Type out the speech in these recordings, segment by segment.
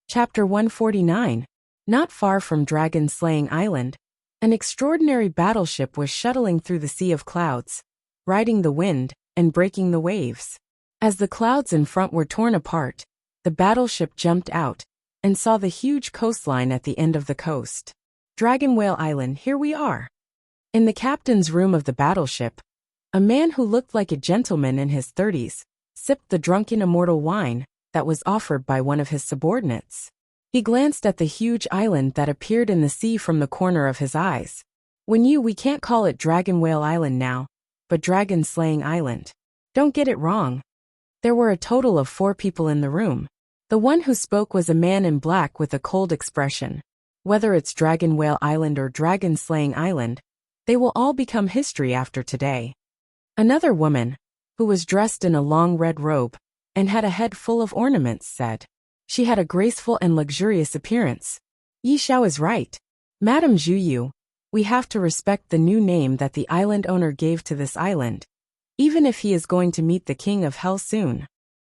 Chapter 149. Not far from Dragon-Slaying Island, an extraordinary battleship was shuttling through the sea of clouds, riding the wind and breaking the waves. As the clouds in front were torn apart, the battleship jumped out and saw the huge coastline at the end of the coast. Dragon Whale Island, here we are. In the captain's room of the battleship, a man who looked like a gentleman in his 30s sipped the drunken immortal wine that was offered by one of his subordinates. He glanced at the huge island that appeared in the sea from the corner of his eyes. We can't call it Dragon Whale Island now, but Dragon-Slaying Island. Don't get it wrong. There were a total of 4 people in the room. The one who spoke was a man in black with a cold expression. Whether it's Dragon Whale Island or Dragon-Slaying Island, they will all become history after today. Another woman, who was dressed in a long red robe and had a head full of ornaments, said. She had a graceful and luxurious appearance. Yi Xiao is right. Madame Zhuyu, we have to respect the new name that the island owner gave to this island, even if he is going to meet the king of hell soon.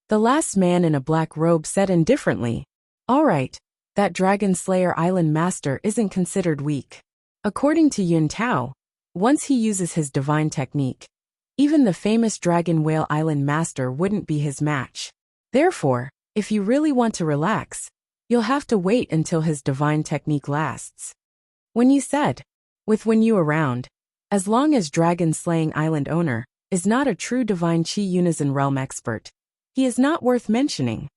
The last man in a black robe said indifferently, all right, that Dragon Slayer Island master isn't considered weak. According to Yun Tao, once he uses his divine technique, even the famous Dragon Whale Island master wouldn't be his match. Therefore, if you really want to relax, you'll have to wait until his divine technique lasts. When you said, with when you around, as long as Dragon-Slaying Island owner is not a true divine Qi Unison realm expert, he is not worth mentioning.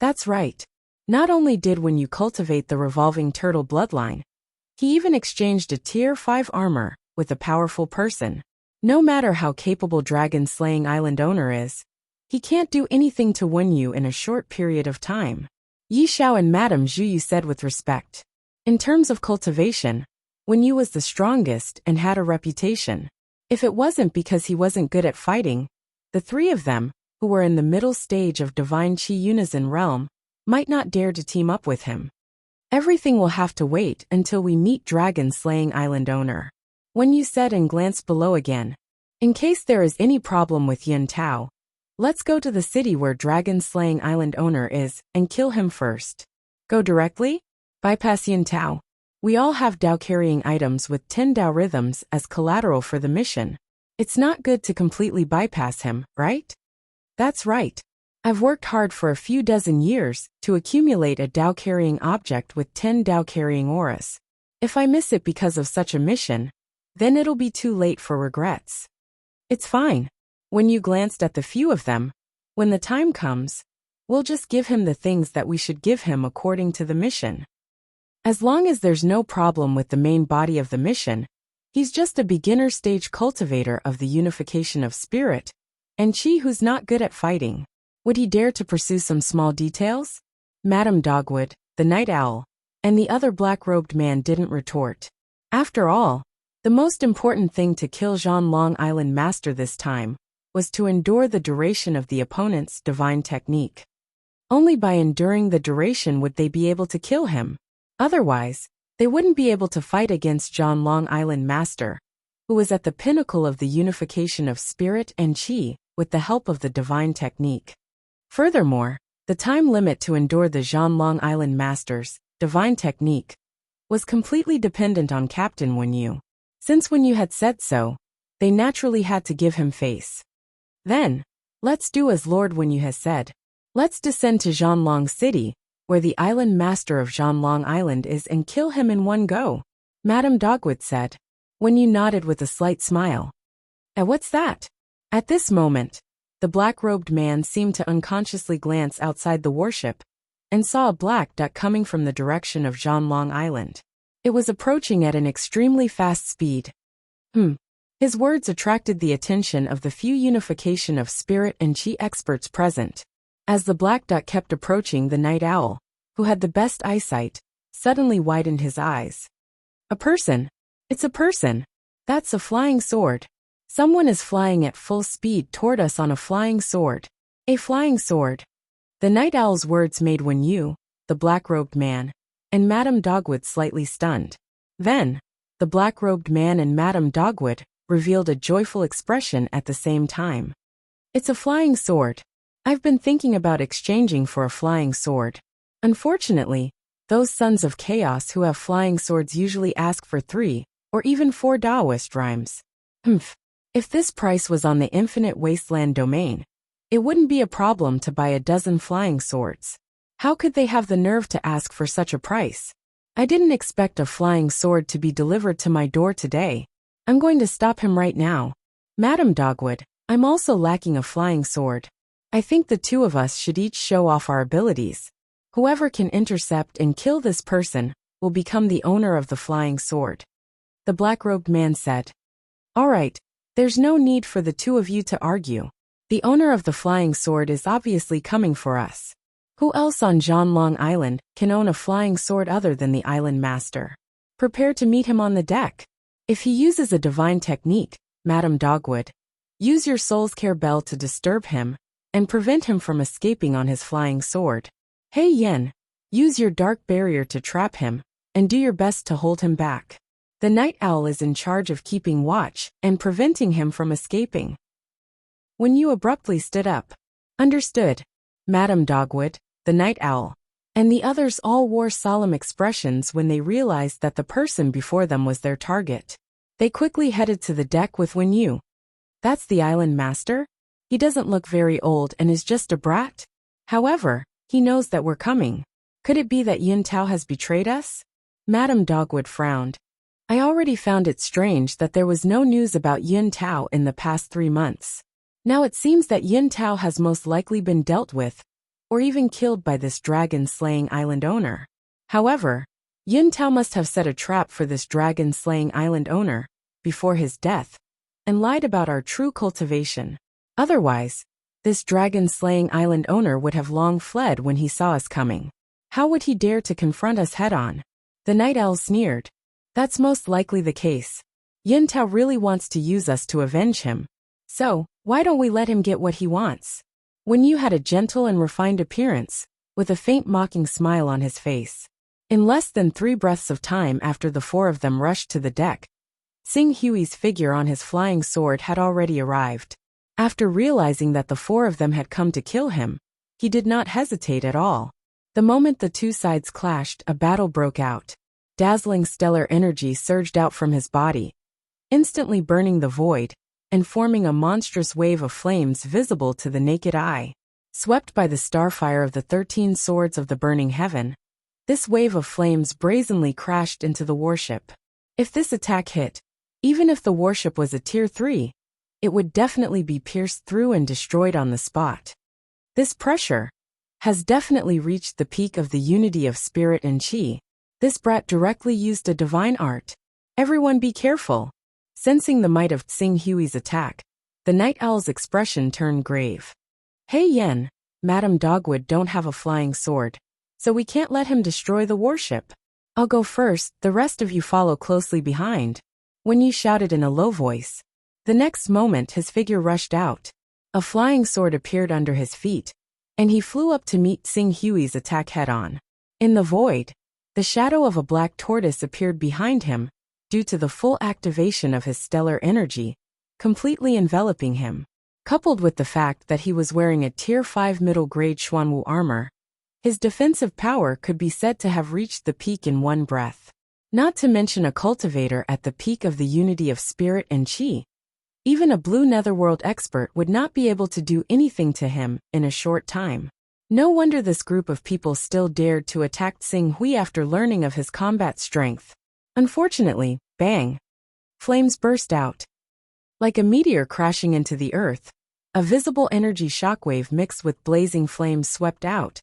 That's right. Not only did when you cultivate the revolving turtle bloodline, he even exchanged a tier 5 armor with a powerful person. No matter how capable Dragon-Slaying Island owner is, he can't do anything to win you in a short period of time. Yi Xiao and Madame Zhuyu said with respect. In terms of cultivation, Wen Yu was the strongest and had a reputation. If it wasn't because he wasn't good at fighting, the 3 of them, who were in the middle stage of divine Qi Unison realm, might not dare to team up with him. Everything will have to wait until we meet Dragon-Slaying Island owner. Wen Yu said and glanced below again. In case there is any problem with Yun Tao, let's go to the city where Dragon-Slaying Island owner is and kill him first. Go directly? Bypass Yun Tao. We all have Dao-carrying items with 10 Dao rhythms as collateral for the mission. It's not good to completely bypass him, right? That's right. I've worked hard for a few dozen years to accumulate a Dao-carrying object with 10 Dao-carrying auras. If I miss it because of such a mission, then it'll be too late for regrets. It's fine. When you glanced at the few of them, when the time comes, we'll just give him the things that we should give him according to the mission. As long as there's no problem with the main body of the mission, he's just a beginner stage cultivator of the unification of spirit, and Qi who's not good at fighting. Would he dare to pursue some small details? Madame Dogwood, the night owl, and the other black-robed man didn't retort. After all, the most important thing to kill Zhanlong Island master this time was to endure the duration of the opponent's divine technique. Only by enduring the duration would they be able to kill him. Otherwise, they wouldn't be able to fight against Zhanlong Island master, who was at the pinnacle of the unification of spirit and Qi with the help of the divine technique. Furthermore, the time limit to endure the Zhanlong Island master's divine technique was completely dependent on Captain Wen Yu. Since Wen Yu had said so, they naturally had to give him face. Then, let's do as Lord Wen Yu has said. Let's descend to Zhanlong City, where the island master of Zhanlong Island is, and kill him in one go, Madame Dogwood said. Wen Yu nodded with a slight smile. What's that? At this moment, the black-robed man seemed to unconsciously glance outside the warship and saw a black dot coming from the direction of Zhanlong Island. It was approaching at an extremely fast speed. His words attracted the attention of the few unification of spirit and Qi experts present. As the black dot kept approaching, the night owl, who had the best eyesight, suddenly widened his eyes. A person. It's a person. That's a flying sword. Someone is flying at full speed toward us on a flying sword. A flying sword. The night owl's words made Wen Yu, the black-robed man, and Madame Dogwood slightly stunned. Then, the black-robed man and Madame Dogwood revealed a joyful expression at the same time. It's a flying sword. I've been thinking about exchanging for a flying sword. Unfortunately, those sons of chaos who have flying swords usually ask for 3 or even 4 Taoist rhymes. Humph. If this price was on the infinite wasteland domain, it wouldn't be a problem to buy a dozen flying swords. How could they have the nerve to ask for such a price? I didn't expect a flying sword to be delivered to my door today. I'm going to stop him right now. Madam Dogwood, I'm also lacking a flying sword. I think the two of us should each show off our abilities. Whoever can intercept and kill this person will become the owner of the flying sword. The black-robed man said. All right, there's no need for the two of you to argue. The owner of the flying sword is obviously coming for us. Who else on Zhanlong Island can own a flying sword other than the island master? Prepare to meet him on the deck. If he uses a divine technique, Madam Dogwood, use your soul's care bell to disturb him and prevent him from escaping on his flying sword. Hey Yen, use your dark barrier to trap him and do your best to hold him back. The night owl is in charge of keeping watch and preventing him from escaping. When you abruptly stood up. Understood, Madam Dogwood, the night owl, and the others all wore solemn expressions when they realized that the person before them was their target. They quickly headed to the deck with Hunyuan. That's the island master? He doesn't look very old and is just a brat. However, he knows that we're coming. Could it be that Yun Tao has betrayed us? Madam Dogwood frowned. I already found it strange that there was no news about Yun Tao in the past 3 months. Now it seems that Yun Tao has most likely been dealt with, or even killed by this dragon-slaying island owner. However, Yun Tao must have set a trap for this dragon-slaying island owner before his death, and lied about our true cultivation. Otherwise, this dragon-slaying island owner would have long fled when he saw us coming. How would he dare to confront us head-on? The night owl sneered. That's most likely the case. Yun Tao really wants to use us to avenge him. So, why don't we let him get what he wants? Hunyuan had a gentle and refined appearance, with a faint mocking smile on his face. In less than 3 breaths of time after the 4 of them rushed to the deck, Xing Hui's figure on his flying sword had already arrived. After realizing that the 4 of them had come to kill him, he did not hesitate at all. The moment the two sides clashed, a battle broke out. Dazzling stellar energy surged out from his body, instantly burning the void and forming a monstrous wave of flames visible to the naked eye. Swept by the starfire of the 13 swords of the burning heaven, this wave of flames brazenly crashed into the warship. If this attack hit, even if the warship was a Tier 3, it would definitely be pierced through and destroyed on the spot. This pressure has definitely reached the peak of the unity of spirit and chi. This brat directly used a divine art. Everyone be careful. Sensing the might of Xing Hui's attack, the night owl's expression turned grave. Hey Yen, Madam Dogwood don't have a flying sword, so we can't let him destroy the warship. I'll go first, the rest of you follow closely behind. Hunyuan shouted in a low voice. The next moment his figure rushed out. A flying sword appeared under his feet, and he flew up to meet Xing Hui's attack head-on. In the void, the shadow of a black tortoise appeared behind him, due to the full activation of his stellar energy, completely enveloping him. Coupled with the fact that he was wearing a Tier 5 middle-grade Xuanwu armor, his defensive power could be said to have reached the peak in one breath. Not to mention a cultivator at the peak of the unity of spirit and chi. Even a blue netherworld expert would not be able to do anything to him in a short time. No wonder this group of people still dared to attack Xing Hui after learning of his combat strength. Unfortunately, bang! Flames burst out. Like a meteor crashing into the earth, a visible energy shockwave mixed with blazing flames swept out,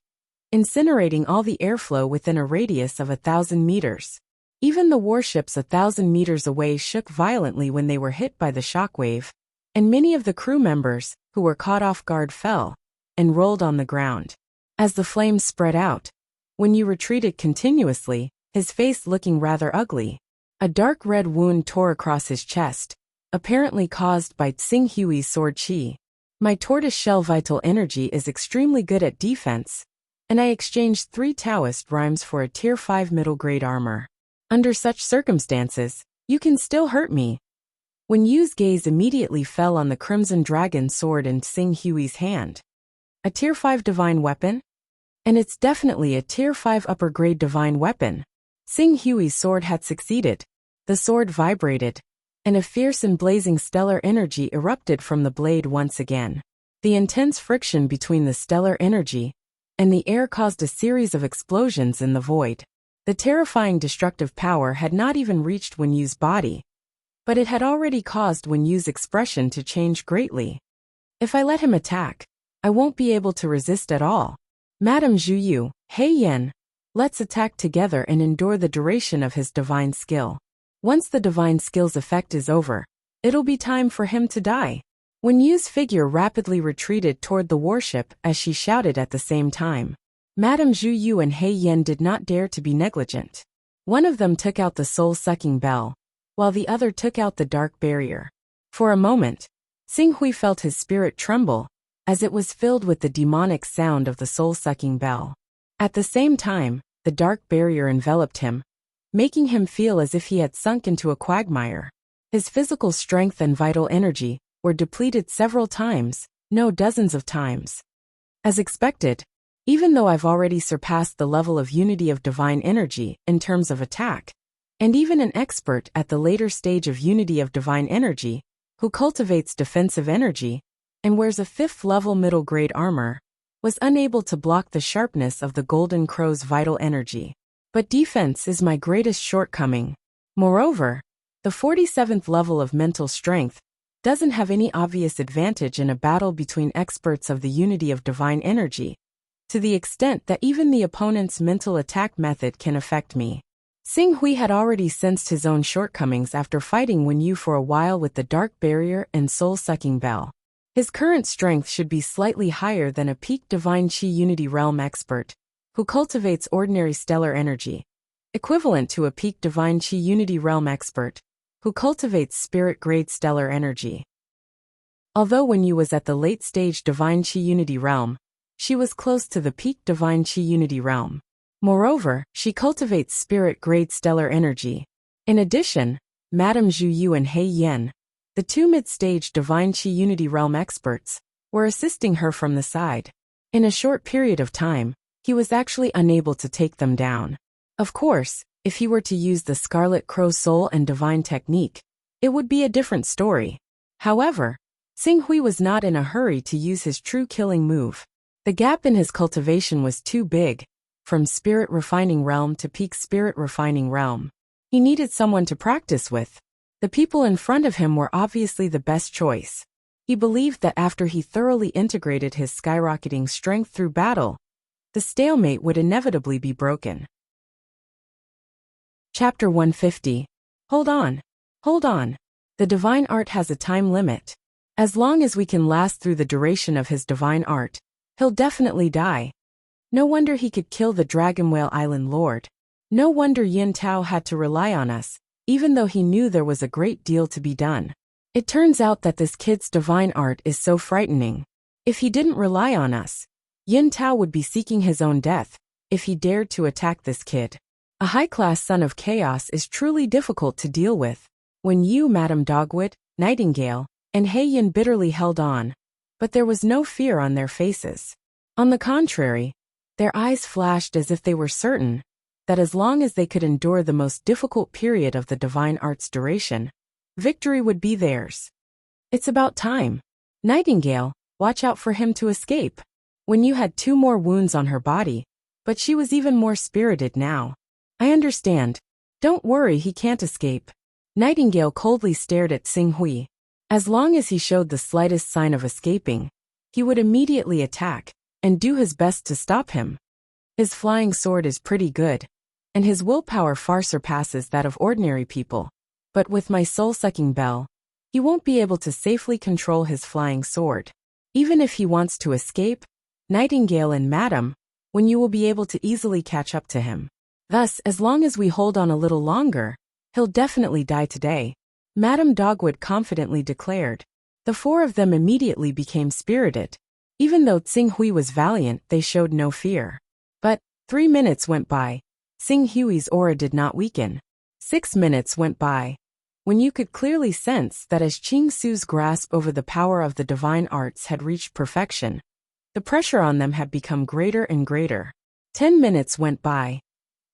incinerating all the airflow within a radius of 1,000 meters. Even the warships 1,000 meters away shook violently when they were hit by the shockwave, and many of the crew members, who were caught off guard, fell and rolled on the ground. As the flames spread out, Hunyuan retreated continuously, his face looking rather ugly. A dark red wound tore across his chest, apparently caused by Xing Hui's sword chi. My tortoise-shell vital energy is extremely good at defense, and I exchanged 3 Taoist rhymes for a Tier 5 middle-grade armor. Under such circumstances, you can still hurt me. Hunyuan's gaze immediately fell on the crimson dragon sword in Xing Hui's hand. A Tier 5 divine weapon? And it's definitely a Tier 5 upper-grade divine weapon. Xing Hui's sword had succeeded. The sword vibrated, and a fierce and blazing stellar energy erupted from the blade once again. The intense friction between the stellar energy and the air caused a series of explosions in the void. The terrifying destructive power had not even reached Hunyuan's body, but it had already caused Hunyuan's expression to change greatly. If I let him attack, I won't be able to resist at all. Madame Zhuyu, Hei Yan, let's attack together and endure the duration of his divine skill. Once the divine skill's effect is over, it'll be time for him to die. Hunyuan's figure rapidly retreated toward the warship as she shouted at the same time. Madame Zhuyu and Hei Yan did not dare to be negligent. One of them took out the soul-sucking bell, while the other took out the dark barrier. For a moment, Xing Hui felt his spirit tremble, as it was filled with the demonic sound of the soul-sucking bell. At the same time, the dark barrier enveloped him, making him feel as if he had sunk into a quagmire. His physical strength and vital energy were depleted several times, no dozens of times. As expected, even though I've already surpassed the level of unity of divine energy in terms of attack, and even an expert at the later stage of unity of divine energy, who cultivates defensive energy and wears a 5th level middle grade armor, was unable to block the sharpness of the Golden Crow's vital energy. But defense is my greatest shortcoming. Moreover, the 47th level of mental strength doesn't have any obvious advantage in a battle between experts of the unity of divine energy, to the extent that even the opponent's mental attack method can affect me. Xing Hui had already sensed his own shortcomings after fighting Hunyuan for a while with the dark barrier and soul-sucking bell. His current strength should be slightly higher than a peak divine chi unity realm expert, who cultivates ordinary stellar energy, equivalent to a peak divine chi unity realm expert, who cultivates spirit-grade stellar energy. Although Hunyuan was at the late-stage divine chi unity realm, she was close to the peak divine chi unity realm. Moreover, she cultivates spirit-grade stellar energy. In addition, Madame Zhuyu and Hei Yan, the two mid-stage divine chi unity realm experts, were assisting her from the side. In a short period of time, he was actually unable to take them down. Of course, if he were to use the Scarlet Crow Soul and Divine Technique, it would be a different story. However, Xing Hui was not in a hurry to use his true killing move. The gap in his cultivation was too big, from Spirit Refining Realm to Peak Spirit Refining Realm. He needed someone to practice with. The people in front of him were obviously the best choice. He believed that after he thoroughly integrated his skyrocketing strength through battle, the stalemate would inevitably be broken. Chapter 150. Hold on. Hold on. The divine art has a time limit. As long as we can last through the duration of his divine art, he'll definitely die. No wonder he could kill the Dragon Whale Island Lord. No wonder Yin Tao had to rely on us, even though he knew there was a great deal to be done. It turns out that this kid's divine art is so frightening. If he didn't rely on us, Yin Tao would be seeking his own death if he dared to attack this kid. A high-class son of chaos is truly difficult to deal with. When you, Madame Dogwood, Nightingale, and Hei Yan bitterly held on, but there was no fear on their faces. On the contrary, their eyes flashed as if they were certain that as long as they could endure the most difficult period of the divine art's duration, victory would be theirs. It's about time. Nightingale, watch out for him to escape. When you had 2 more wounds on her body, but she was even more spirited now. I understand. Don't worry, he can't escape. Nightingale coldly stared at Xing Hui. As long as he showed the slightest sign of escaping, he would immediately attack and do his best to stop him. His flying sword is pretty good, and his willpower far surpasses that of ordinary people. But with my soul-sucking bell, he won't be able to safely control his flying sword. Even if he wants to escape, Nightingale and Madame, when you will be able to easily catch up to him. Thus, as long as we hold on a little longer, he'll definitely die today, Madame Dogwood confidently declared. The 4 of them immediately became spirited. Even though Xing Hui was valiant, they showed no fear. But 3 minutes went by. Xing Hui's aura did not weaken. 6 minutes went by, when you could clearly sense that as Qing Su's grasp over the power of the divine arts had reached perfection, The pressure on them had become greater and greater. 10 minutes went by.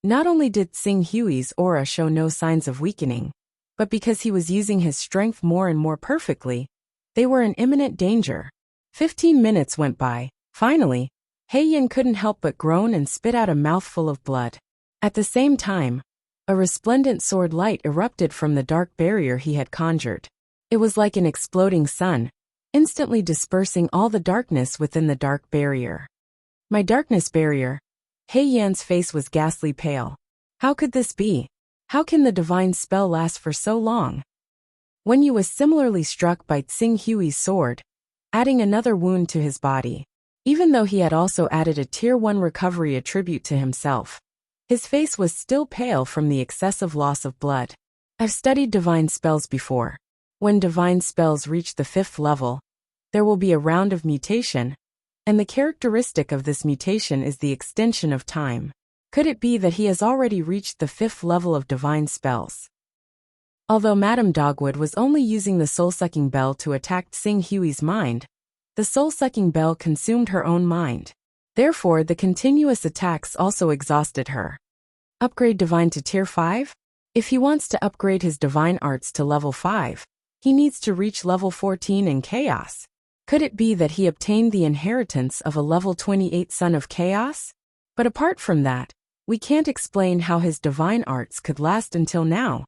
Not only did Xing Hui's aura show no signs of weakening, but because he was using his strength more and more perfectly, they were in imminent danger. 15 minutes went by. Finally, He Yin couldn't help but groan and spit out a mouthful of blood. At the same time, a resplendent sword light erupted from the dark barrier he had conjured. It was like an exploding sun, instantly dispersing all the darkness within the dark barrier. My darkness barrier. He Yan's face was ghastly pale. How could this be? How can the divine spell last for so long? Wen Yu was similarly struck by Xing Hui's sword, adding another wound to his body. Even though he had also added a Tier 1 recovery attribute to himself, his face was still pale from the excessive loss of blood. I've studied divine spells before. When divine spells reach the 5th level, there will be a round of mutation, and the characteristic of this mutation is the extension of time. Could it be that he has already reached the 5th level of divine spells? Although Madame Dogwood was only using the soul-sucking bell to attack Xing Hui's mind, the soul-sucking bell consumed her own mind. Therefore, the continuous attacks also exhausted her. Upgrade Divine to Tier 5? If he wants to upgrade his divine arts to level 5, he needs to reach level 14 in Chaos. Could it be that he obtained the inheritance of a level 28 Son of Chaos? But apart from that, we can't explain how his divine arts could last until now.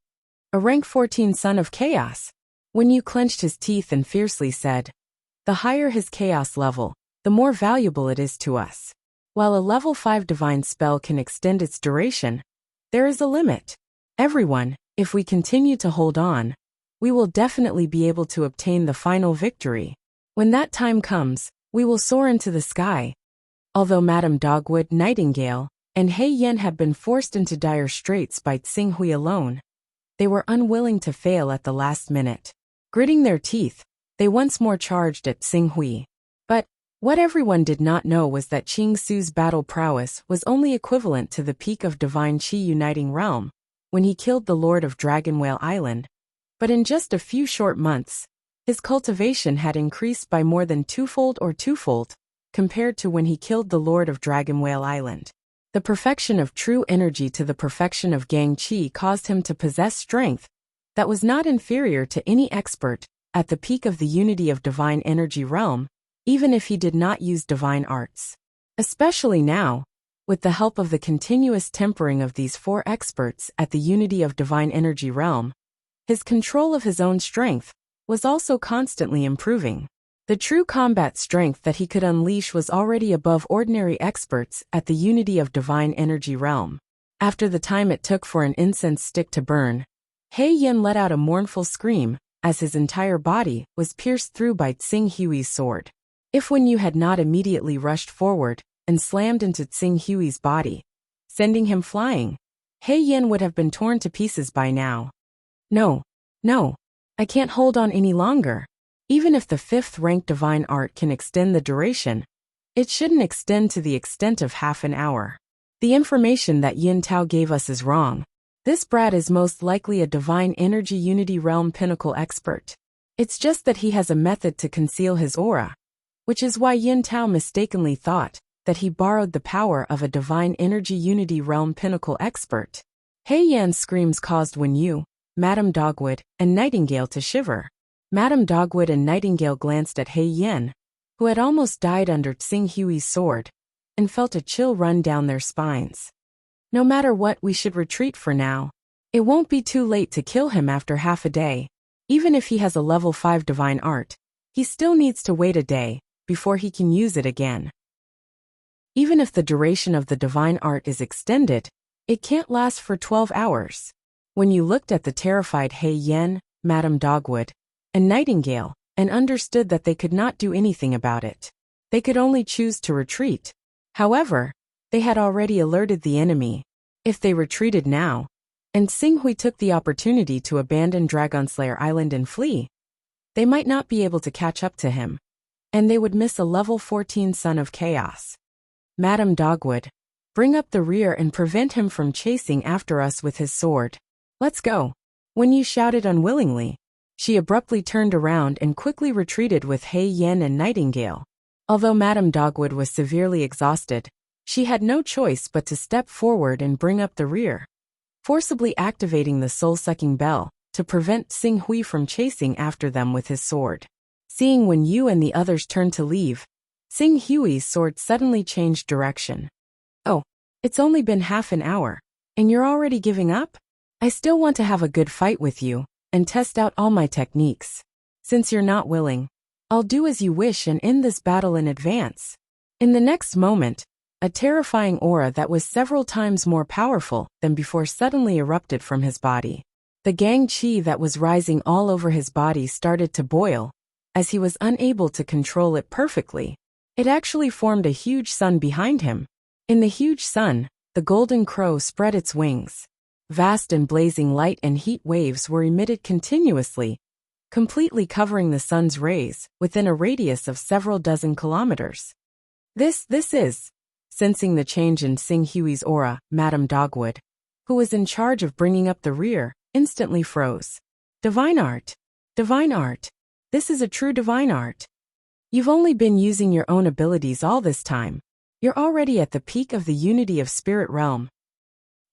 A rank 14 Son of Chaos. Wen Yu clenched his teeth and fiercely said, "The higher his chaos level, the more valuable it is to us. While a level 5 divine spell can extend its duration, there is a limit. Everyone, if we continue to hold on, we will definitely be able to obtain the final victory. When that time comes, we will soar into the sky." Although Madame Dogwood, Nightingale, and He Yin had been forced into dire straits by Xing Hui alone, they were unwilling to fail at the last minute. Gritting their teeth, they once more charged at Xing Hui. But what everyone did not know was that Qing Su's battle prowess was only equivalent to the peak of divine qi uniting realm when he killed the Lord of Dragon Whale Island. But in just a few short months, his cultivation had increased by more than twofold compared to when he killed the Lord of Dragon Whale Island. The perfection of true energy to the perfection of Gang Qi caused him to possess strength that was not inferior to any expert at the peak of the unity of divine energy realm, even if he did not use divine arts. Especially now, with the help of the continuous tempering of these 4 experts at the unity of divine energy realm, his control of his own strength was also constantly improving. The true combat strength that he could unleash was already above ordinary experts at the unity of divine energy realm. After the time it took for an incense stick to burn, He Yin let out a mournful scream as his entire body was pierced through by Xing Hui's sword. If Wen Yu had not immediately rushed forward and slammed into Xing Hui's body, sending him flying, He Yin would have been torn to pieces by now. No, I can't hold on any longer. Even if the 5th rank divine art can extend the duration, it shouldn't extend to the extent of half an hour. The information that Yin Tao gave us is wrong. This brat is most likely a divine energy unity realm pinnacle expert. It's just that he has a method to conceal his aura, which is why Yin Tao mistakenly thought that he borrowed the power of a divine energy unity realm pinnacle expert. He Yan's screams caused Wen Yu, Madame Dogwood, and Nightingale to shiver. Madame Dogwood and Nightingale glanced at He Yin, who had almost died under Xing Hui's sword, and felt a chill run down their spines. No matter what, we should retreat for now. It won't be too late to kill him after half a day. Even if he has a level 5 divine art, he still needs to wait a day before he can use it again. Even if the duration of the divine art is extended, it can't last for 12 hours. When you looked at the terrified He Yin, Madame Dogwood, and Nightingale, and understood that they could not do anything about it. They could only choose to retreat. However, they had already alerted the enemy. If they retreated now, and Xing Hui took the opportunity to abandon Dragonslayer Island and flee, they might not be able to catch up to him, and they would miss a level 14 Son of Chaos. Madame Dogwood, bring up the rear and prevent him from chasing after us with his sword. Let's go. When you shouted unwillingly, she abruptly turned around and quickly retreated with He Yin and Nightingale. Although Madame Dogwood was severely exhausted, she had no choice but to step forward and bring up the rear, forcibly activating the soul-sucking bell to prevent Xing Hui from chasing after them with his sword. Seeing Wen Yu and the others turned to leave, Xing Hui's sword suddenly changed direction. "Oh, it's only been half an hour, and you're already giving up? I still want to have a good fight with you and test out all my techniques. Since you're not willing, I'll do as you wish and end this battle in advance." In the next moment, a terrifying aura that was several times more powerful than before suddenly erupted from his body. The gang qi that was rising all over his body started to boil, as he was unable to control it perfectly. It actually formed a huge sun behind him. In the huge sun, the golden crow spread its wings. Vast and blazing light and heat waves were emitted continuously, completely covering the sun's rays within a radius of several dozen kilometers. This is, sensing the change in Xing Hui's aura, Madame Dogwood, who was in charge of bringing up the rear, instantly froze. Divine art! Divine art! This is a true divine art. You've only been using your own abilities all this time. You're already at the peak of the unity of spirit realm.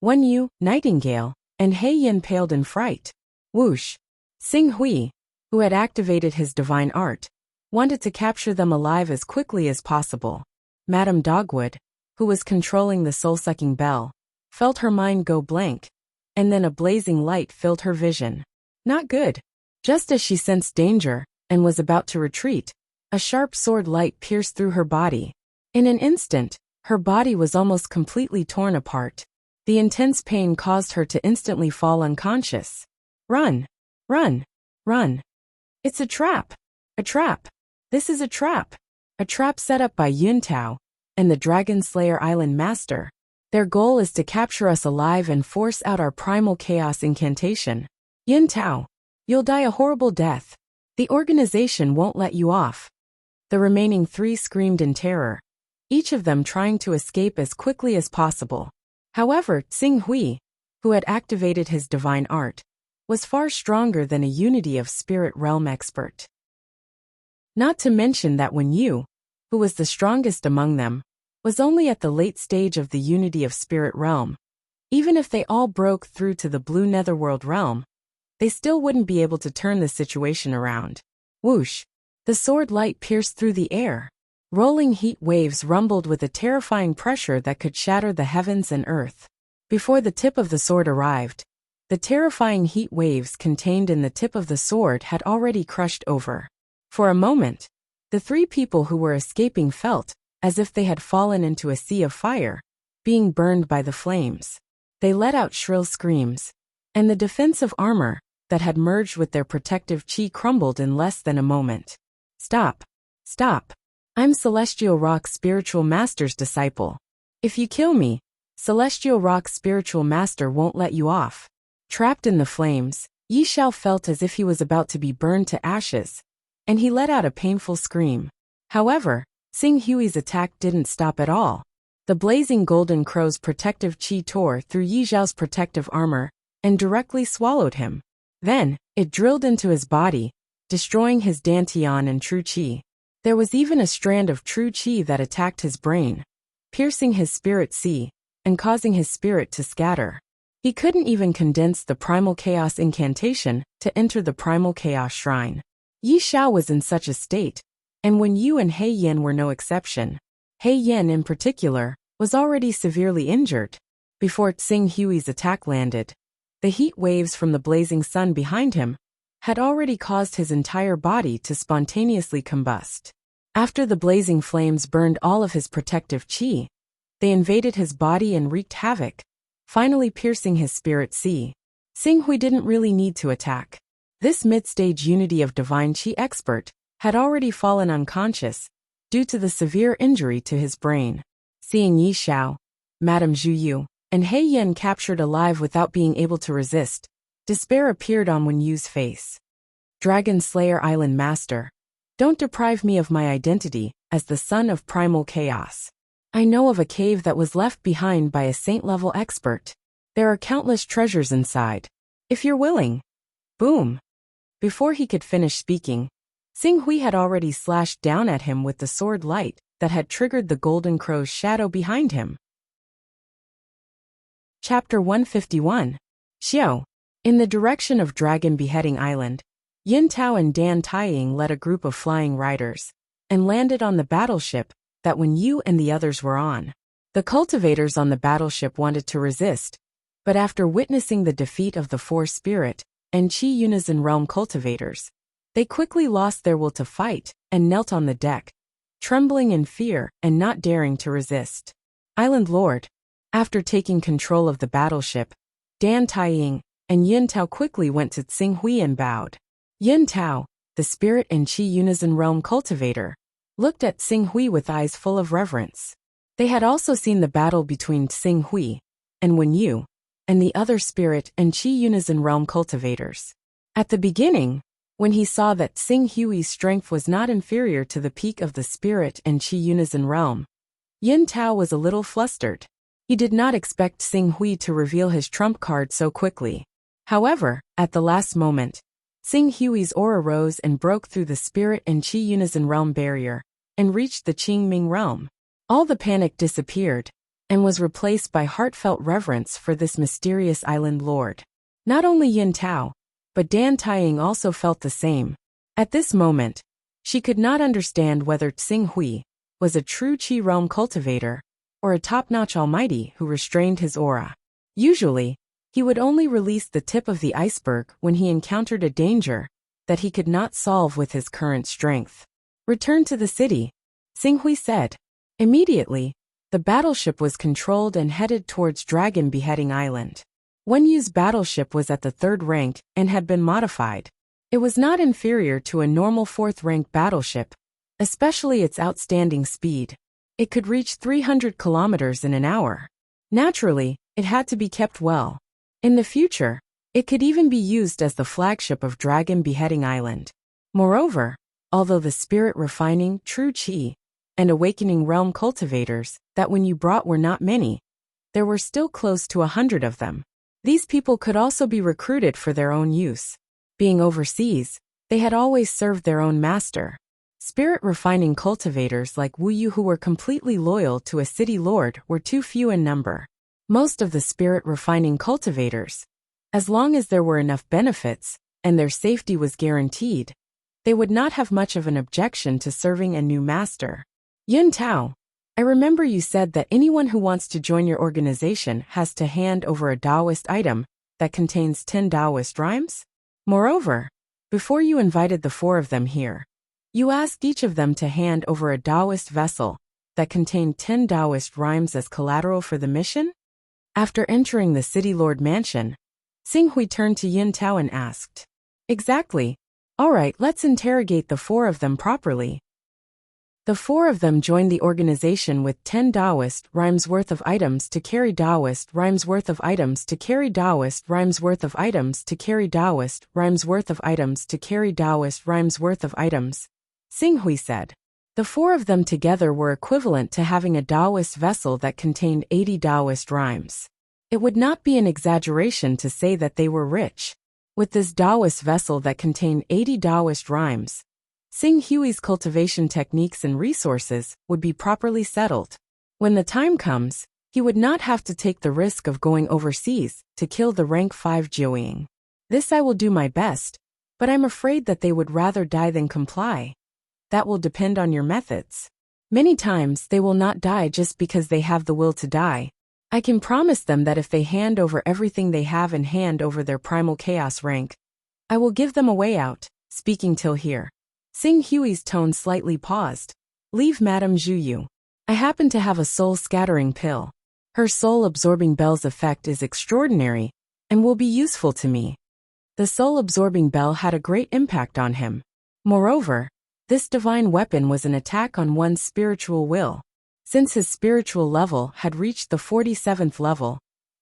Wen Yu, Nightingale, and He Yin paled in fright. Whoosh! Xing Hui, who had activated his divine art, wanted to capture them alive as quickly as possible. Madame Dogwood, who was controlling the soul-sucking bell, felt her mind go blank, and then a blazing light filled her vision. Not good. Just as she sensed danger and was about to retreat, a sharp sword light pierced through her body. In an instant, her body was almost completely torn apart. The intense pain caused her to instantly fall unconscious. Run! Run! Run! It's a trap! A trap! This is a trap! A trap set up by Yun Tao and the Dragon Slayer Island Master. Their goal is to capture us alive and force out our primal chaos incantation. Yun Tao, you'll die a horrible death. The organization won't let you off. The remaining three screamed in terror, each of them trying to escape as quickly as possible. However, Xing Hui, who had activated his divine art, was far stronger than a unity of spirit realm expert. Not to mention that Wen Yu, who was the strongest among them, was only at the late stage of the unity of spirit realm. Even if they all broke through to the blue netherworld realm, they still wouldn't be able to turn the situation around. Whoosh! The sword light pierced through the air. Rolling heat waves rumbled with a terrifying pressure that could shatter the heavens and earth. Before the tip of the sword arrived, the terrifying heat waves contained in the tip of the sword had already crushed over. For a moment, the three people who were escaping felt as if they had fallen into a sea of fire, being burned by the flames. They let out shrill screams, and the defensive armor that had merged with their protective chi crumbled in less than a moment. Stop! Stop! I'm Celestial Rock's Spiritual Master's disciple. If you kill me, Celestial Rock's Spiritual Master won't let you off. Trapped in the flames, Yi Xiao felt as if he was about to be burned to ashes, and he let out a painful scream. However, Xing Hui's attack didn't stop at all. The blazing golden crow's protective chi tore through Yi Xiao's protective armor and directly swallowed him. Then, it drilled into his body, destroying his dantian and true chi. There was even a strand of true chi that attacked his brain, piercing his spirit sea and causing his spirit to scatter. He couldn't even condense the primal chaos incantation to enter the primal chaos shrine. Yi Xiao was in such a state, and Wen Yu and He Yin were no exception. He Yin in particular was already severely injured. Before Xing Hui's attack landed, the heat waves from the blazing sun behind him had already caused his entire body to spontaneously combust. After the blazing flames burned all of his protective chi, they invaded his body and wreaked havoc, finally piercing his spirit sea. Xing Hui didn't really need to attack. This mid-stage unity of divine chi expert had already fallen unconscious due to the severe injury to his brain. Seeing Yi Xiao, Madame Zhu Yu, and He Yin captured alive without being able to resist, despair appeared on Wen Yu's face. Dragon Slayer Island Master, don't deprive me of my identity as the son of primal chaos. I know of a cave that was left behind by a saint-level expert. There are countless treasures inside. If you're willing. Boom. Before he could finish speaking, Xing Hui had already slashed down at him with the sword light that had triggered the golden crow's shadow behind him. Chapter 151. Xiao. In the direction of Dragon Beheading Island, Yin Tao and Dan Taiying led a group of flying riders and landed on the battleship that Wen Yu and the others were on. The cultivators on the battleship wanted to resist, but after witnessing the defeat of the four spirit and Qi Unison realm cultivators, they quickly lost their will to fight and knelt on the deck, trembling in fear and not daring to resist. Island Lord. After taking control of the battleship, Dan Taiying and Yin Tao quickly went to Xing Hui and bowed. Yin Tao, the spirit and Qi Unison realm cultivator, looked at Xing Hui with eyes full of reverence. They had also seen the battle between Xing Hui and Wen Yu and the other spirit and Qi Unison realm cultivators. At the beginning, when he saw that Xing Hui's strength was not inferior to the peak of the spirit and Qi Unison realm, Yin Tao was a little flustered. He did not expect Xing Hui to reveal his trump card so quickly. However, at the last moment, Xing Hui's aura rose and broke through the spirit and Qi Unison realm barrier and reached the Qingming realm. All the panic disappeared and was replaced by heartfelt reverence for this mysterious island lord. Not only Yin Tao, but Dan Taiying also felt the same. At this moment, she could not understand whether Xing Hui was a true Qi realm cultivator or a top-notch almighty who restrained his aura. Usually, he would only release the tip of the iceberg when he encountered a danger that he could not solve with his current strength. Return to the city, Xing Hui said. Immediately, the battleship was controlled and headed towards Dragon Beheading Island. Wen Yu's battleship was at the 3rd rank and had been modified. It was not inferior to a normal 4th-rank battleship, especially its outstanding speed. It could reach 300 kilometers in an hour. Naturally, it had to be kept well. In the future, it could even be used as the flagship of Dragon Beheading Island. Moreover, although the spirit refining, true Qi, and awakening realm cultivators that Wen Yu brought were not many, there were still close to 100 of them. These people could also be recruited for their own use. Being overseas, they had always served their own master. Spirit refining cultivators like Wu Yu who were completely loyal to a city lord were too few in number. Most of the spirit refining cultivators, as long as there were enough benefits and their safety was guaranteed, they would not have much of an objection to serving a new master. Yin Tao, I remember you said that anyone who wants to join your organization has to hand over a Taoist item that contains 10 Taoist rhymes? Moreover, before you invited the 4 of them here, you asked each of them to hand over a Taoist vessel that contained 10 Taoist rhymes as collateral for the mission? After entering the city lord mansion, Xing Hui turned to Yin Tao and asked, Exactly. All right, let's interrogate the 4 of them properly. The 4 of them joined the organization with 10 Taoist rhymes worth of items to carry Taoist rhymes worth of items to carry Taoist rhymes worth of items to carry Taoist rhymes worth of items to carry Taoist rhymes worth of items, Xing Hui said. The 4 of them together were equivalent to having a Taoist vessel that contained 80 Taoist rhymes. It would not be an exaggeration to say that they were rich. With this Taoist vessel that contained 80 Taoist rhymes, Xing Hui's cultivation techniques and resources would be properly settled. When the time comes, he would not have to take the risk of going overseas to kill the rank 5 Jiuying. This I will do my best, but I'm afraid that they would rather die than comply. That will depend on your methods. Many times they will not die just because they have the will to die. I can promise them that if they hand over everything they have and hand over their primal chaos rank, I will give them a way out. Speaking till here, Xing Hui's tone slightly paused. Leave Madame Zhu Yu. I happen to have a soul-scattering pill. Her soul-absorbing bell's effect is extraordinary and will be useful to me. The soul-absorbing bell had a great impact on him. Moreover, this divine weapon was an attack on one's spiritual will. Since his spiritual level had reached the 47th level,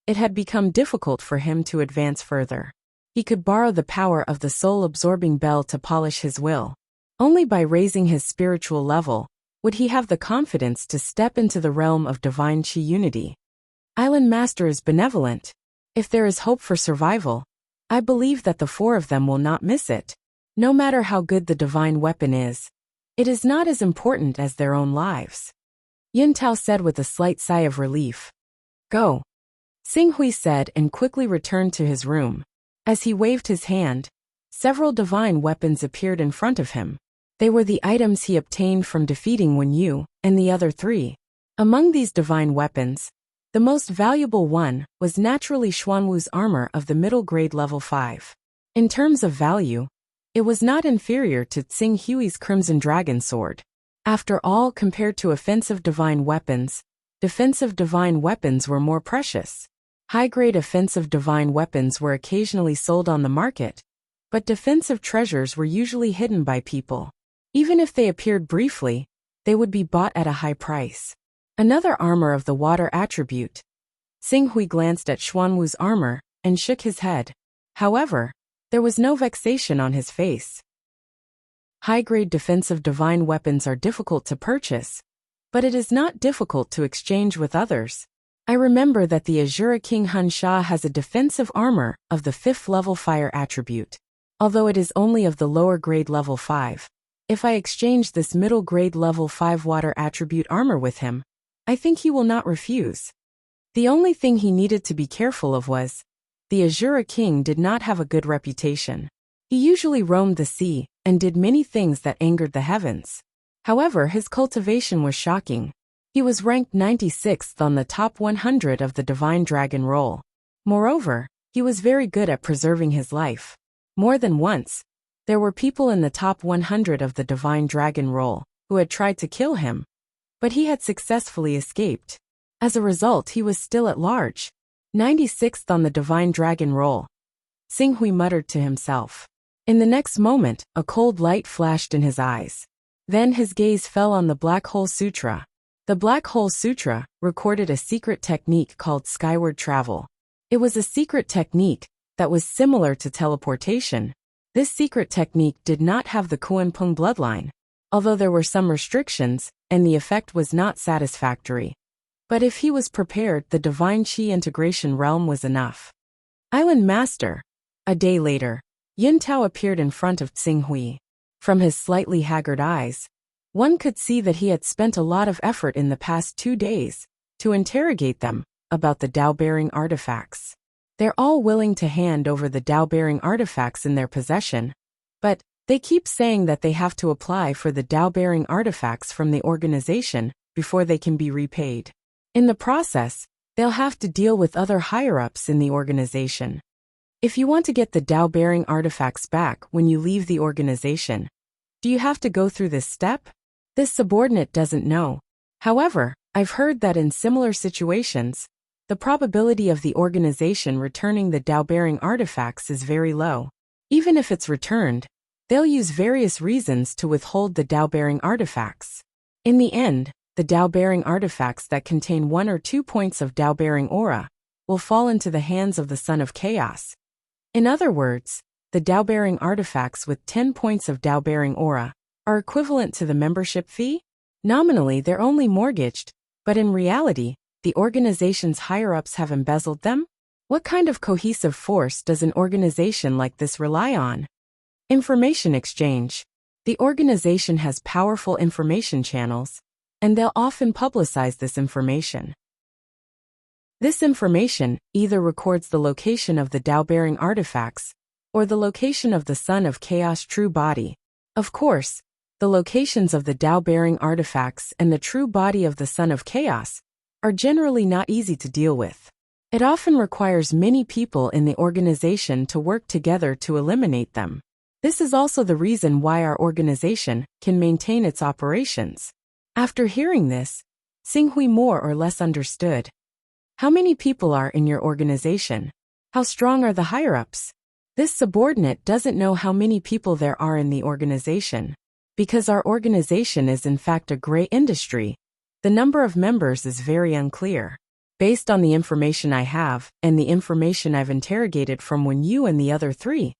it had become difficult for him to advance further. He could borrow the power of the soul-absorbing bell to polish his will. Only by raising his spiritual level would he have the confidence to step into the realm of divine Qi unity. Island Master is benevolent. If there is hope for survival, I believe that the 4 of them will not miss it. No matter how good the divine weapon is, it is not as important as their own lives. Yuntao said with a slight sigh of relief. Go. Xinghui said and quickly returned to his room. As he waved his hand, several divine weapons appeared in front of him. They were the items he obtained from defeating Wenyu and the other three. Among these divine weapons, the most valuable one was naturally Xuanwu's armor of the middle grade level 5. In terms of value, it was not inferior to Tsing Hui's Crimson Dragon Sword. After all, compared to offensive divine weapons, defensive divine weapons were more precious. High-grade offensive divine weapons were occasionally sold on the market, but defensive treasures were usually hidden by people. Even if they appeared briefly, they would be bought at a high price. Another armor of the water attribute. Xinghui glanced at Xuanwu's armor and shook his head. However, there was no vexation on his face. High-grade defensive divine weapons are difficult to purchase, but it is not difficult to exchange with others. I remember that the Azura King Hunsha has a defensive armor of the 5th level fire attribute. Although it is only of the lower grade level 5, if I exchange this middle grade level 5 water attribute armor with him, I think he will not refuse. The only thing he needed to be careful of was, the Azura King did not have a good reputation. He usually roamed the sea and did many things that angered the heavens. However, his cultivation was shocking. He was ranked 96th on the top 100 of the Divine Dragon Roll. Moreover, he was very good at preserving his life. More than once, there were people in the top 100 of the Divine Dragon Roll who had tried to kill him, but he had successfully escaped. As a result, he was still at large, 96th on the Divine Dragon Roll. Xinghui muttered to himself. In the next moment, a cold light flashed in his eyes. Then his gaze fell on the Black Hole Sutra. The Black Hole Sutra recorded a secret technique called skyward travel. It was a secret technique that was similar to teleportation. This secret technique did not have the Kuan-Peng bloodline, although there were some restrictions, and the effect was not satisfactory. But if he was prepared, the Divine Qi integration realm was enough. Island Master. A day later, Yuntao appeared in front of Xinghui. From his slightly haggard eyes, one could see that he had spent a lot of effort in the past 2 days to interrogate them about the Dao-bearing artifacts. They're all willing to hand over the Dao-bearing artifacts in their possession, but they keep saying that they have to apply for the Dao-bearing artifacts from the organization before they can be repaid. In the process, they'll have to deal with other higher-ups in the organization. If you want to get the Dao-bearing artifacts back when you leave the organization, do you have to go through this step? This subordinate doesn't know. However, I've heard that in similar situations, the probability of the organization returning the Dao-bearing artifacts is very low. Even if it's returned, they'll use various reasons to withhold the Dao-bearing artifacts. In the end, the Dao-bearing artifacts that contain 1 or 2 points of Dao-bearing aura will fall into the hands of the Son of Chaos. In other words, the Dao-bearing artifacts with 10 points of Dao-bearing aura are equivalent to the membership fee? Nominally, they're only mortgaged, but in reality, the organization's higher-ups have embezzled them? What kind of cohesive force does an organization like this rely on? Information exchange. The organization has powerful information channels, and they'll often publicize this information. This information either records the location of the Dao-bearing artifacts or the location of the Son of Chaos true body. Of course, the locations of the Dao-bearing artifacts and the true body of the Son of Chaos are generally not easy to deal with. It often requires many people in the organization to work together to eliminate them. This is also the reason why our organization can maintain its operations. After hearing this, Xinghui more or less understood. How many people are in your organization? How strong are the higher-ups? This subordinate doesn't know how many people there are in the organization. Because our organization is in fact a gray industry, the number of members is very unclear. Based on the information I have and the information I've interrogated from Wenyu and the other 3,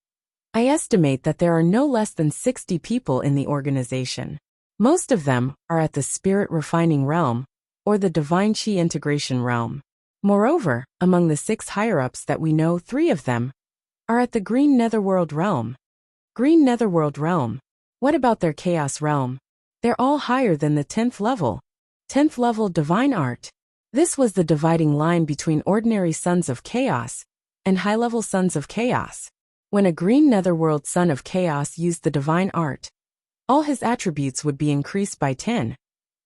I estimate that there are no less than 60 people in the organization. Most of them are at the Spirit Refining Realm or the Divine Qi Integration Realm. Moreover, among the 6 higher-ups that we know, 3 of them are at the Green Netherworld Realm. Green Netherworld Realm. What about their Chaos Realm? They're all higher than the 10th level. 10th level Divine Art. This was the dividing line between ordinary Sons of Chaos and high-level Sons of Chaos. When a Green Netherworld Son of Chaos used the Divine Art, all his attributes would be increased by 10,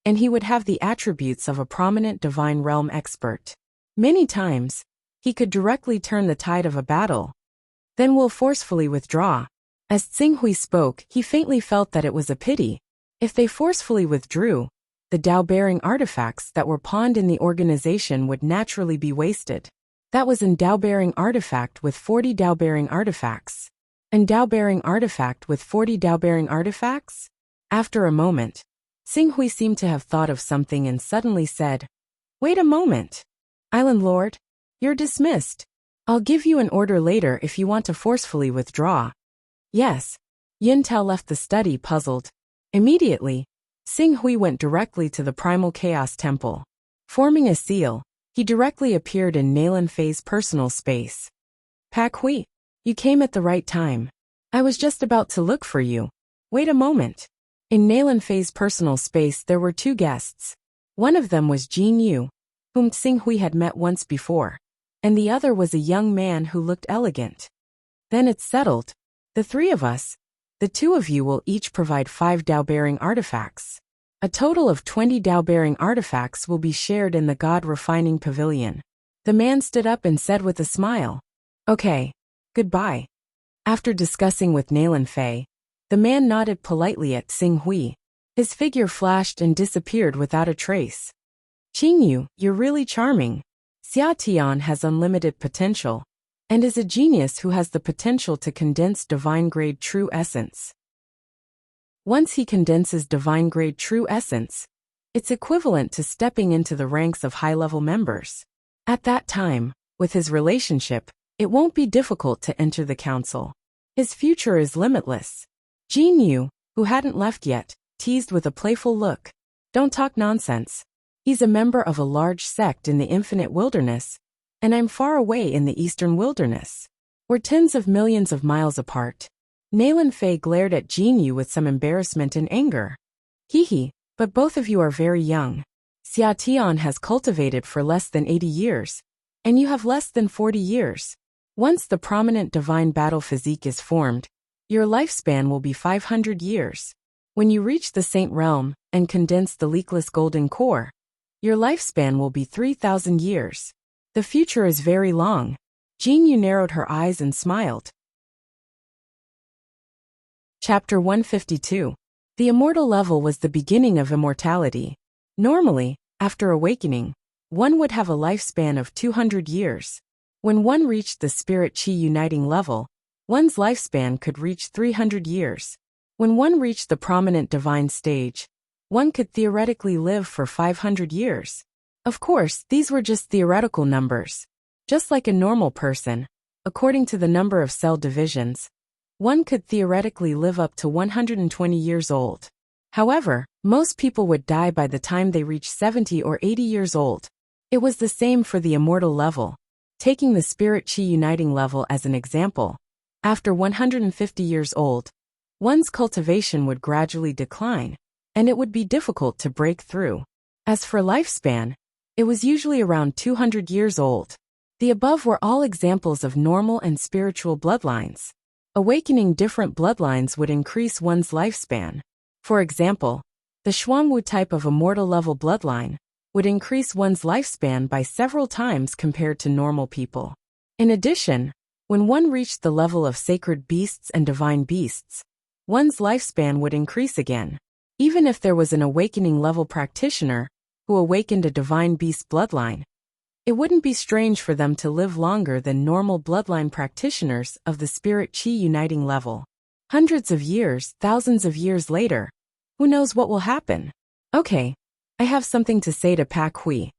and he would have the attributes of a prominent Divine Realm expert. Many times, he could directly turn the tide of a battle, then will forcefully withdraw. As Xinghui spoke, he faintly felt that it was a pity. If they forcefully withdrew, the Dao-bearing artifacts that were pawned in the organization would naturally be wasted. That was an Dao-bearing artifact with 40 Dao-bearing artifacts. An Dao-bearing artifact with 40 Dao-bearing artifacts? After a moment, Xinghui seemed to have thought of something and suddenly said, "Wait a moment. Island Lord, you're dismissed. I'll give you an order later if you want to forcefully withdraw." Yes. Yintao left the study puzzled. Immediately, Xinghui went directly to the Primal Chaos Temple. Forming a seal, he directly appeared in Nalan Fei's personal space. "Pak Hui, you came at the right time. I was just about to look for you. Wait a moment." In Nalan Fei's personal space there were two guests. One of them was Jin Yu, whom Xinghui had met once before, and the other was a young man who looked elegant. "Then it's settled. The three of us, the two of you will each provide 5 Dao-bearing artifacts. A total of 20 Dao-bearing artifacts will be shared in the God Refining Pavilion." The man stood up and said with a smile, "Okay, goodbye." After discussing with Nalan Fei, the man nodded politely at Xinghui. His figure flashed and disappeared without a trace. "Qingyu, you're really charming. Xia Tian has unlimited potential, and is a genius who has the potential to condense divine-grade true essence. Once he condenses divine-grade true essence, it's equivalent to stepping into the ranks of high-level members. At that time, with his relationship, it won't be difficult to enter the council. His future is limitless." Jin Yu, who hadn't left yet, teased with a playful look. "Don't talk nonsense. He's a member of a large sect in the infinite wilderness, and I'm far away in the eastern wilderness. We're tens of millions of miles apart." Nalan Fei glared at Jin Yu with some embarrassment and anger. "Hee, but both of you are very young. Xia Tian has cultivated for less than 80 years, and you have less than 40 years. Once the prominent divine battle physique is formed, your lifespan will be 500 years. When you reach the Saint Realm and condense the leakless golden core, your lifespan will be 3,000 years. The future is very long." Jin Yu narrowed her eyes and smiled. Chapter 152. The immortal level was the beginning of immortality. Normally, after awakening, one would have a lifespan of 200 years. When one reached the spirit chi uniting level, one's lifespan could reach 300 years. When one reached the prominent divine stage, one could theoretically live for 500 years. Of course, these were just theoretical numbers. Just like a normal person, according to the number of cell divisions, one could theoretically live up to 120 years old. However, most people would die by the time they reach 70 or 80 years old. It was the same for the immortal level. Taking the spirit chi uniting level as an example, after 150 years old, one's cultivation would gradually decline, and it would be difficult to break through. As for lifespan, it was usually around 200 years old. The above were all examples of normal and spiritual bloodlines. Awakening different bloodlines would increase one's lifespan. For example, the Xuanwu type of immortal level bloodline would increase one's lifespan by several times compared to normal people. In addition, when one reached the level of sacred beasts and divine beasts, one's lifespan would increase again. Even if there was an awakening level practitioner who awakened a divine beast bloodline, it wouldn't be strange for them to live longer than normal bloodline practitioners of the spirit chi uniting level. Hundreds of years, thousands of years later, who knows what will happen? "Okay, I have something to say to Pak Hui."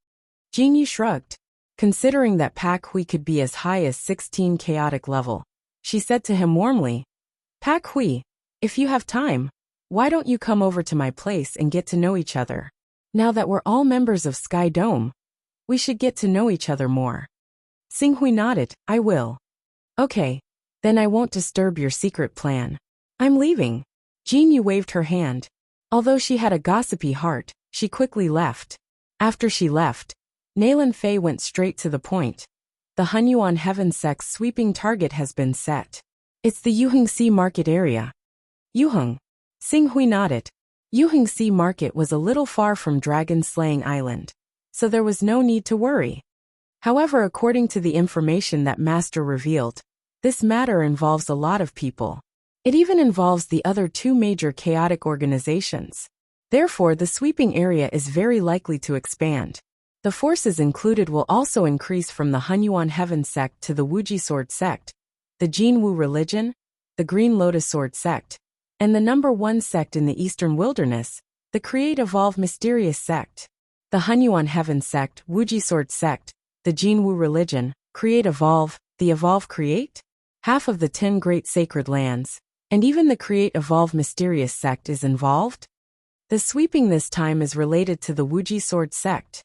Jin Yu shrugged. Considering that Pak Hui could be as high as 16 chaotic level, she said to him warmly, "Pak Hui, if you have time, why don't you come over to my place and get to know each other? Now that we're all members of Sky Dome, we should get to know each other more." Xinghui nodded. "I will." "Okay, then I won't disturb your secret plan. I'm leaving. Jin Yu waved her hand. Although she had a gossipy heart, she quickly left. After she left, Naylan Fei went straight to the point. The Hunyuan Heaven Sect's sweeping target has been set. It's the Yuhengxi Market area. Yuheng. Xinghui nodded. Yuhengxi Market was a little far from Dragon-Slaying Island, so there was no need to worry. However, according to the information that Master revealed, this matter involves a lot of people. It even involves the other two major chaotic organizations. Therefore, the sweeping area is very likely to expand. The forces included will also increase from the Hunyuan Heaven Sect to the Wuji Sword Sect, the Jinwu Religion, the Green Lotus Sword Sect, and the number 1 sect in the Eastern Wilderness, the Create Evolve Mysterious Sect. The Hunyuan Heaven Sect, Wuji Sword Sect, the Jinwu Religion, Create Evolve, the Evolve Create, half of the 10 Great Sacred Lands, and even the Create Evolve Mysterious Sect is involved. The sweeping this time is related to the Wuji Sword Sect.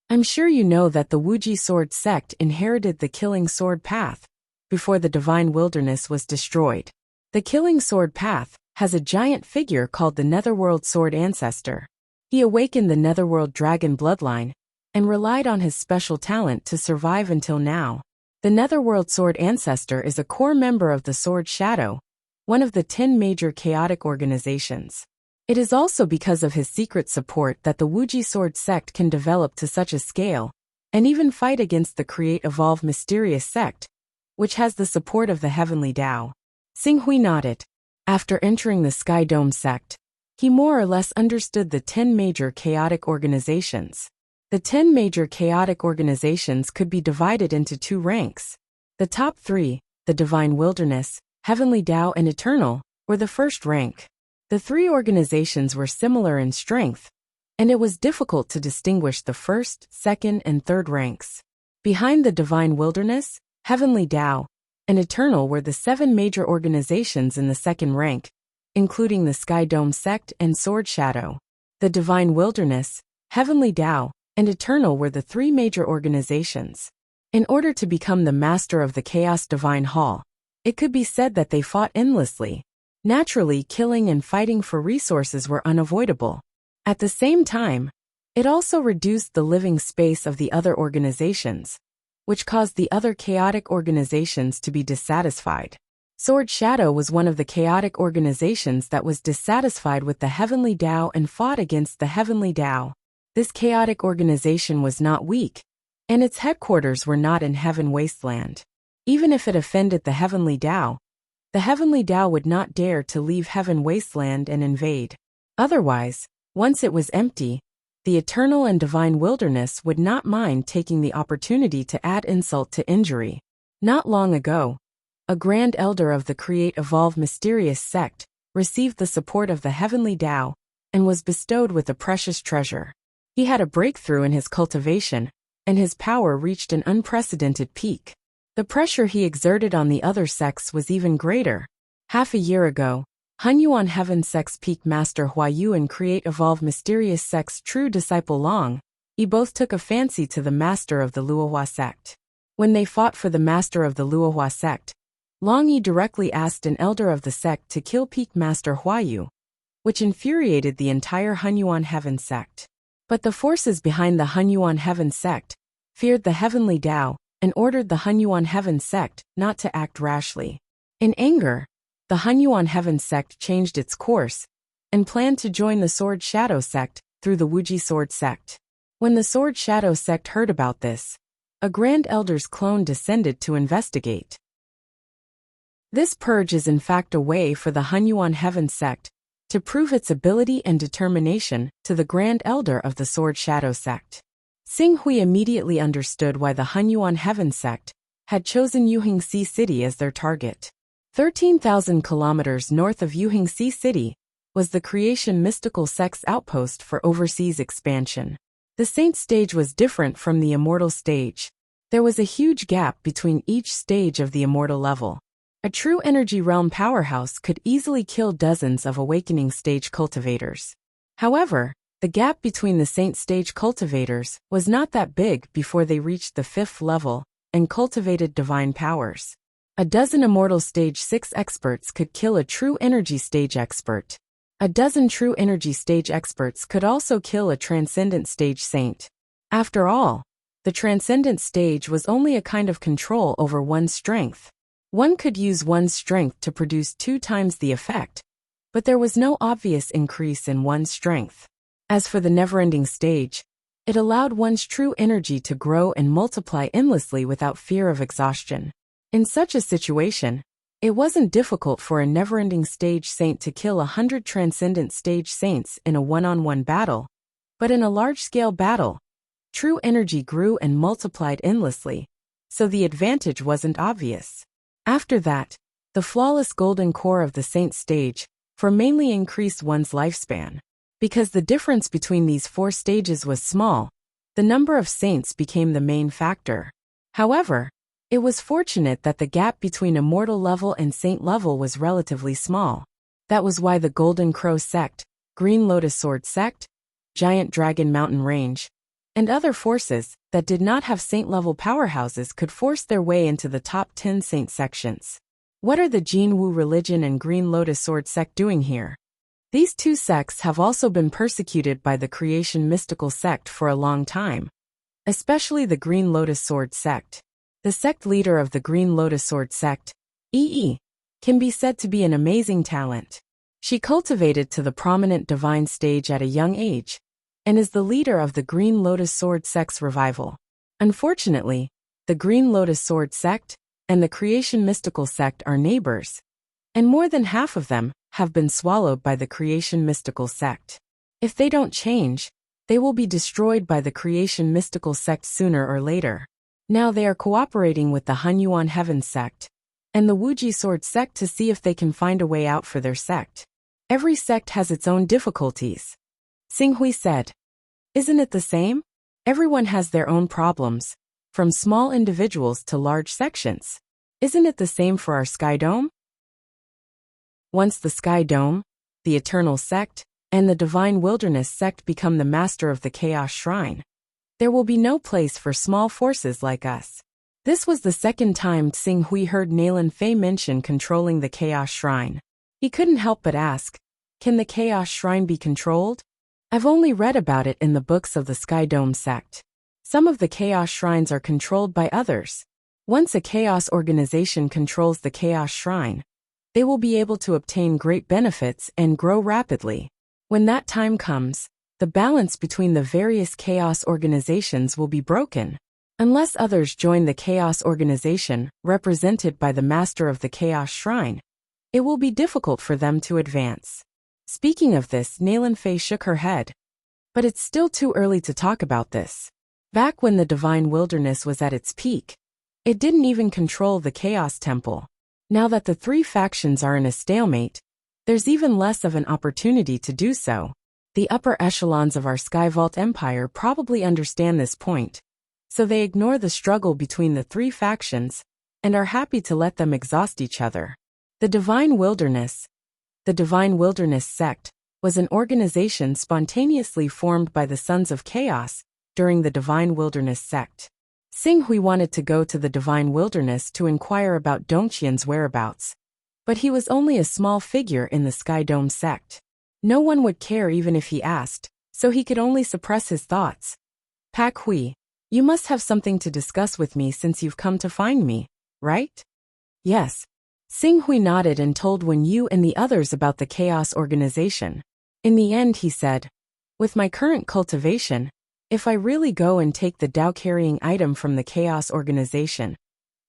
I'm sure you know that the Wuji Sword Sect inherited the Killing Sword Path before the Divine Wilderness was destroyed. The Killing Sword Path has a giant figure called the Netherworld Sword Ancestor. He awakened the Netherworld Dragon bloodline and relied on his special talent to survive until now. The Netherworld Sword Ancestor is a core member of the Sword Shadow, one of the 10 major chaotic organizations. It is also because of his secret support that the Wuji Sword Sect can develop to such a scale, and even fight against the Create Evolve Mysterious Sect, which has the support of the Heavenly Tao. Xinghui nodded. After entering the Sky Dome sect, he more or less understood the 10 major chaotic organizations. The 10 major chaotic organizations could be divided into 2 ranks. The top 3, the Divine Wilderness, Heavenly Tao and Eternal, were the first rank. The 3 organizations were similar in strength, and it was difficult to distinguish the first, second, and third ranks. Behind the Divine Wilderness, Heavenly Tao, and Eternal were the 7 major organizations in the second rank, including the Sky Dome Sect and Sword Shadow. The Divine Wilderness, Heavenly Tao, and Eternal were the 3 major organizations. In order to become the master of the Chaos Divine Hall, it could be said that they fought endlessly. Naturally, killing and fighting for resources were unavoidable. At the same time, it also reduced the living space of the other organizations, which caused the other chaotic organizations to be dissatisfied. Sword Shadow was one of the chaotic organizations that was dissatisfied with the Heavenly Tao and fought against the Heavenly Tao. This chaotic organization was not weak, and its headquarters were not in Heaven Wasteland. Even if it offended the Heavenly Tao, the Heavenly Tao would not dare to leave Heaven Wasteland and invade. Otherwise, once it was empty, the Eternal and Divine Wilderness would not mind taking the opportunity to add insult to injury. Not long ago, a Grand Elder of the Create Evolve Mysterious Sect received the support of the Heavenly Tao and was bestowed with a precious treasure. He had a breakthrough in his cultivation, and his power reached an unprecedented peak. The pressure he exerted on the other sects was even greater. Half a year ago, Hunyuan Heaven Sect's peak master Huayu and Create Evolve Mysterious Sect's true disciple Long, Yi both took a fancy to the master of the Luohua sect. When they fought for the master of the Luohua sect, Long Yi directly asked an elder of the sect to kill peak master Huayu, which infuriated the entire Hunyuan Heaven sect. But the forces behind the Hunyuan Heaven sect feared the Heavenly Tao and ordered the Hunyuan Heaven sect not to act rashly. In anger, the Hunyuan Heaven sect changed its course and planned to join the Sword Shadow sect through the Wuji Sword sect. When the Sword Shadow sect heard about this, a Grand Elder's clone descended to investigate. This purge is in fact a way for the Hunyuan Heaven sect to prove its ability and determination to the Grand Elder of the Sword Shadow sect. Xinghui immediately understood why the Hunyuan Heaven sect had chosen Yuhengxi City as their target. 13,000 kilometers north of Yuhengxi City was the Creation Mystical Sect's outpost for overseas expansion. The Saint stage was different from the Immortal stage. There was a huge gap between each stage of the Immortal level. A true energy realm powerhouse could easily kill dozens of Awakening stage cultivators. However, the gap between the Saint stage cultivators was not that big before they reached the 5th level and cultivated divine powers. A dozen immortal stage 6 experts could kill a true energy stage expert. A dozen true energy stage experts could also kill a transcendent stage saint. After all, the transcendent stage was only a kind of control over one's strength. One could use one's strength to produce 2 times the effect, but there was no obvious increase in one's strength. As for the never-ending stage, it allowed one's true energy to grow and multiply endlessly without fear of exhaustion. In such a situation, it wasn't difficult for a never-ending stage saint to kill 100 transcendent stage saints in a one-on-one battle, but in a large-scale battle, true energy grew and multiplied endlessly, so the advantage wasn't obvious. After that, the flawless golden core of the saint stage for mainly increased one's lifespan. Because the difference between these 4 stages was small, the number of saints became the main factor. However, it was fortunate that the gap between immortal level and saint level was relatively small. That was why the Golden Crow sect, Green Lotus Sword sect, Giant Dragon Mountain Range, and other forces that did not have saint-level powerhouses could force their way into the top 10 saint sections. What are the Jin Wu religion and Green Lotus Sword sect doing here? These 2 sects have also been persecuted by the Creation Mystical sect for a long time, especially the Green Lotus Sword sect. The sect leader of the Green Lotus Sword sect, Yi, can be said to be an amazing talent. She cultivated to the prominent divine stage at a young age, and is the leader of the Green Lotus Sword sect's revival. Unfortunately, the Green Lotus Sword sect and the Creation Mystical sect are neighbors, and more than half of them have been swallowed by the Creation Mystical sect. If they don't change, they will be destroyed by the Creation Mystical sect sooner or later. Now they are cooperating with the Hunyuan Heaven sect and the Wuxia Sword sect to see if they can find a way out for their sect. Every sect has its own difficulties. Xinghui said. Isn't it the same? Everyone has their own problems, from small individuals to large sections. Isn't it the same for our Sky Dome? Once the Sky Dome, the Eternal sect, and the Divine Wilderness sect become the master of the Chaos Shrine, there will be no place for small forces like us. This was the second time Xinghui heard Nalan Fei mention controlling the Chaos Shrine. He couldn't help but ask, can the Chaos Shrine be controlled? I've only read about it in the books of the Sky Dome sect. Some of the Chaos Shrines are controlled by others. Once a Chaos organization controls the Chaos Shrine, they will be able to obtain great benefits and grow rapidly. When that time comes, the balance between the various Chaos organizations will be broken. Unless others join the Chaos organization, represented by the Master of the Chaos Shrine, it will be difficult for them to advance. Speaking of this, Nalan Fei shook her head. But it's still too early to talk about this. Back when the Divine Wilderness was at its peak, it didn't even control the Chaos Temple. Now that the 3 factions are in a stalemate, there's even less of an opportunity to do so. The upper echelons of our Skyvault Empire probably understand this point, so they ignore the struggle between the 3 factions and are happy to let them exhaust each other. The Divine Wilderness sect, was an organization spontaneously formed by the Sons of Chaos during the Divine Wilderness sect. Xinghui wanted to go to the Divine Wilderness to inquire about Dongqian's whereabouts, but he was only a small figure in the Sky Dome sect. No one would care even if he asked, so he could only suppress his thoughts. Pak Hui, you must have something to discuss with me since you've come to find me, right? Yes. Xinghui nodded and told Wen Yu and the others about the Chaos organization. In the end, he said, with my current cultivation, if I really go and take the Dao-carrying item from the Chaos organization,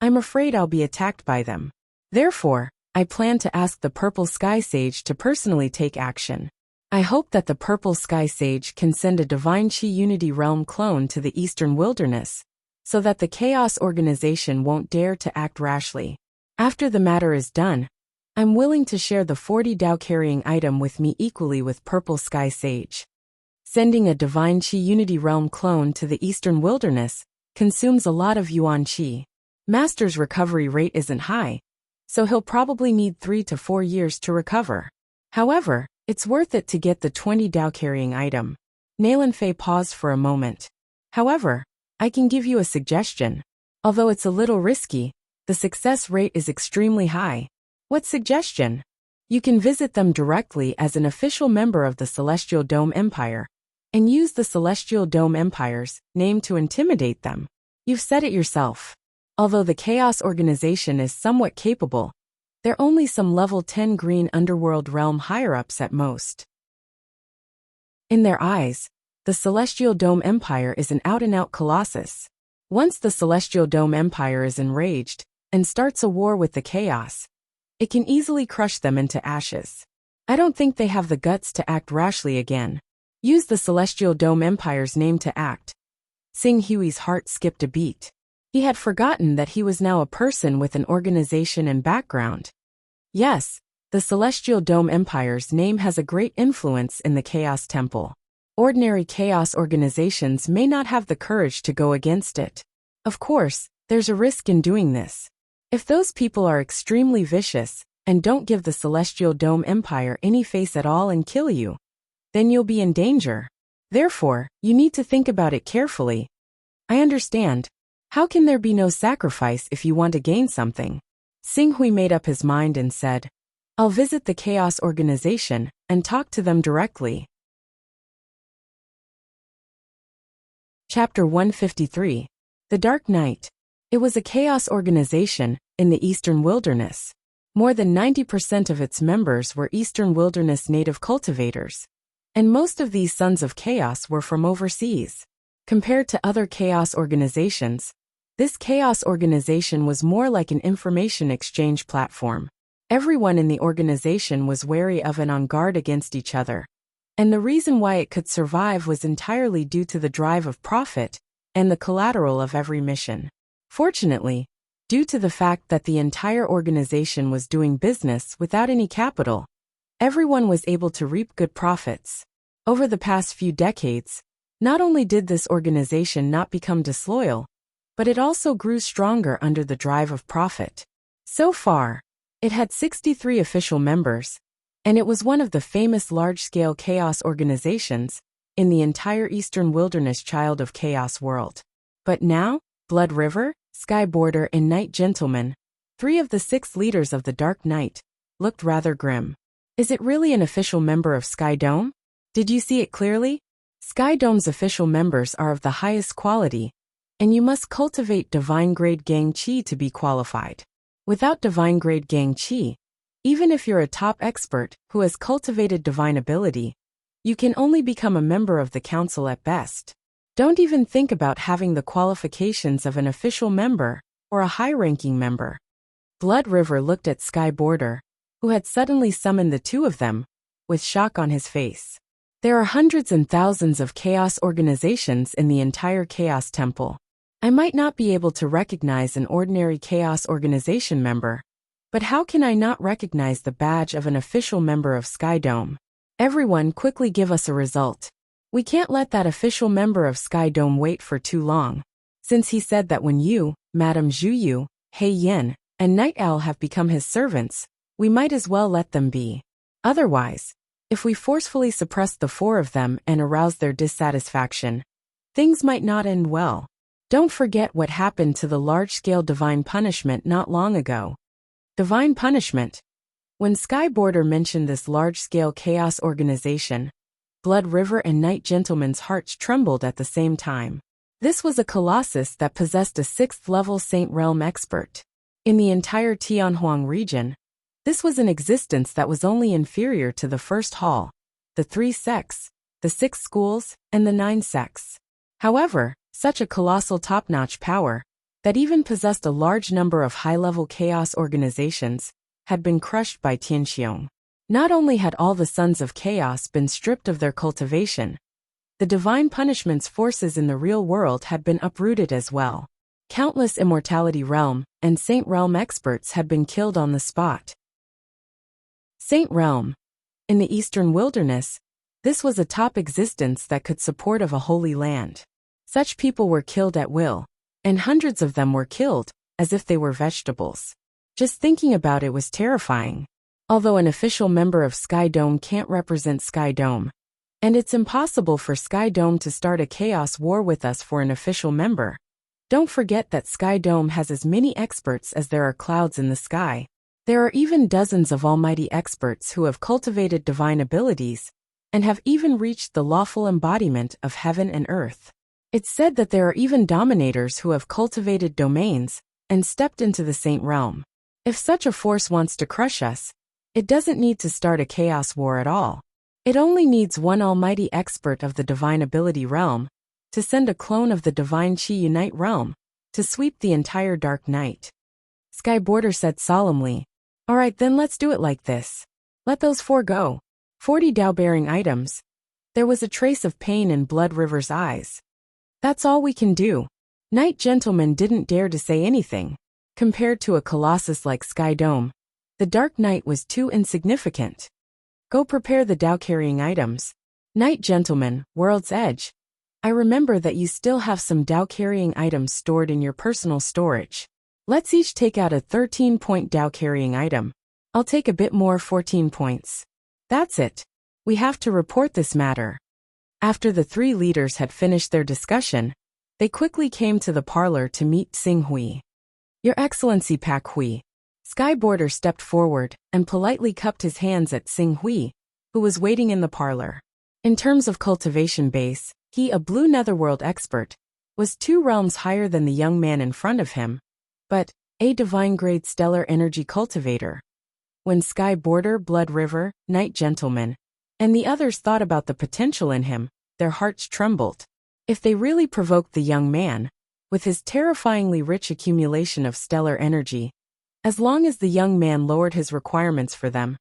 I'm afraid I'll be attacked by them. Therefore, I plan to ask the Purple Sky Sage to personally take action. I hope that the Purple Sky Sage can send a Divine Chi Unity Realm clone to the Eastern Wilderness, so that the Chaos organization won't dare to act rashly. After the matter is done, I'm willing to share the 40 Dao-carrying item with me equally with Purple Sky Sage. Sending a Divine Chi Unity Realm clone to the Eastern Wilderness consumes a lot of Yuan Chi. Master's recovery rate isn't high, so he'll probably need 3 to 4 years to recover. However, it's worth it to get the 20 Dao-carrying item. Nalan Fei paused for a moment. However, I can give you a suggestion. Although it's a little risky, The success rate is extremely high. What suggestion? You can visit them directly as an official member of the Celestial Dome Empire and use the Celestial Dome Empire's name to intimidate them. You've said it yourself. Although the Chaos Organization is somewhat capable, they're only some level 10 green underworld realm higher-ups at most. In their eyes, the Celestial Dome Empire is an out-and-out colossus. Once the Celestial Dome Empire is enraged and starts a war with the Chaos, it can easily crush them into ashes. I don't think they have the guts to act rashly again. Use the Celestial Dome Empire's name to act. Sing Hui's heart skipped a beat. He had forgotten that he was now a person with an organization and background. Yes, the Celestial Dome Empire's name has a great influence in the Chaos Temple. Ordinary Chaos organizations may not have the courage to go against it. Of course, there's a risk in doing this. If those people are extremely vicious and don't give the Celestial Dome Empire any face at all and kill you, then you'll be in danger. Therefore, you need to think about it carefully. I understand. How can there be no sacrifice if you want to gain something? Sing Hui made up his mind and said, I'll visit the Chaos Organization and talk to them directly. Chapter 153. The Dark Night. It was a chaos organization in the Eastern Wilderness. More than 90% of its members were Eastern Wilderness native cultivators, and most of these sons of chaos were from overseas. Compared to other chaos organizations, this chaos organization was more like an information exchange platform. Everyone in the organization was wary of and on guard against each other, and the reason why it could survive was entirely due to the drive of profit and the collateral of every mission. Fortunately, due to the fact that the entire organization was doing business without any capital, everyone was able to reap good profits. Over the past few decades, not only did this organization not become disloyal, but it also grew stronger under the drive of profit. So far, it had 63 official members, and it was one of the famous large-scale chaos organizations in the entire Eastern Wilderness Child of Chaos world. But now, Blood River, Sky Border and Night Gentleman, 3 of the 6 leaders of the Dark Night, looked rather grim. Is it really an official member of Sky Dome? Did you see it clearly? Sky Dome's official members are of the highest quality, and you must cultivate divine-grade Gang Chi to be qualified. Without divine-grade Gang Chi, even if you're a top expert who has cultivated divine ability, you can only become a member of the council at best. Don't even think about having the qualifications of an official member or a high-ranking member. Blood River looked at Sky Border, who had suddenly summoned the 2 of them, with shock on his face. There are hundreds and thousands of chaos organizations in the entire Chaos Temple. I might not be able to recognize an ordinary chaos organization member, but how can I not recognize the badge of an official member of Sky Dome? Everyone quickly give us a result. We can't let that official member of Sky Dome wait for too long, since he said that when you, Madame Zhuyu, Hei Yin, and Night Owl have become his servants, we might as well let them be. Otherwise, if we forcefully suppress the 4 of them and arouse their dissatisfaction, things might not end well. Don't forget what happened to the large-scale divine punishment not long ago. Divine punishment. When Sky Border mentioned this large-scale chaos organization, Blood River and Night Gentleman's hearts trembled at the same time. This was a colossus that possessed a 6th-level Saint Realm expert. In the entire Tianhuang region, this was an existence that was only inferior to the First Hall, the 3 sects, the 6 schools, and the 9 sects. However, such a colossal top-notch power, that even possessed a large number of high-level chaos organizations, had been crushed by Tianxiong. Not only had all the sons of chaos been stripped of their cultivation, the divine punishment's forces in the real world had been uprooted as well. Countless Immortality Realm and Saint Realm experts had been killed on the spot. Saint Realm. In the Eastern Wilderness, this was a top existence that could support of a holy land. Such people were killed at will, and hundreds of them were killed, as if they were vegetables. Just thinking about it was terrifying. Although an official member of Sky Dome can't represent Sky Dome, and it's impossible for Sky Dome to start a chaos war with us for an official member, Don't forget that Sky Dome has as many experts as there are clouds in the sky. There are even dozens of almighty experts who have cultivated divine abilities and have even reached the lawful embodiment of heaven and earth. It's said that there are even dominators who have cultivated domains and stepped into the saint realm. If such a force wants to crush us, it doesn't need to start a chaos war at all. It only needs one almighty expert of the divine ability realm to send a clone of the divine Chi Unite realm to sweep the entire dark night. Sky Border said solemnly, "All right, then let's do it like this. Let those 4 go. 40 Dao-bearing items." There was a trace of pain in Blood River's eyes. "That's all we can do." Knight Gentleman didn't dare to say anything. Compared to a colossus like Sky Dome, the Dark Knight was too insignificant. "Go prepare the Dao-carrying items." Knight Gentleman, World's Edge. I remember that you still have some Dao-carrying items stored in your personal storage. Let's each take out a 13-point Dao-carrying item. I'll take a bit more, 14 points. That's it. We have to report this matter. After the 3 leaders had finished their discussion, they quickly came to the parlor to meet Xing Hui. "Your Excellency Pak Hui." Sky Border stepped forward and politely cupped his hands at Xing Hui, who was waiting in the parlor. In terms of cultivation base, he, a blue netherworld expert, was 2 realms higher than the young man in front of him, but a divine-grade stellar energy cultivator. When Sky Border, Blood River, Knight Gentleman, and the others thought about the potential in him, their hearts trembled. If they really provoked the young man, with his terrifyingly rich accumulation of stellar energy, as long as the young man lowered his requirements for them,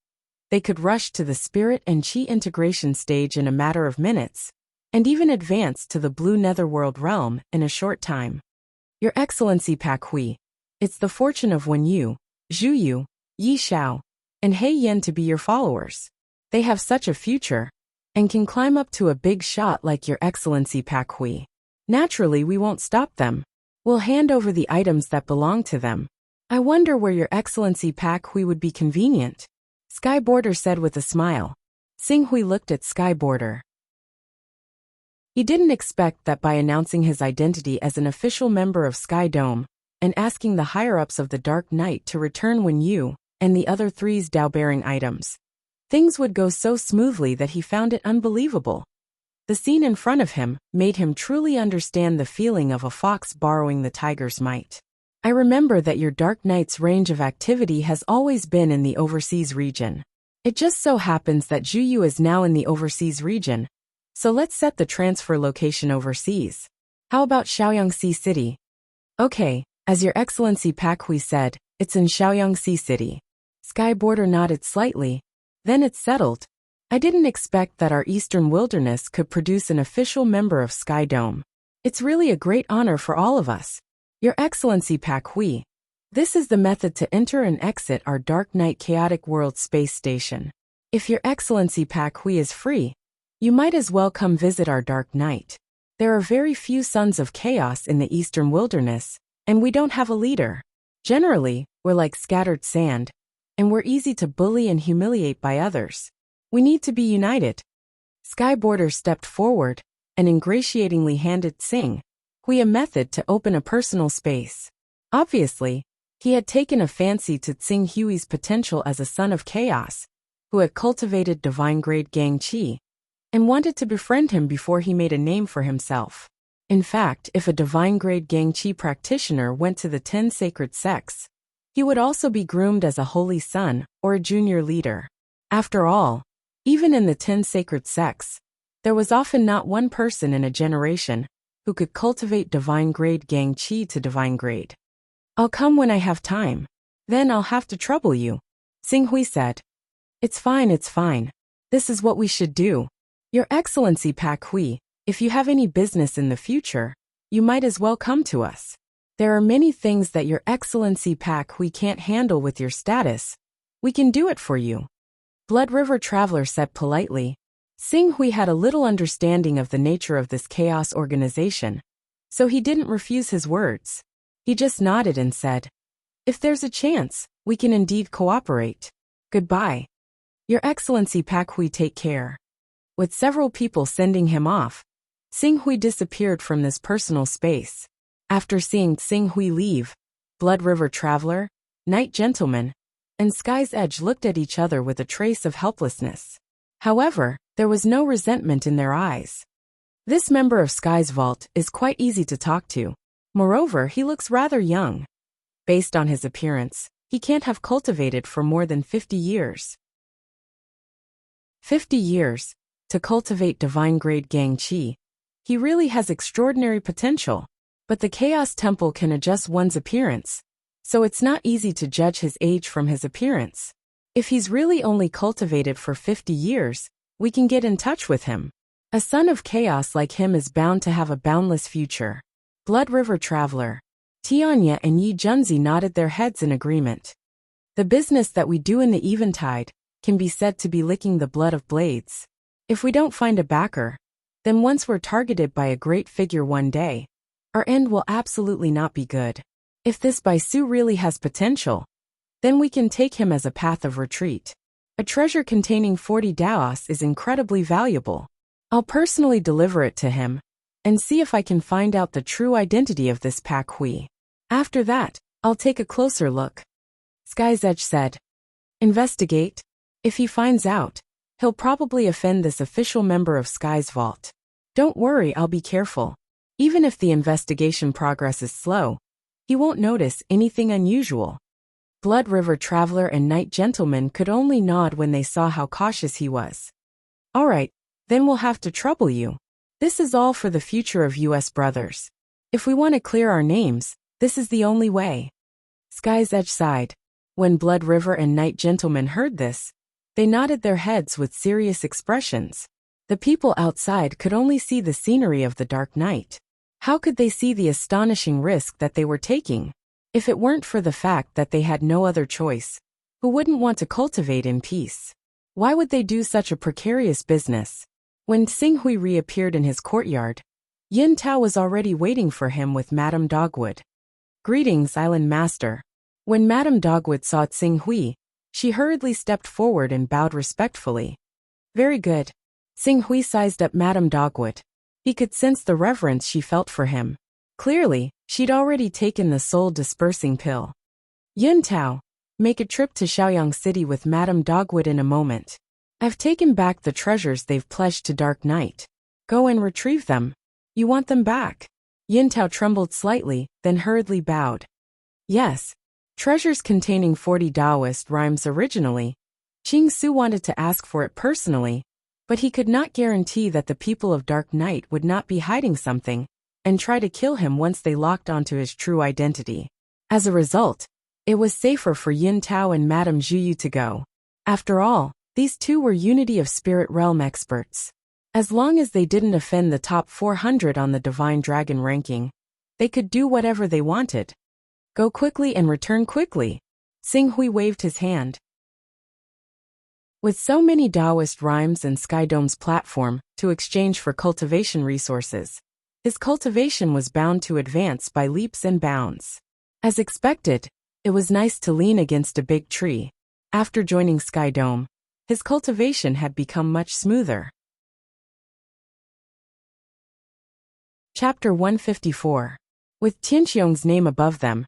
they could rush to the spirit and chi integration stage in a matter of minutes, and even advance to the blue netherworld realm in a short time. "Your Excellency Pak Hui, it's the fortune of Wen Yu, Zhu Yu, Yi Xiao, and He Yen to be your followers. They have such a future, and can climb up to a big shot like your Excellency Pak Hui. Naturally, we won't stop them. We'll hand over the items that belong to them. I wonder where your Excellency Pak Hui would be convenient," Sky Border said with a smile. Xing Hui looked at Sky Border. He didn't expect that by announcing his identity as an official member of Sky Dome and asking the higher-ups of the Dark Knight to return Wen Yu and the other 3's Dao-bearing items, things would go so smoothly that he found it unbelievable. The scene in front of him made him truly understand the feeling of a fox borrowing the tiger's might. "I remember that your Dark Knight's range of activity has always been in the overseas region. It just so happens that Zhu Yu is now in the overseas region, so let's set the transfer location overseas. How about Shaoyangxi City?" "Okay, as your Excellency Pak Hui said, it's in Shaoyangxi City." Sky Border nodded slightly. "Then it's settled. I didn't expect that our eastern wilderness could produce an official member of Sky Dome. It's really a great honor for all of us. Your Excellency Pak Hui, this is the method to enter and exit our Dark Knight Chaotic World Space Station. If your Excellency Pak Hui is free, you might as well come visit our Dark Knight. There are very few sons of chaos in the eastern wilderness, and we don't have a leader. Generally, we're like scattered sand, and we're easy to bully and humiliate by others. We need to be united." Sky Border stepped forward and ingratiatingly handed Xing Hui a method to open a personal space. Obviously, he had taken a fancy to Xing Hui's potential as a son of chaos, who had cultivated divine-grade Gang Qi, and wanted to befriend him before he made a name for himself. In fact, if a divine-grade Gang Qi practitioner went to the 10 sacred sects, he would also be groomed as a holy son or a junior leader. After all, even in the 10 sacred sects, there was often not one person in a generation who could cultivate divine-grade Gang Qi to divine grade. "I'll come when I have time. Then I'll have to trouble you," Xing Hui said. It's fine. This is what we should do. Your Excellency Pak Hui, if you have any business in the future, you might as well come to us. There are many things that your Excellency Pak Hui can't handle with your status. We can do it for you." Blood River Traveler said politely. Xing Hui had a little understanding of the nature of this chaos organization, so he didn't refuse his words. He just nodded and said, "If there's a chance, we can indeed cooperate. Goodbye. Your Excellency Pak Hui, take care." With several people sending him off, Xing Hui disappeared from this personal space. After seeing Xing Hui leave, Blood River Traveler, Night Gentleman, and Sky's Edge looked at each other with a trace of helplessness. However, there was no resentment in their eyes. This member of Sky's Vault is quite easy to talk to. Moreover, he looks rather young. Based on his appearance, he can't have cultivated for more than 50 years. 50 years, to cultivate divine-grade Gang Qi. He really has extraordinary potential. But the Chaos Temple can adjust one's appearance, so it's not easy to judge his age from his appearance. If he's really only cultivated for 50 years, we can get in touch with him. A son of chaos like him is bound to have a boundless future. Blood River Traveler, Tianya and Yi Junzi nodded their heads in agreement. The business that we do in the Eventide can be said to be licking the blood of blades. If we don't find a backer, then once we're targeted by a great figure one day, our end will absolutely not be good. If this Baisu really has potential, then we can take him as a path of retreat. A treasure containing 40 Daos is incredibly valuable. I'll personally deliver it to him, and see if I can find out the true identity of this Pak Hui. After that, I'll take a closer look. Sky's Edge said. Investigate. If he finds out, he'll probably offend this official member of Sky's Vault. Don't worry, I'll be careful. Even if the investigation progress is slow, he won't notice anything unusual. Blood River Traveler and Night Gentleman could only nod when they saw how cautious he was. All right, then we'll have to trouble you. This is all for the future of US brothers. If we want to clear our names, this is the only way. Sky's Edge sighed. When Blood River and Night Gentleman heard this, they nodded their heads with serious expressions. The people outside could only see the scenery of the dark night. How could they see the astonishing risk that they were taking? If it weren't for the fact that they had no other choice, who wouldn't want to cultivate in peace? Why would they do such a precarious business? When Xing Hui reappeared in his courtyard, Yin Tao was already waiting for him with Madame Dogwood. Greetings, Island Master. When Madame Dogwood saw Xing Hui, she hurriedly stepped forward and bowed respectfully. Very good. Xing Hui sized up Madame Dogwood. He could sense the reverence she felt for him. Clearly, she'd already taken the soul-dispersing pill. Yin Tao, make a trip to Shaoyang City with Madame Dogwood in a moment. I've taken back the treasures they've pledged to Dark Knight. Go and retrieve them. You want them back? Yin Tao trembled slightly, then hurriedly bowed. Yes. Treasures containing 40 Taoist rhymes originally. Qing Su wanted to ask for it personally, but he could not guarantee that the people of Dark Knight would not be hiding something and try to kill him once they locked onto his true identity. As a result, it was safer for Yin Tao and Madame Zhuyu to go. After all, these two were Unity of Spirit Realm experts. As long as they didn't offend the top 400 on the Divine Dragon ranking, they could do whatever they wanted. Go quickly and return quickly. Xing Hui waved his hand. With so many Taoist rhymes and Skydome's platform to exchange for cultivation resources, his cultivation was bound to advance by leaps and bounds. As expected, it was nice to lean against a big tree. After joining Skydome, his cultivation had become much smoother. Chapter 154. With Tianqiong's name above them,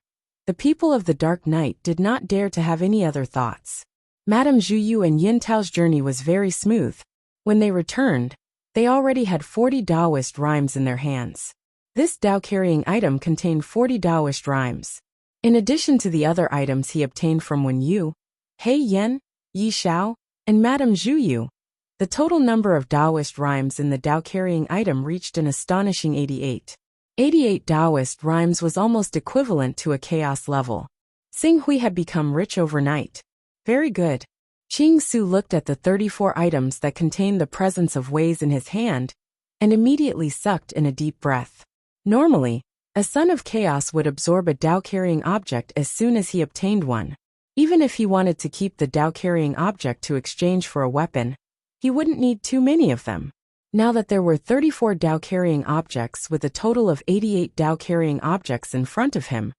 the people of the Dark Knight did not dare to have any other thoughts. Madame Zhuyu and Yin Tao's journey was very smooth. When they returned, they already had 40 Taoist rhymes in their hands. This Tao-carrying item contained 40 Taoist rhymes. In addition to the other items he obtained from Wen Yu, He Yen, Yi Xiao, and Madame Zhuyu, the total number of Taoist rhymes in the Tao-carrying item reached an astonishing 88. 88 Taoist rhymes was almost equivalent to a chaos level. Xing Hui had become rich overnight. Very good. Qing Su looked at the 34 items that contained the presence of Weis in his hand, and immediately sucked in a deep breath. Normally, a son of chaos would absorb a Tao-carrying object as soon as he obtained one. Even if he wanted to keep the Tao-carrying object to exchange for a weapon, he wouldn't need too many of them. Now that there were 34 Tao-carrying objects with a total of 88 Tao-carrying objects in front of him,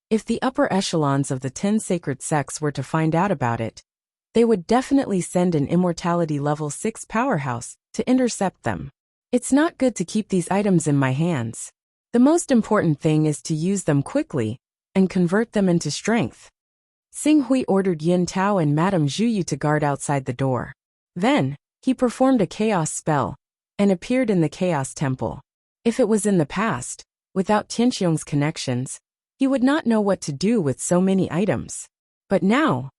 if the upper echelons of the 10 sacred sects were to find out about it, they would definitely send an immortality level 6 powerhouse to intercept them. It's not good to keep these items in my hands. The most important thing is to use them quickly and convert them into strength. Xing Hui ordered Yin Tao and Madame Zhuyu to guard outside the door. Then, he performed a chaos spell and appeared in the chaos temple. If it was in the past, without Tianqiong's connections, he would not know what to do with so many items. But now,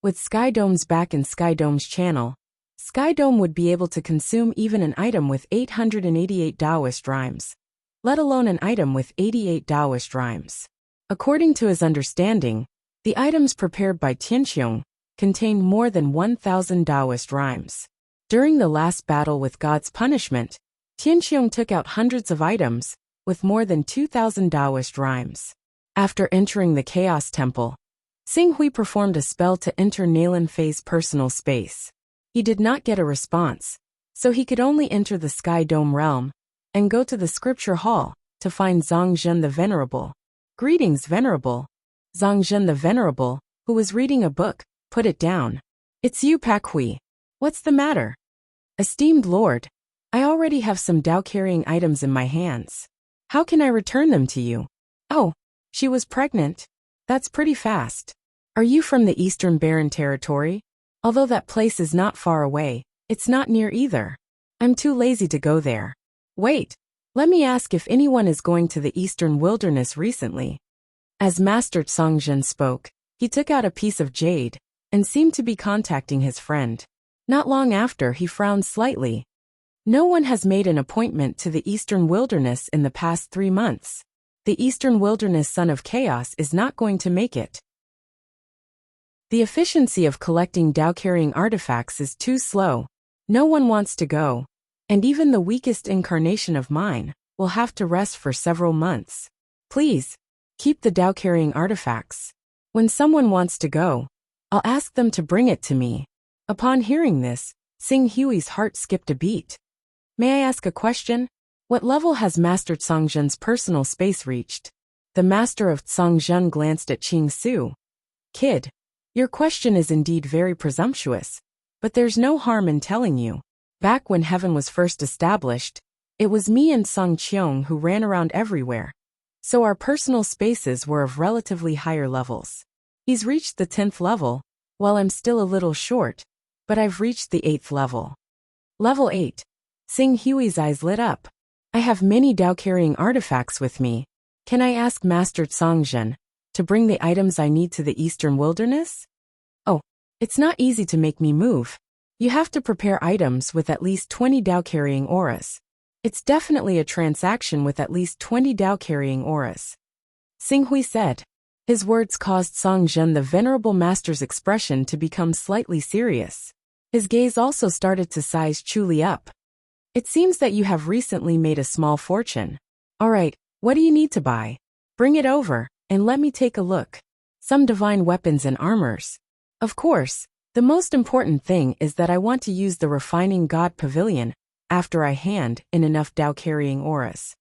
with Sky Dome's back and Sky Dome's channel, Sky Dome would be able to consume even an item with 888 Taoist rhymes, let alone an item with 88 Taoist rhymes. According to his understanding, the items prepared by Tianqiong contain more than 1,000 Taoist rhymes. During the last battle with God's punishment, Tianqiong took out hundreds of items with more than 2,000 Taoist rhymes. After entering the Chaos Temple, Xing Hui performed a spell to enter Nalan Fei's personal space. He did not get a response, so he could only enter the Sky Dome realm and go to the scripture hall to find Zhangzhen the Venerable. Greetings, Venerable. Zhangzhen the Venerable, who was reading a book, put it down. It's you, Pak Hui. What's the matter? Esteemed Lord, I already have some Dao-carrying items in my hands. How can I return them to you? Oh, she was pregnant. That's pretty fast. Are you from the Eastern Barren Territory? Although that place is not far away, it's not near either. I'm too lazy to go there. Wait, let me ask if anyone is going to the Eastern Wilderness recently. As Master Zhangzhen spoke, he took out a piece of jade and seemed to be contacting his friend. Not long after, he frowned slightly. No one has made an appointment to the Eastern Wilderness in the past 3 months. The Eastern Wilderness Son of Chaos is not going to make it. The efficiency of collecting Dao-carrying artifacts is too slow. No one wants to go, and even the weakest incarnation of mine will have to rest for several months. Please, keep the Dao-carrying artifacts. When someone wants to go, I'll ask them to bring it to me. Upon hearing this, Xing Hui's heart skipped a beat. May I ask a question? What level has Master Zhangzhen's personal space reached? The Master of Zhangzhen glanced at Qing Su. Kid, your question is indeed very presumptuous, but there's no harm in telling you. Back when heaven was first established, it was me and Song Qiong who ran around everywhere, so our personal spaces were of relatively higher levels. He's reached the 10th level, while I'm still a little short, but I've reached the 8th level. Level 8. Xing Hui's eyes lit up. I have many Dao-carrying artifacts with me. Can I ask Master Zhangzhen to bring the items I need to the Eastern Wilderness? Oh, it's not easy to make me move. You have to prepare items with at least 20 Dao-carrying auras. It's definitely a transaction with at least 20 Dao-carrying auras. Xing Hui said. His words caused Zhangzhen the Venerable Master's expression to become slightly serious. His gaze also started to size truly up. It seems that you have recently made a small fortune. Alright, what do you need to buy? Bring it over, and let me take a look. Some divine weapons and armors. Of course, the most important thing is that I want to use the Refining God Pavilion after I hand in enough Dao-carrying auras.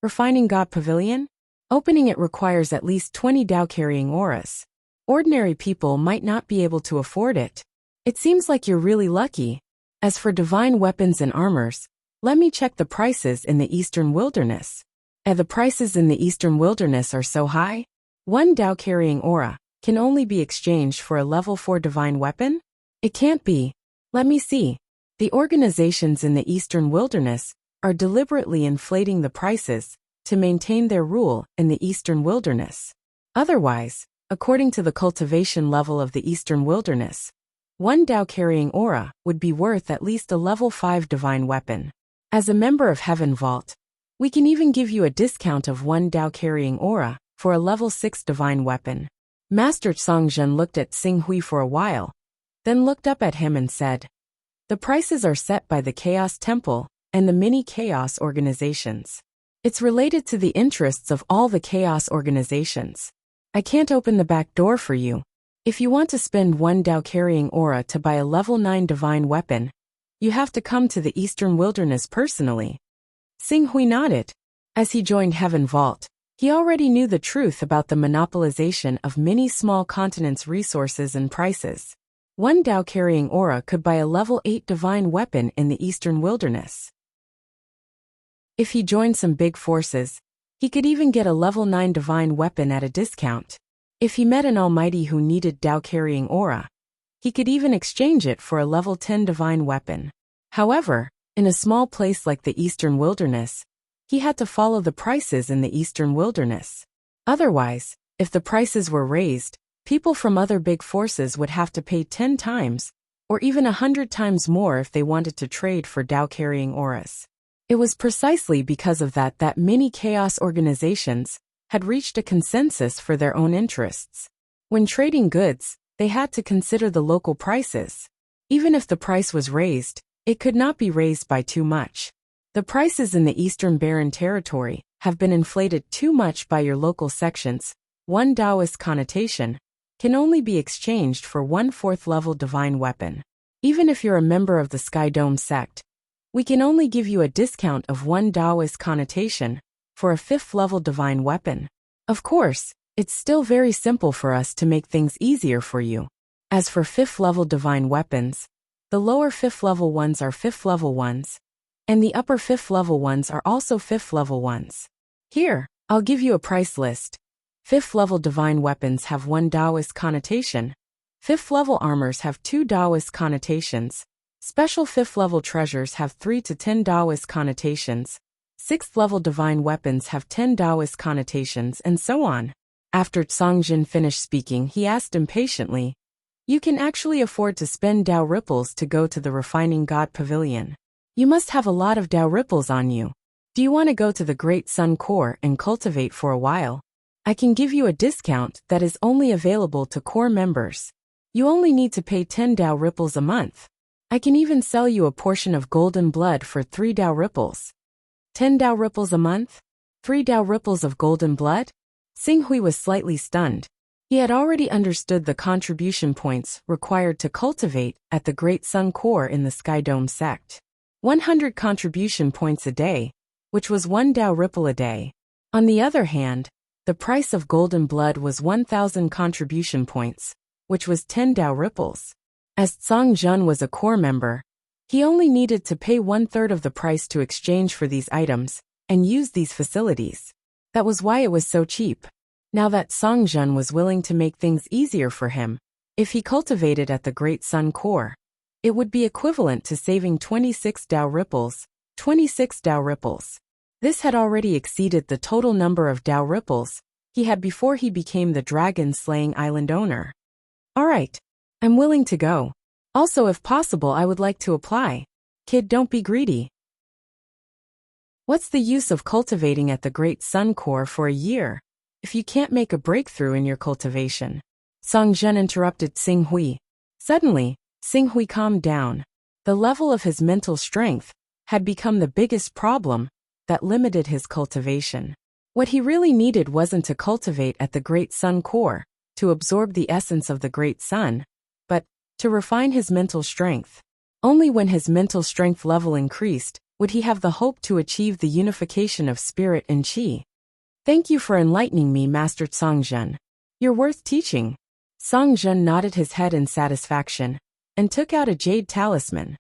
Refining God Pavilion? Opening it requires at least 20 Dao-carrying auras. Ordinary people might not be able to afford it. It seems like you're really lucky. As for divine weapons and armors, let me check the prices in the Eastern Wilderness. And the prices in the Eastern Wilderness are so high? One Dao-carrying aura can only be exchanged for a level 4 divine weapon? It can't be. Let me see. The organizations in the Eastern Wilderness are deliberately inflating the prices to maintain their rule in the Eastern Wilderness. Otherwise, according to the cultivation level of the Eastern Wilderness, one Dao-carrying aura would be worth at least a level 5 divine weapon. As a member of Heaven Vault, we can even give you a discount of one Dao-carrying aura for a level 6 divine weapon. Master Zhangzhen looked at Xing Hui for a while, then looked up at him and said, The prices are set by the Chaos Temple and the many Chaos organizations. It's related to the interests of all the Chaos organizations. I can't open the back door for you. If you want to spend one Dao-carrying aura to buy a level 9 divine weapon, you have to come to the Eastern Wilderness personally. Xing Hui nodded. As he joined Heaven Vault, he already knew the truth about the monopolization of many small continents' resources and prices. One Dao-carrying aura could buy a level 8 divine weapon in the Eastern Wilderness. If he joined some big forces, He could even get a level 9 divine weapon at a discount. If he met an almighty who needed Dao-carrying aura, he could even exchange it for a level 10 divine weapon. However, in a small place like the Eastern Wilderness, he had to follow the prices in the Eastern Wilderness. Otherwise, if the prices were raised, people from other big forces would have to pay 10 times, or even 100 times more if they wanted to trade for Dao-carrying auras. It was precisely because of that many chaos organizations had reached a consensus for their own interests. When trading goods, they had to consider the local prices. Even if the price was raised, it could not be raised by too much. The prices in the Eastern Barren Territory have been inflated too much by your local sections. One Taoist connotation can only be exchanged for 1/4 level divine weapon. Even if you're a member of the Sky Dome sect, we can only give you a discount of 1 Taoist connotation for a 5th level divine weapon. Of course, it's still very simple for us to make things easier for you. As for 5th level divine weapons, the lower 5th level ones are 5th level ones, and the upper 5th level ones are also 5th level ones. Here, I'll give you a price list. 5th level divine weapons have 1 Taoist connotation. 5th level armors have 2 Taoist connotations. Special 5th level treasures have 3 to 10 Taoist connotations. 6th level divine weapons have 10 Taoist connotations, and so on. After Songjin finished speaking, he asked impatiently, "You can actually afford to spend Dao ripples to go to the Refining God Pavilion. You must have a lot of Dao ripples on you. Do you want to go to the Great Sun Core and cultivate for a while? I can give you a discount that is only available to core members. You only need to pay 10 Dao ripples a month. I can even sell you a portion of golden blood for 3 Dao ripples." 10 Dao ripples a month? 3 Dao ripples of golden blood? Xinghui was slightly stunned. He had already understood the contribution points required to cultivate at the Great Sun Core in the Sky Dome sect. 100 contribution points a day, which was 1 Dao ripple a day. On the other hand, the price of golden blood was 1,000 contribution points, which was 10 Dao ripples. As Songjin was a core member, he only needed to pay 1/3 of the price to exchange for these items and use these facilities. That was why it was so cheap. Now that Songjin was willing to make things easier for him, if he cultivated at the Great Sun Core, it would be equivalent to saving 26 Dao ripples. 26 Dao ripples. This had already exceeded the total number of Dao ripples he had before he became the dragon-slaying island owner. Alright, I'm willing to go. Also, if possible, I would like to apply. Kid, don't be greedy. What's the use of cultivating at the Great Sun Core for a year if you can't make a breakthrough in your cultivation? Songjin interrupted Xinghui. Suddenly, Xinghui calmed down. The level of his mental strength had become the biggest problem that limited his cultivation. What he really needed wasn't to cultivate at the Great Sun Core to absorb the essence of the Great Sun, but to refine his mental strength. Only when his mental strength level increased would he have the hope to achieve the unification of spirit and qi. Thank you for enlightening me, Master Songjin. You're worth teaching. Songjin nodded his head in satisfaction and took out a jade talisman.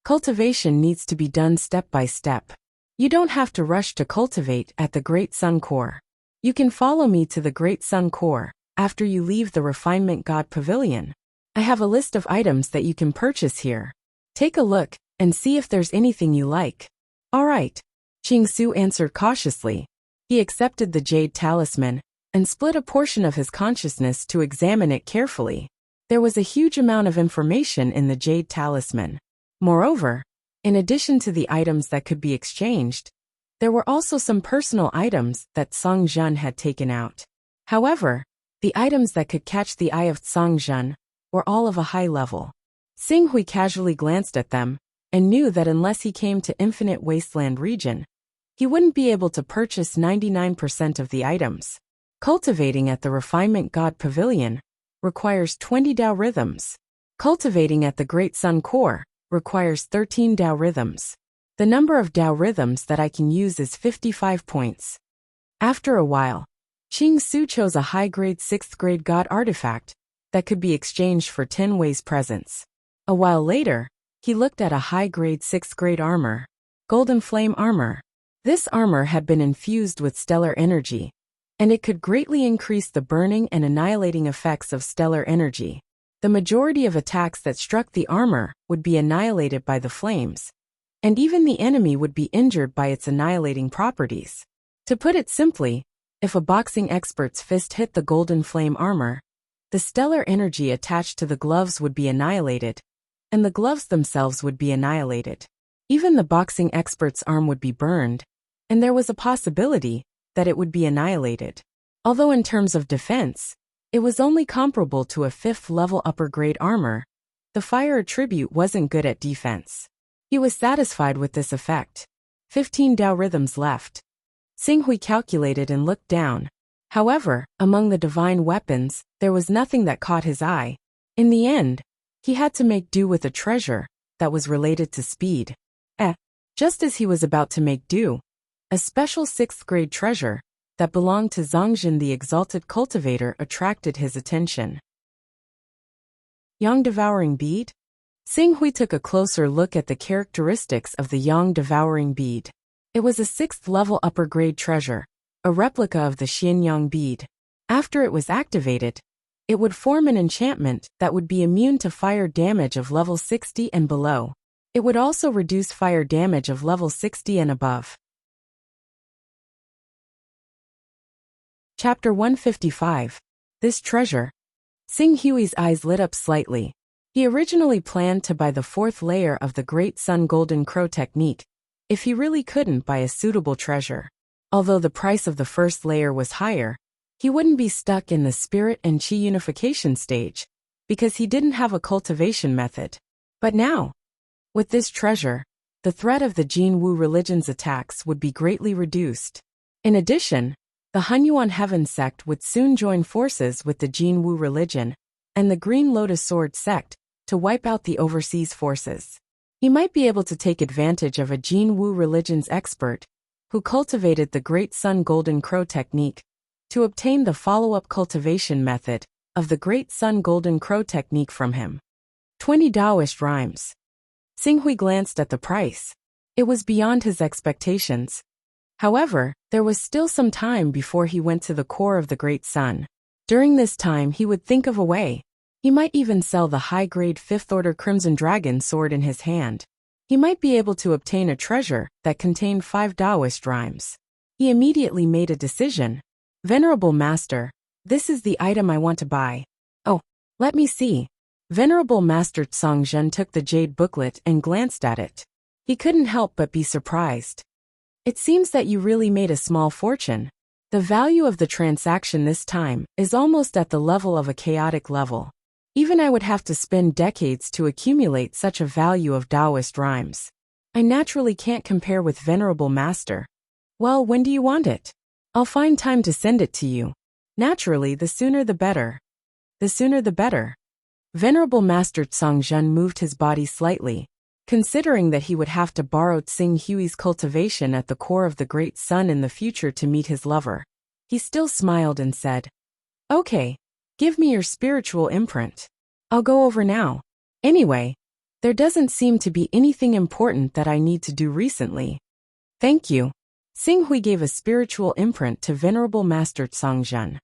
Cultivation needs to be done step by step. You don't have to rush to cultivate at the Great Sun Core. You can follow me to the Great Sun Core after you leave the Refinement God Pavilion. I have a list of items that you can purchase here. Take a look and see if there's anything you like. All right, Qingsu answered cautiously. He accepted the jade talisman and split a portion of his consciousness to examine it carefully. There was a huge amount of information in the jade talisman. Moreover, in addition to the items that could be exchanged, there were also some personal items that Songjin had taken out. However, the items that could catch the eye of Songjin were all of a high level. Xinghui casually glanced at them and knew that unless he came to Infinite Wasteland region, he wouldn't be able to purchase 99% of the items. Cultivating at the Refinement God Pavilion requires 20 Dao rhythms. Cultivating at the Great Sun Core requires 13 Dao rhythms. The number of Dao rhythms that I can use is 55 points. After a while, Qingsu chose a high-grade 6th-grade God artifact that could be exchanged for 10 Wei's presents. A while later, he looked at a high-grade 6th-grade armor, Golden Flame armor. This armor had been infused with stellar energy, and it could greatly increase the burning and annihilating effects of stellar energy. The majority of attacks that struck the armor would be annihilated by the flames, and even the enemy would be injured by its annihilating properties. To put it simply, if a boxing expert's fist hit the golden flame armor, the stellar energy attached to the gloves would be annihilated, and the gloves themselves would be annihilated. Even the boxing expert's arm would be burned, and there was a possibility that it would be annihilated. Although in terms of defense, it was only comparable to a 5th-level upper-grade armor, the fire attribute wasn't good at defense. He was satisfied with this effect. 15 Dao rhythms left. Xing Hui calculated and looked down. However, among the divine weapons, there was nothing that caught his eye. In the end, he had to make do with a treasure that was related to speed. Just as he was about to make do, a special 6th-grade treasure that belonged to Zhongjin the Exalted Cultivator attracted his attention. Yang Devouring Bead? Xing Hui took a closer look at the characteristics of the Yang Devouring Bead. It was a 6th-level upper-grade treasure, a replica of the Xianyang bead. After it was activated, it would form an enchantment that would be immune to fire damage of level 60 and below. It would also reduce fire damage of level 60 and above. Chapter 155. This treasure. Xing Hui's eyes lit up slightly. He originally planned to buy the 4th layer of the Great Sun Golden Crow technique, if he really couldn't buy a suitable treasure. Although the price of the 1st layer was higher, he wouldn't be stuck in the spirit and chi unification stage, because he didn't have a cultivation method. But now, with this treasure, the threat of the Jin Wu religion's attacks would be greatly reduced. In addition, the Hunyuan Heaven sect would soon join forces with the Jin Wu religion and the Green Lotus Sword sect to wipe out the overseas forces. He might be able to take advantage of a Jin Wu religion's expert who cultivated the Great Sun Golden Crow technique to obtain the follow-up cultivation method of the Great Sun Golden Crow technique from him. 20 Taoist rhymes. Xing Hui glanced at the price. It was beyond his expectations. However, there was still some time before he went to the core of the Great Sun. During this time he would think of a way. He might even sell the high-grade 5th-order Crimson Dragon sword in his hand. He might be able to obtain a treasure that contained 5 Taoist rhymes. He immediately made a decision. Venerable Master, this is the item I want to buy. Oh, let me see. Venerable Master Zhongzhen took the jade booklet and glanced at it. He couldn't help but be surprised. It seems that you really made a small fortune. The value of the transaction this time is almost at the level of a chaotic level. Even I would have to spend decades to accumulate such a value of Taoist rhymes. I naturally can't compare with Venerable Master. Well, when do you want it? I'll find time to send it to you. Naturally, the sooner the better. The sooner the better. Venerable Master Zhongzhen moved his body slightly, considering that he would have to borrow Xing Hui's cultivation at the core of the Great Sun in the future to meet his lover. He still smiled and said, "Okay, give me your spiritual imprint. I'll go over now. Anyway, there doesn't seem to be anything important that I need to do recently." "Thank you." Xing Hui gave a spiritual imprint to Venerable Master Zhongzhen.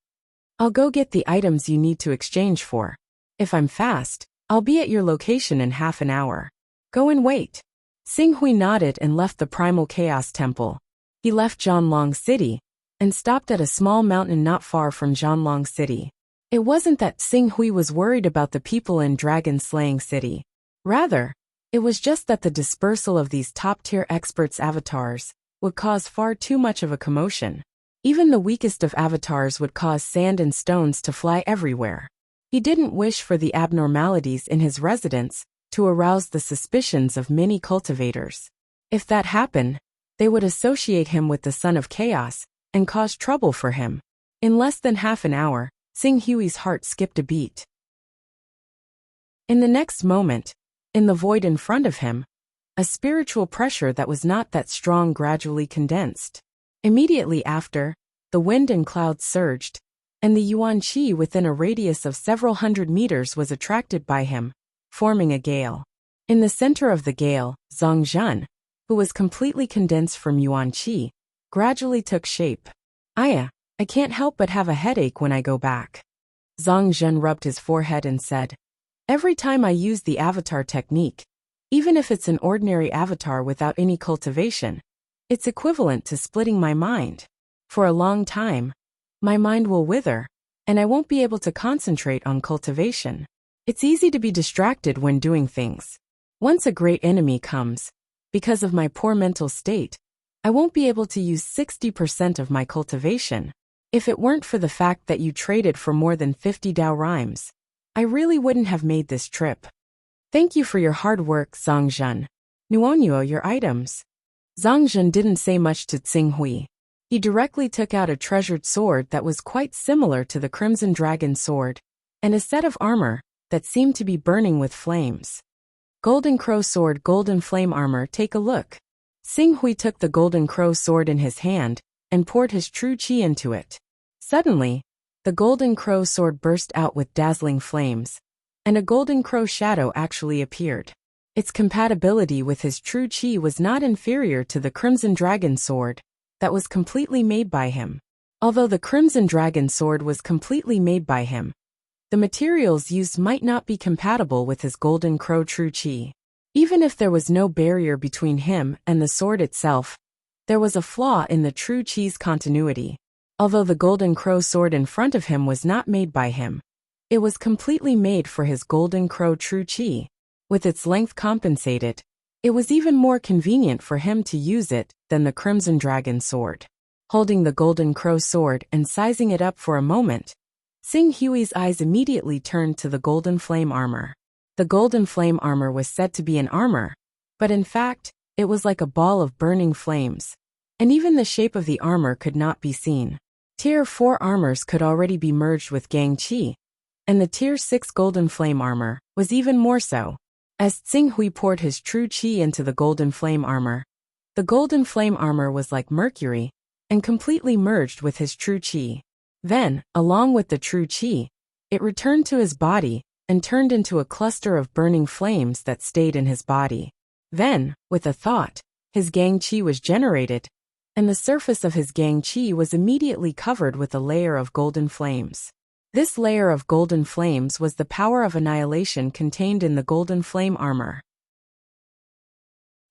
"I'll go get the items you need to exchange for. If I'm fast, I'll be at your location in half an hour. Go and wait." Xing Hui nodded and left the Primal Chaos Temple. He left Zhanlong City and stopped at a small mountain not far from Zhanlong City. It wasn't that Xing Hui was worried about the people in Dragon Slaying City. Rather, it was just that the dispersal of these top-tier experts' avatars would cause far too much of a commotion. Even the weakest of avatars would cause sand and stones to fly everywhere. He didn't wish for the abnormalities in his residence to arouse the suspicions of many cultivators. If that happened, they would associate him with the Son of Chaos and cause trouble for him. In less than half an hour, Xing Hui's heart skipped a beat. In the next moment, in the void in front of him, a spiritual pressure that was not that strong gradually condensed. Immediately after, the wind and clouds surged, and the Yuan Qi within a radius of several hundred meters was attracted by him, forming a gale. In the center of the gale, Zhongzhen, who was completely condensed from Yuan Qi, gradually took shape. I can't help but have a headache when I go back. Zhang Zhen rubbed his forehead and said, every time I use the avatar technique, even if it's an ordinary avatar without any cultivation, it's equivalent to splitting my mind. For a long time, my mind will wither, and I won't be able to concentrate on cultivation. It's easy to be distracted when doing things. Once a great enemy comes, because of my poor mental state, I won't be able to use 60% of my cultivation. If it weren't for the fact that you traded for more than 50 Dao rhymes, I really wouldn't have made this trip. Thank you for your hard work, Zhang Zhen. Nuonyuo your items. Zhang Zhen didn't say much to Tsinghui. He directly took out a treasured sword that was quite similar to the Crimson Dragon sword, and a set of armor that seemed to be burning with flames. Golden Crow sword, golden flame armor, take a look. Tsinghui took the Golden Crow sword in his hand and poured his true qi into it. Suddenly, the Golden Crow sword burst out with dazzling flames, and a Golden Crow shadow actually appeared. Its compatibility with his true qi was not inferior to the Crimson Dragon sword that was completely made by him. Although the Crimson Dragon sword was completely made by him, the materials used might not be compatible with his Golden Crow true qi. Even if there was no barrier between him and the sword itself, there was a flaw in the true qi's continuity. Although the Golden Crow sword in front of him was not made by him, it was completely made for his Golden Crow true qi. With its length compensated, it was even more convenient for him to use it than the Crimson Dragon sword. Holding the Golden Crow sword and sizing it up for a moment, Tsinghui's eyes immediately turned to the Golden Flame armor. The Golden Flame armor was said to be an armor, but in fact, it was like a ball of burning flames, and even the shape of the armor could not be seen. Tier 4 armors could already be merged with Gang Qi, and the Tier 6 Golden Flame armor was even more so. As Tsinghui poured his true qi into the Golden Flame armor, the Golden Flame armor was like mercury, and completely merged with his true qi. Then, along with the true qi, it returned to his body and turned into a cluster of burning flames that stayed in his body. Then, with a thought, his Gang Qi was generated, and the surface of his Gang Qi was immediately covered with a layer of golden flames. This layer of golden flames was the power of annihilation contained in the Golden Flame armor.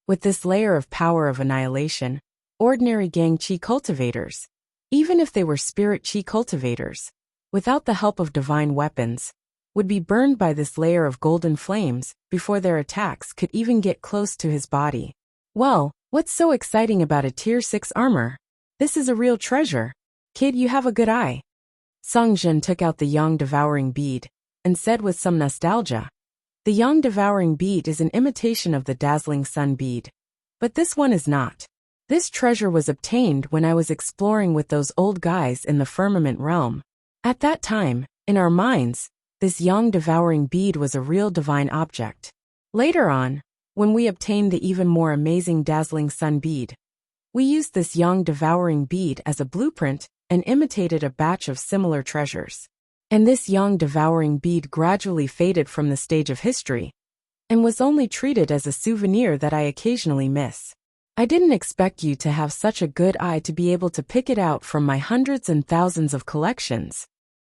With this layer of power of annihilation, ordinary Gang Qi cultivators, even if they were Spirit Qi cultivators, without the help of divine weapons, would be burned by this layer of golden flames before their attacks could even get close to his body. Well, what's so exciting about a Tier 6 armor? This is a real treasure. Kid, you have a good eye. Zhang Zhen took out the Yang Devouring Bead and said with some nostalgia, the Yang Devouring Bead is an imitation of the Dazzling Sun Bead, but this one is not. This treasure was obtained when I was exploring with those old guys in the Firmament Realm. At that time, in our minds, this Yang Devouring Bead was a real divine object. Later on, when we obtained the even more amazing Dazzling Sun Bead, we used this Yang Devouring Bead as a blueprint and imitated a batch of similar treasures. And this Yang Devouring Bead gradually faded from the stage of history, and was only treated as a souvenir that I occasionally miss. I didn't expect you to have such a good eye to be able to pick it out from my hundreds and thousands of collections.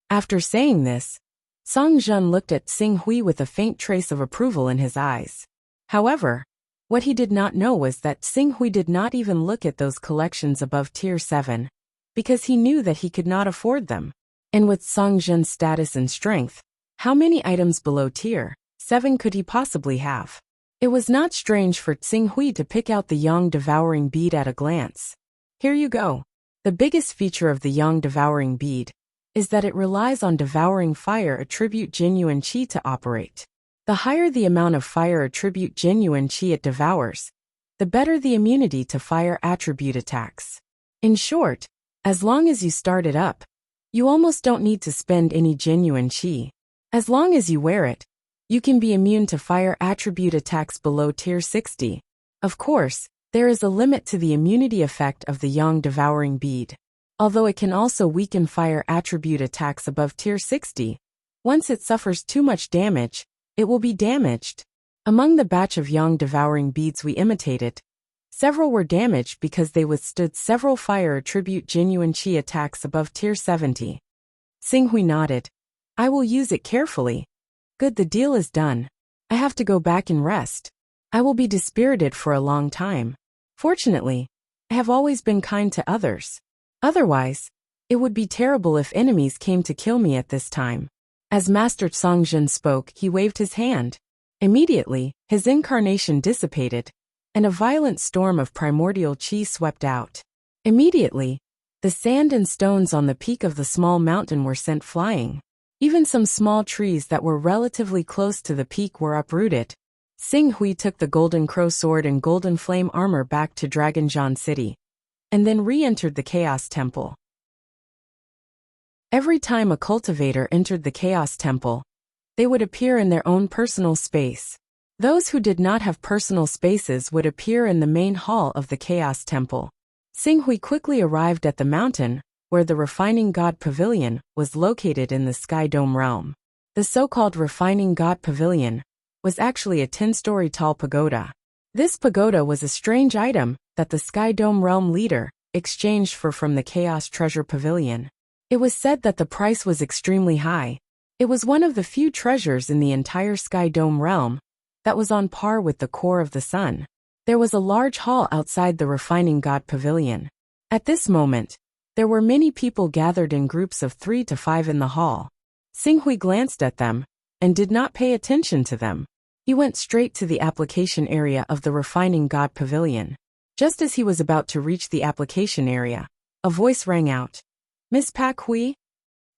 After saying this, Zhang Zhen looked at Tsinghui with a faint trace of approval in his eyes. However, what he did not know was that Tsinghui did not even look at those collections above Tier 7, because he knew that he could not afford them. And with Zhang Zhen's status and strength, how many items below Tier 7 could he possibly have? It was not strange for Tsinghui to pick out the Yang Devouring Bead at a glance. Here you go. The biggest feature of the Yang Devouring Bead is that it relies on devouring fire attribute genuine qi to operate. The higher the amount of fire attribute genuine qi it devours, the better the immunity to fire attribute attacks. In short, as long as you start it up, you almost don't need to spend any genuine qi. As long as you wear it, you can be immune to fire attribute attacks below Tier 60. Of course, there is a limit to the immunity effect of the Yang Devouring Bead. Although it can also weaken fire attribute attacks above Tier 60, once it suffers too much damage, it will be damaged. Among the batch of Yang Devouring Beads we imitated, Several were damaged because they withstood several fire attribute genuine chi attacks above tier 70. Xinghui nodded. I will use it carefully. Good, the deal is done. I have to go back and rest. I will be dispirited for a long time. Fortunately, I have always been kind to others. Otherwise, it would be terrible if enemies came to kill me at this time. As Master Songjin spoke, he waved his hand. Immediately, his incarnation dissipated, and a violent storm of primordial chi swept out. Immediately, the sand and stones on the peak of the small mountain were sent flying. Even some small trees that were relatively close to the peak were uprooted. Xinghui took the Golden Crow sword and Golden Flame armor back to Dragonjon City, and then re-entered the Chaos Temple. Every time a cultivator entered the Chaos Temple, they would appear in their own personal space. Those who did not have personal spaces would appear in the main hall of the Chaos Temple. Xinghui quickly arrived at the mountain, where the Refining God Pavilion was located in the Sky Dome realm. The so-called Refining God Pavilion was actually a 10-story tall pagoda. This pagoda was a strange item that the Sky Dome realm leader exchanged from the Chaos Treasure Pavilion. It was said that the price was extremely high. It was one of the few treasures in the entire Sky Dome realm that was on par with the core of the sun. There was a large hall outside the Refining God Pavilion. At this moment, there were many people gathered in groups of 3 to 5 in the hall. Xinghui glanced at them and did not pay attention to them. He went straight to the application area of the Refining God Pavilion. Just as he was about to reach the application area, a voice rang out. Miss Pak Hui?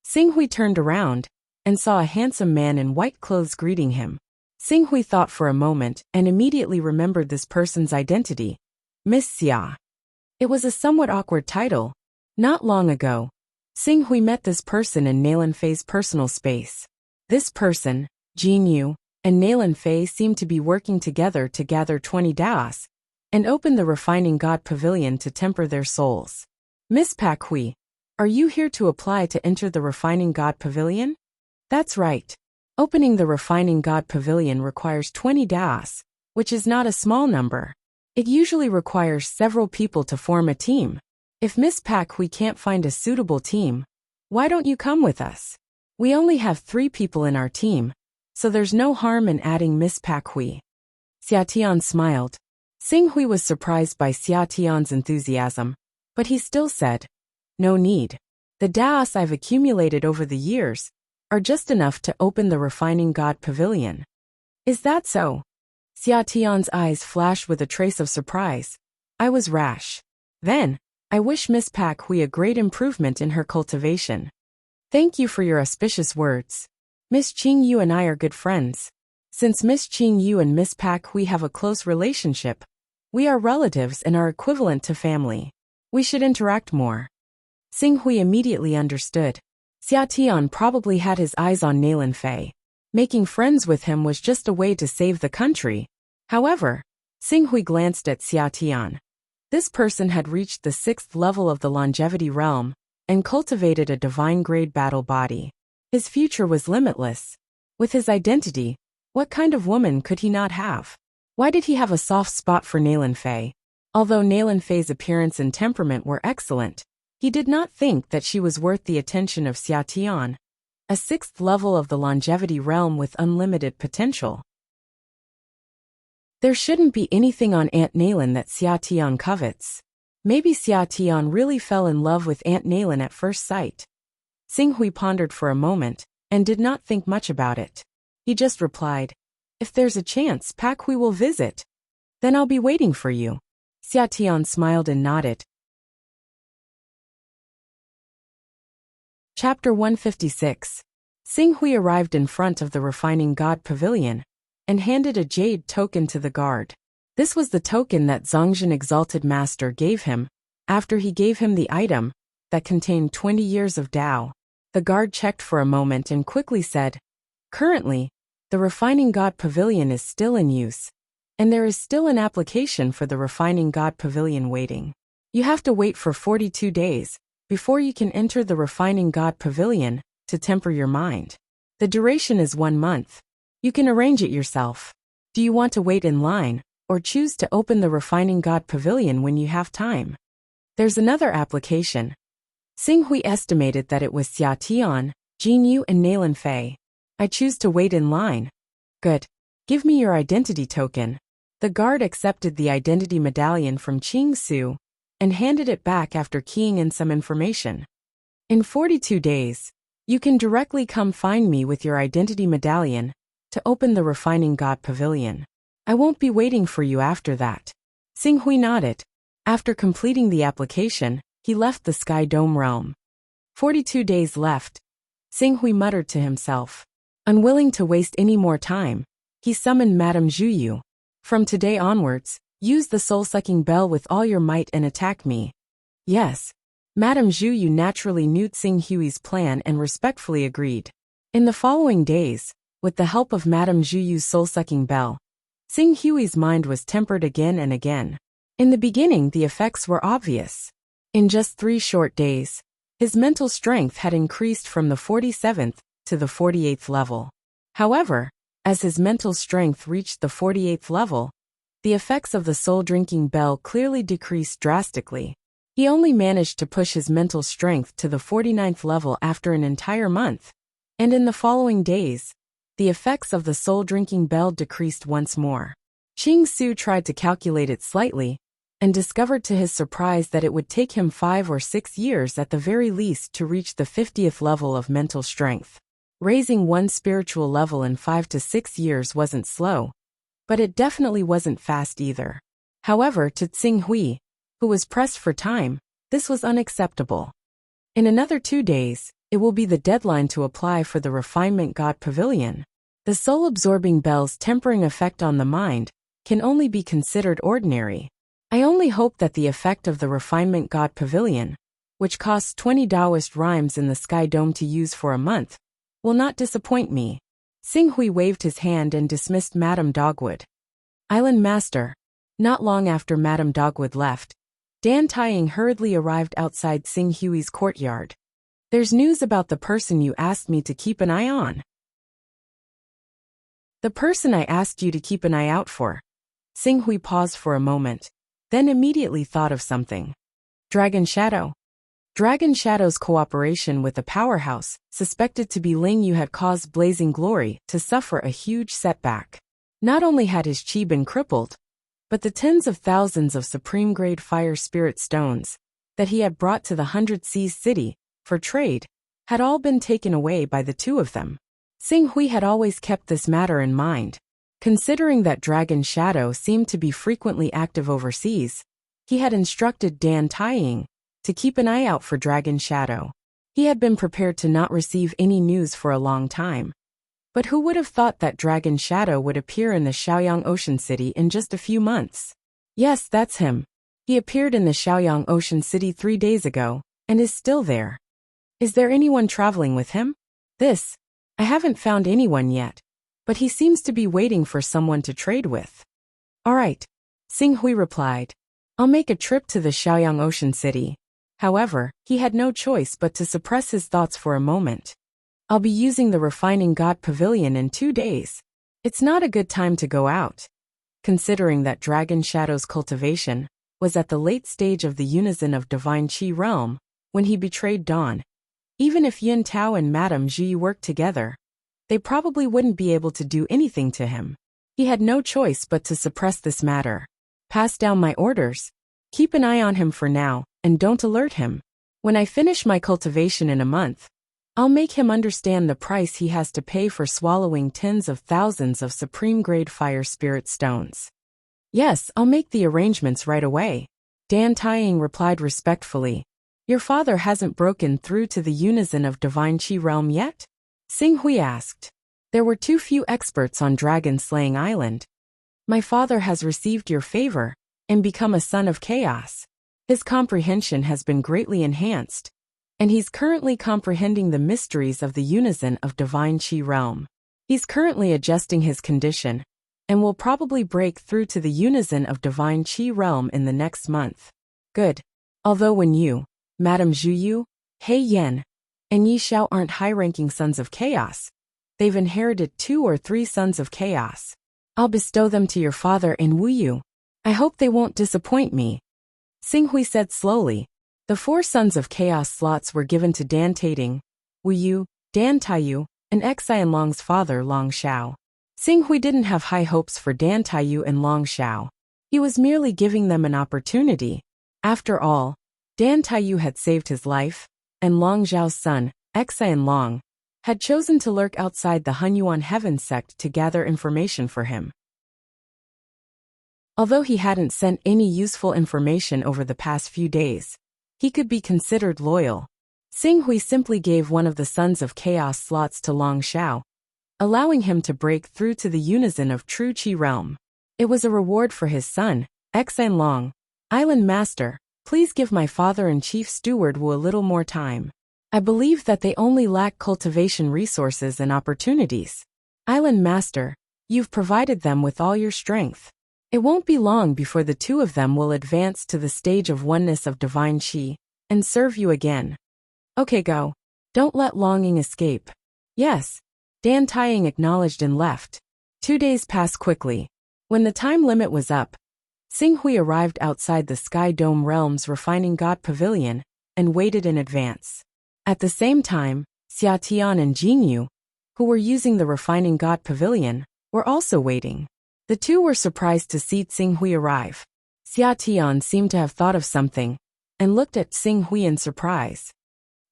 Xinghui turned around and saw a handsome man in white clothes greeting him. Xinghui thought for a moment and immediately remembered this person's identity. Miss Xia. It was a somewhat awkward title. Not long ago, Xinghui met this person in Nalan Fei's personal space. This person, Jin Yu, and Nalan Fei seemed to be working together to gather 20 Daos and open the Refining God Pavilion to temper their souls. Miss Pak Hui, are you here to apply to enter the Refining God Pavilion? That's right. Opening the Refining God Pavilion requires 20 Daos, which is not a small number. It usually requires several people to form a team. If Miss Pak Hui can't find a suitable team, why don't you come with us? We only have 3 people in our team, so there's no harm in adding Miss Pak Hui. Xia Tian smiled. Xinghui was surprised by Xia Tian's enthusiasm, but he still said, no need. The Daos I've accumulated over the years are just enough to open the Refining God Pavilion. Is that so? Xia Tian's eyes flashed with a trace of surprise. I was rash. Then, I wish Miss Pak Hui a great improvement in her cultivation. Thank you for your auspicious words. Miss Qing Yu and I are good friends. Since Miss Qing Yu and Miss Pak Hui have a close relationship, we are relatives and are equivalent to family. We should interact more. Xinghui immediately understood. Xia Tian probably had his eyes on Nalan Fei. Making friends with him was just a way to save the country. However, Xinghui glanced at Xia Tian. This person had reached the 6th level of the longevity realm and cultivated a divine-grade battle body. His future was limitless. With his identity, what kind of woman could he not have? Why did he have a soft spot for Nalan Fei? Although Nalan Fei's appearance and temperament were excellent, he did not think that she was worth the attention of Xia Tian, a 6th level of the longevity realm with unlimited potential. There shouldn't be anything on Aunt Nalan that Xia Tian covets. Maybe Xia Tian really fell in love with Aunt Nalan at first sight. Xinghui pondered for a moment and did not think much about it. He just replied, if there's a chance Pak Hui will visit, then I'll be waiting for you. Xia Tian smiled and nodded. Chapter 156. Xinghui arrived in front of the Refining God Pavilion and handed a jade token to the guard. This was the token that Zongjin Exalted Master gave him after he gave him the item that contained 20 years of Dao. The guard checked for a moment and quickly said, currently, the Refining God Pavilion is still in use, and there is still an application for the Refining God Pavilion waiting. You have to wait for 42 days before you can enter the Refining God Pavilion to temper your mind. The duration is 1 month. You can arrange it yourself. Do you want to wait in line, or choose to open the Refining God Pavilion when you have time. There's another application. Xing Hui estimated that it was Xia Tian, Jin Yu and Nalan Fei. I choose to wait in line. Good. Give me your identity token. The guard accepted the identity medallion from Qing Su and handed it back after keying in some information. In 42 days, you can directly come find me with your identity medallion to open the Refining God Pavilion. I won't be waiting for you after that. Xing Hui nodded. After completing the application, he left the Sky Dome realm. 42 days left. Xing Hui muttered to himself. Unwilling to waste any more time, he summoned Madame Zhuyu. From today onwards, use the soul-sucking bell with all your might and attack me. Yes. Madame Zhuyu naturally knew Xing Hui's plan and respectfully agreed. In the following days, with the help of Madame Zhuyu's soul-sucking bell, Xing Hui's mind was tempered again and again. In the beginning, the effects were obvious. In just 3 short days, his mental strength had increased from the 47th to the 48th level. However, as his mental strength reached the 48th level, the effects of the soul-drinking bell clearly decreased drastically. He only managed to push his mental strength to the 49th level after an entire month, and in the following days, the effects of the soul-drinking bell decreased once more. Qing Su tried to calculate it slightly, and discovered to his surprise that it would take him 5 or 6 years at the very least to reach the 50th level of mental strength. Raising one spiritual level in 5 to 6 years wasn't slow, but it definitely wasn't fast either. However, to Xing Hui, who was pressed for time, this was unacceptable. In another 2 days, it will be the deadline to apply for the Refinement God Pavilion. The soul-absorbing bell's tempering effect on the mind can only be considered ordinary. I only hope that the effect of the Refinement God Pavilion, which costs 20 Taoist rhymes in the Sky Dome to use for a month, will not disappoint me. Xing Hui waved his hand and dismissed Madame Dogwood. Island Master. Not long after Madame Dogwood left, Dan Taiying hurriedly arrived outside Xing Hui's courtyard. There's news about the person you asked me to keep an eye on. The person I asked you to keep an eye out for. Xing Hui paused for a moment, then immediately thought of something. Dragon Shadow. Dragon Shadow's cooperation with the powerhouse, suspected to be Ling Yu, had caused Blazing Glory to suffer a huge setback. Not only had his chi been crippled, but the tens of thousands of supreme-grade fire spirit stones that he had brought to the 100 Seas city for trade had all been taken away by the two of them. Xing Hui had always kept this matter in mind. Considering that Dragon Shadow seemed to be frequently active overseas, he had instructed Dan Taiying to keep an eye out for Dragon Shadow. He had been prepared to not receive any news for a long time. But who would have thought that Dragon Shadow would appear in the Shaoyang Ocean City in just a few months? Yes, that's him. He appeared in the Shaoyang Ocean City 3 days ago, and is still there. Is there anyone traveling with him? I haven't found anyone yet, but he seems to be waiting for someone to trade with. All right, Xing Hui replied. I'll make a trip to the Shaoyang Ocean City. However, he had no choice but to suppress his thoughts for a moment. I'll be using the Refining God Pavilion in 2 days. It's not a good time to go out. Considering that Dragon Shadow's cultivation was at the late stage of the unison of Divine Qi realm when he betrayed Dawn, even if Yun Tao and Madame Zhuyi worked together, they probably wouldn't be able to do anything to him. He had no choice but to suppress this matter. Pass down my orders. Keep an eye on him for now, and don't alert him. When I finish my cultivation in a month, I'll make him understand the price he has to pay for swallowing tens of thousands of supreme-grade fire spirit stones. Yes, I'll make the arrangements right away. Dan Taiying replied respectfully. Your father hasn't broken through to the unison of Divine Qi realm yet? Xing Hui asked. There were too few experts on dragon-slaying island. My father has received your favor and become a son of chaos. His comprehension has been greatly enhanced, and he's currently comprehending the mysteries of the unison of Divine Qi realm. He's currently adjusting his condition, and will probably break through to the unison of Divine Qi realm in the next month. Good. Although when you, Madame Zhuyu, He Yan, and Yi Xiao aren't high-ranking sons of chaos, they've inherited 2 or 3 sons of chaos. I'll bestow them to your father in Wuyu. I hope they won't disappoint me. Xinghui said slowly. The 4 sons of chaos slots were given to Dan Tating, Wuyu, Dan Taiyu, and Xian Long's father Long Xiao. Xinghui didn't have high hopes for Dan Taiyu and Long Xiao. He was merely giving them an opportunity. After all, Dan Taiyu had saved his life, and Long Xiao's son, Xian Long, had chosen to lurk outside the Hunyuan heaven sect to gather information for him. Although he hadn't sent any useful information over the past few days, he could be considered loyal. Xinghui simply gave one of the sons of chaos slots to Long Xiao, allowing him to break through to the unison of true Qi realm. It was a reward for his son, Xian Long. Island Master, please give my father and Chief Steward Wu a little more time. I believe that they only lack cultivation resources and opportunities. Island Master, you've provided them with all your strength. It won't be long before the 2 of them will advance to the stage of oneness of divine Qi and serve you again. Okay, go. Don't let longing escape. Yes. Dan Taiying acknowledged and left. 2 days passed quickly. When the time limit was up, Xinghui arrived outside the Sky Dome Realm's Refining God Pavilion and waited in advance. At the same time, Xia Tian and Jinyu, who were using the Refining God Pavilion, were also waiting. The 2 were surprised to see Xinghui arrive. Xia Tian seemed to have thought of something and looked at Xinghui in surprise.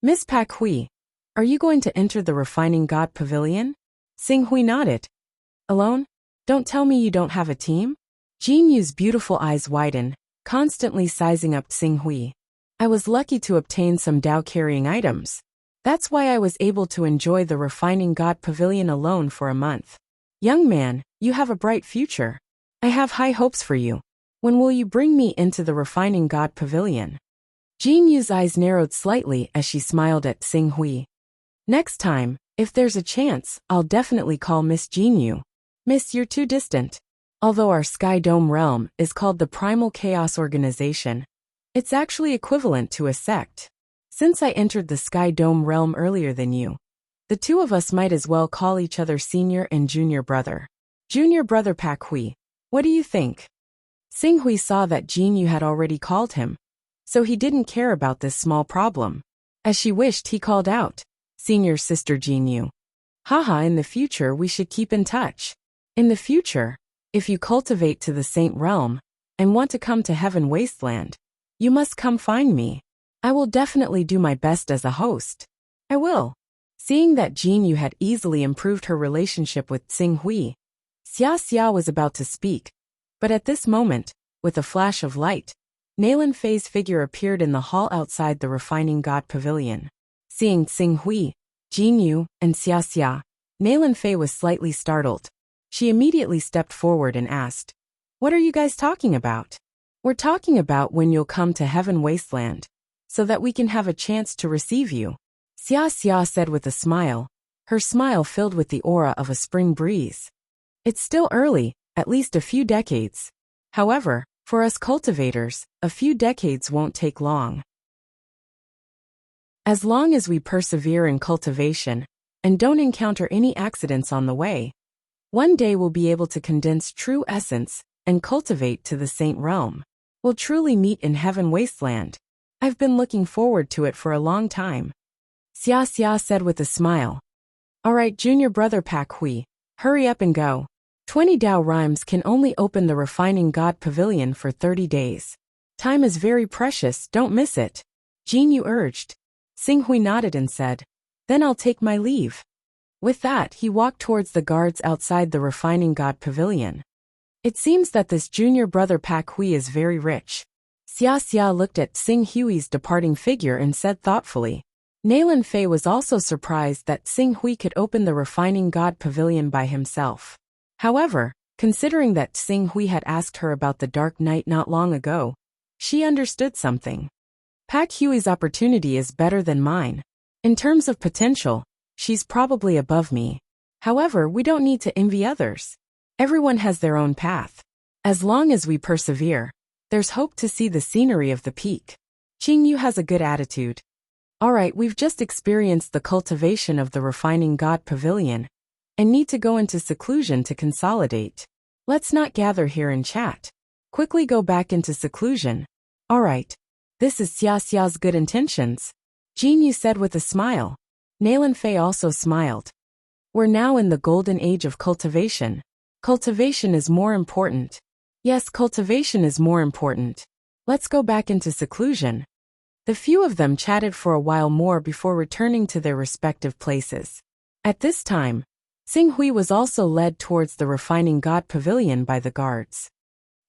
Miss Pak Hui, are you going to enter the Refining God Pavilion? Xinghui nodded. Alone? Don't tell me you don't have a team? Jinyu's beautiful eyes widened, constantly sizing up Xinghui. I was lucky to obtain some Dao-carrying items. That's why I was able to enjoy the Refining God Pavilion alone for a month. Young man, you have a bright future. I have high hopes for you. When will you bring me into the Refining God Pavilion? Jinyu's eyes narrowed slightly as she smiled at Xinghui. Next time, if there's a chance, I'll definitely call Miss Jinyu. Miss, you're too distant. Although our Sky Dome realm is called the Primal Chaos Organization, it's actually equivalent to a sect. Since I entered the Sky Dome realm earlier than you, the 2 of us might as well call each other senior and junior brother. Junior brother Pak Hui, what do you think? Xinghui saw that Jinyu had already called him, so he didn't care about this small problem. As she wished, he called out, Senior Sister Jinyu. Haha, in the future we should keep in touch. In the future, if you cultivate to the Saint Realm and want to come to Heaven Wasteland, you must come find me. I will definitely do my best as a host. I will. Seeing that Jinyu had easily improved her relationship with Xinghui, Xia was about to speak, but at this moment, with a flash of light, Nalan Fei's figure appeared in the hall outside the Refining God Pavilion. Seeing Xinghui, Jinyu, and Xia, Nalan Fei was slightly startled. She immediately stepped forward and asked, What are you guys talking about? We're talking about when you'll come to Heaven Wasteland, so that we can have a chance to receive you. Xia said with a smile, her smile filled with the aura of a spring breeze. It's still early, at least a few decades. However, for us cultivators, a few decades won't take long. As long as we persevere in cultivation and don't encounter any accidents on the way, one day we'll be able to condense true essence and cultivate to the Saint Realm. We'll truly meet in Heaven Wasteland. I've been looking forward to it for a long time. Xia said with a smile. Alright, junior brother Pak Hui, hurry up and go. 20 Dao rhymes can only open the Refining God Pavilion for 30 days. Time is very precious, don't miss it. Jinyu urged. Xinghui nodded and said, Then I'll take my leave. With that, he walked towards the guards outside the Refining God Pavilion. It seems that this junior brother Pak Hui is very rich. Xia looked at Xinghui's departing figure and said thoughtfully. Nalan Fei was also surprised that Xinghui could open the Refining God Pavilion by himself. However, considering that Xinghui had asked her about the Dark Night not long ago, she understood something. Pak Hui's opportunity is better than mine. In terms of potential, she's probably above me. However, we don't need to envy others. Everyone has their own path. As long as we persevere, there's hope to see the scenery of the peak. Jinyu has a good attitude. Alright, we've just experienced the cultivation of the Refining God Pavilion, and need to go into seclusion to consolidate. Let's not gather here and chat. Quickly go back into seclusion. Alright. This is Xia Xia's good intentions. Jin Yu said with a smile. Nalan Fei also smiled. We're now in the golden age of cultivation. Cultivation is more important. Yes, cultivation is more important. Let's go back into seclusion. The few of them chatted for a while more before returning to their respective places. At this time, Xing Hui was also led towards the Refining God Pavilion by the guards.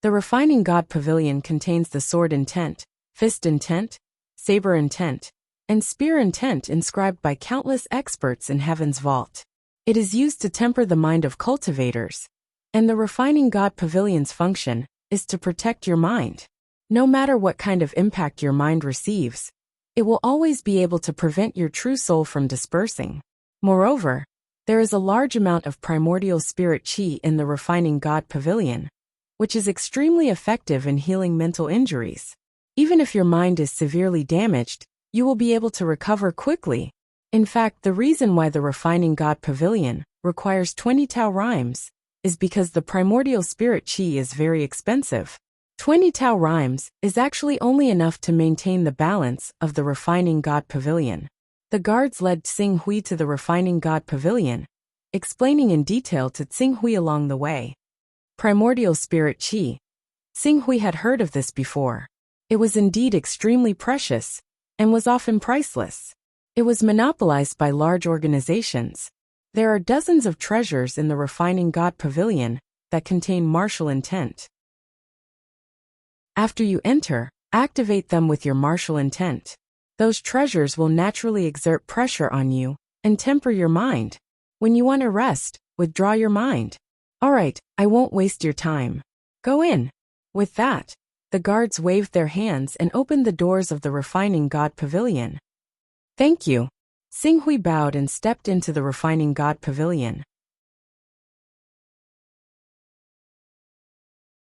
The Refining God Pavilion contains the sword intent, fist intent, saber intent, and spear intent inscribed by countless experts in Heaven's Vault. It is used to temper the mind of cultivators, and the Refining God Pavilion's function is to protect your mind. No matter what kind of impact your mind receives, it will always be able to prevent your true soul from dispersing. Moreover, there is a large amount of primordial spirit qi in the Refining God Pavilion, which is extremely effective in healing mental injuries. Even if your mind is severely damaged, you will be able to recover quickly. In fact, the reason why the Refining God Pavilion requires 20 Tao rhymes is because the primordial spirit qi is very expensive. 20 Tao rhymes is actually only enough to maintain the balance of the Refining God Pavilion. The guards led Xing Hui to the Refining God Pavilion, explaining in detail to Xing Hui along the way. Primordial spirit qi. Xing Hui had heard of this before. It was indeed extremely precious, and was often priceless. It was monopolized by large organizations. There are dozens of treasures in the Refining God Pavilion that contain martial intent. After you enter, activate them with your martial intent. Those treasures will naturally exert pressure on you and temper your mind. When you want to rest, withdraw your mind. Alright, I won't waste your time. Go in. With that, the guards waved their hands and opened the doors of the Refining God Pavilion. Thank you. Xing Hui bowed and stepped into the Refining God Pavilion.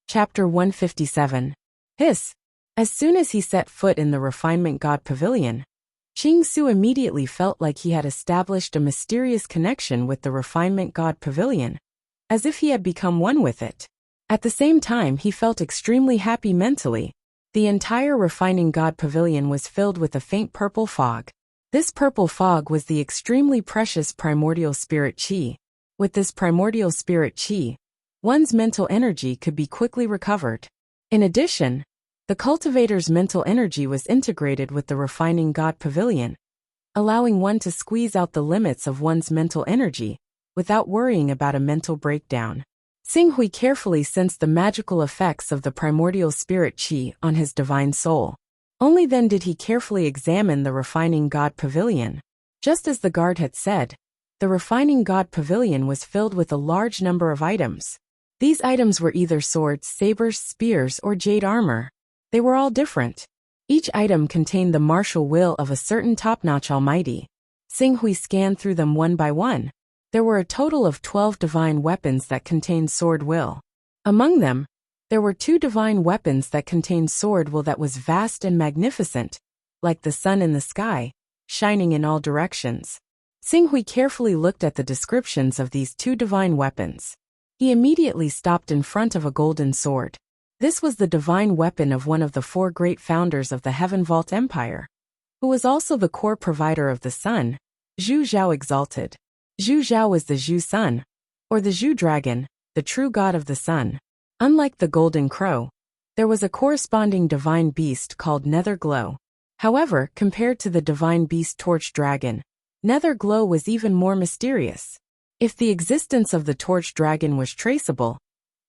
Chapter 157. Hiss. As soon as he set foot in the Refinement God Pavilion, Qing Su immediately felt like he had established a mysterious connection with the Refinement God Pavilion, as if he had become one with it. At the same time, he felt extremely happy mentally. The entire Refining God Pavilion was filled with a faint purple fog. This purple fog was the extremely precious primordial spirit qi. With this primordial spirit qi, one's mental energy could be quickly recovered. In addition, the cultivator's mental energy was integrated with the Refining God Pavilion, allowing one to squeeze out the limits of one's mental energy without worrying about a mental breakdown. Xing Hui carefully sensed the magical effects of the primordial spirit qi on his divine soul. Only then did he carefully examine the Refining God Pavilion. Just as the guard had said, the Refining God Pavilion was filled with a large number of items. These items were either swords, sabers, spears, or jade armor. They were all different. Each item contained the martial will of a certain top-notch almighty. Xing Hui scanned through them one by one. There were a total of 12 divine weapons that contained sword will. Among them, there were 2 divine weapons that contained sword will that was vast and magnificent, like the sun in the sky, shining in all directions. Xing Hui carefully looked at the descriptions of these 2 divine weapons. He immediately stopped in front of a golden sword. This was the divine weapon of one of the 4 great founders of the Heaven Vault Empire, who was also the core provider of the sun, Zhu Zhao Exalted. Zhu Zhao was the Zhu Sun, or the Zhu Dragon, the true god of the sun. Unlike the Golden Crow, there was a corresponding divine beast called Nether Glow. However, compared to the divine beast Torch Dragon, Nether Glow was even more mysterious. If the existence of the Torch Dragon was traceable,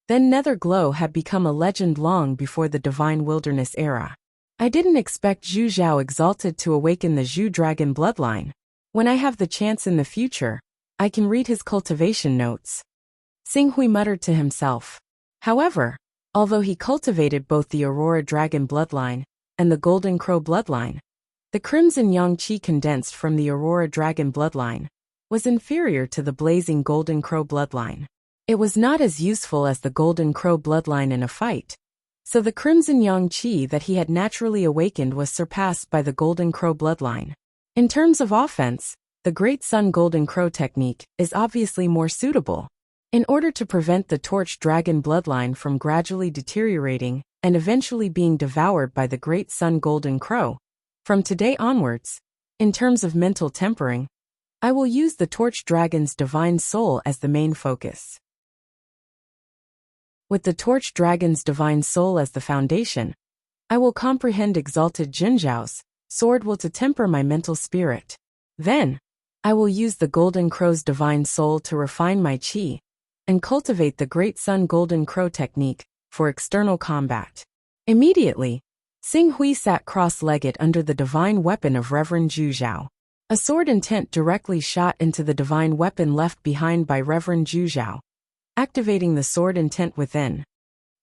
then Nether Glow had become a legend long before the Divine Wilderness era. I didn't expect Zhu Zhao Exalted to awaken the Zhu Dragon bloodline. When I have the chance in the future, I can read his cultivation notes. Xing Hui muttered to himself. However, although he cultivated both the Aurora Dragon bloodline and the Golden Crow bloodline, the Crimson Yang Qi condensed from the Aurora Dragon bloodline was inferior to the Blazing Golden Crow bloodline. It was not as useful as the Golden Crow bloodline in a fight, so the Crimson Yang Qi that he had naturally awakened was surpassed by the Golden Crow bloodline. In terms of offense, the Great Sun Golden Crow technique is obviously more suitable. In order to prevent the torch dragon bloodline from gradually deteriorating and eventually being devoured by the great sun golden crow, from today onwards, in terms of mental tempering, I will use the torch dragon's divine soul as the main focus. With the torch dragon's divine soul as the foundation, I will comprehend exalted Jinzhao's sword will to temper my mental spirit. Then, I will use the golden crow's divine soul to refine my qi and cultivate the great sun golden crow technique for external combat. Immediately, Xing Hui sat cross-legged under the divine weapon of Reverend Zhu Zhao. A sword intent directly shot into the divine weapon left behind by Reverend Zhu Zhao, activating the sword intent within.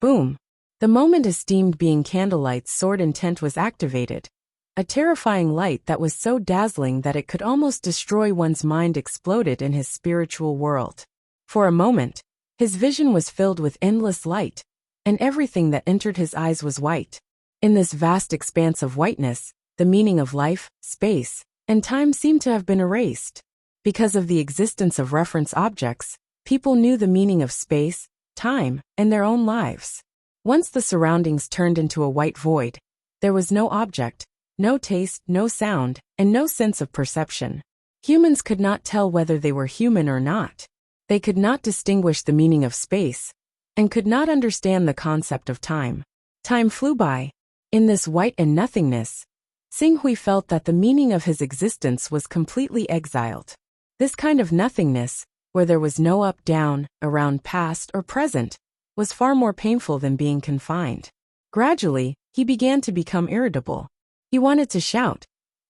Boom! The moment esteemed being Candlelight's sword intent was activated, a terrifying light that was so dazzling that it could almost destroy one's mind exploded in his spiritual world. For a moment, his vision was filled with endless light, and everything that entered his eyes was white. In this vast expanse of whiteness, the meaning of life, space, and time seemed to have been erased. Because of the existence of reference objects, people knew the meaning of space, time, and their own lives. Once the surroundings turned into a white void, there was no object, no taste, no sound, and no sense of perception. Humans could not tell whether they were human or not. They could not distinguish the meaning of space, and could not understand the concept of time. Time flew by. In this white and nothingness, Xing Hui felt that the meaning of his existence was completely exiled. This kind of nothingness, where there was no up, down, around, past, or present, was far more painful than being confined. Gradually, he began to become irritable. He wanted to shout,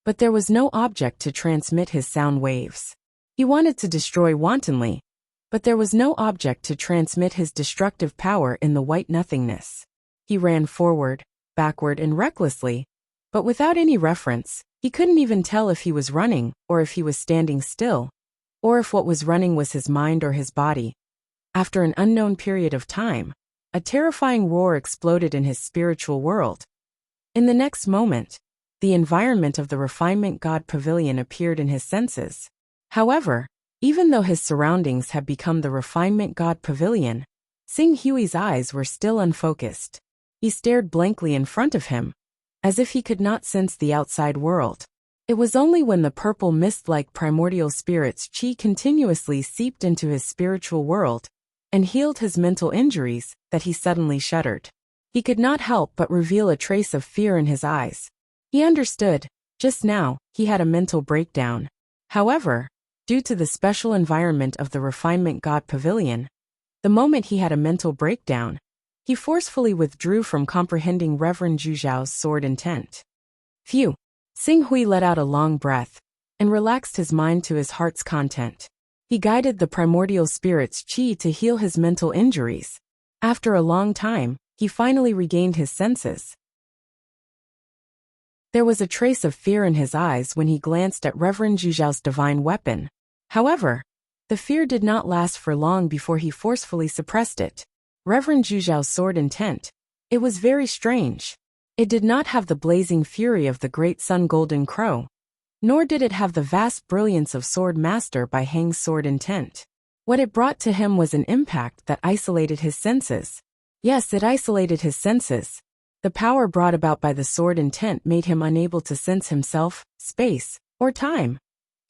but there was no object to transmit his sound waves. He wanted to destroy wantonly, but there was no object to transmit his destructive power in the white nothingness. He ran forward, backward, and recklessly, but without any reference. He couldn't even tell if he was running or if he was standing still, or if what was running was his mind or his body. After an unknown period of time, a terrifying roar exploded in his spiritual world. In the next moment, the environment of the Refinement God Pavilion appeared in his senses. However, even though his surroundings had become the Refinement God Pavilion, Xing Hui's eyes were still unfocused. He stared blankly in front of him, as if he could not sense the outside world. It was only when the purple mist-like primordial spirit's qi continuously seeped into his spiritual world and healed his mental injuries that he suddenly shuddered. He could not help but reveal a trace of fear in his eyes. He understood, just now, he had a mental breakdown. However, due to the special environment of the Refinement God Pavilion, the moment he had a mental breakdown, he forcefully withdrew from comprehending Reverend Zhu Zhao's sword intent. Phew! Xing Hui let out a long breath and relaxed his mind to his heart's content. He guided the primordial spirit's qi to heal his mental injuries. After a long time, he finally regained his senses. There was a trace of fear in his eyes when he glanced at Reverend Zhu Zhao's divine weapon. However, the fear did not last for long before he forcefully suppressed it. Reverend Zhu Zhao's sword intent. It was very strange. It did not have the blazing fury of the great sun golden crow, nor did it have the vast brilliance of Sword Master by Hang's sword intent. What it brought to him was an impact that isolated his senses. Yes, it isolated his senses. The power brought about by the sword intent made him unable to sense himself, space, or time.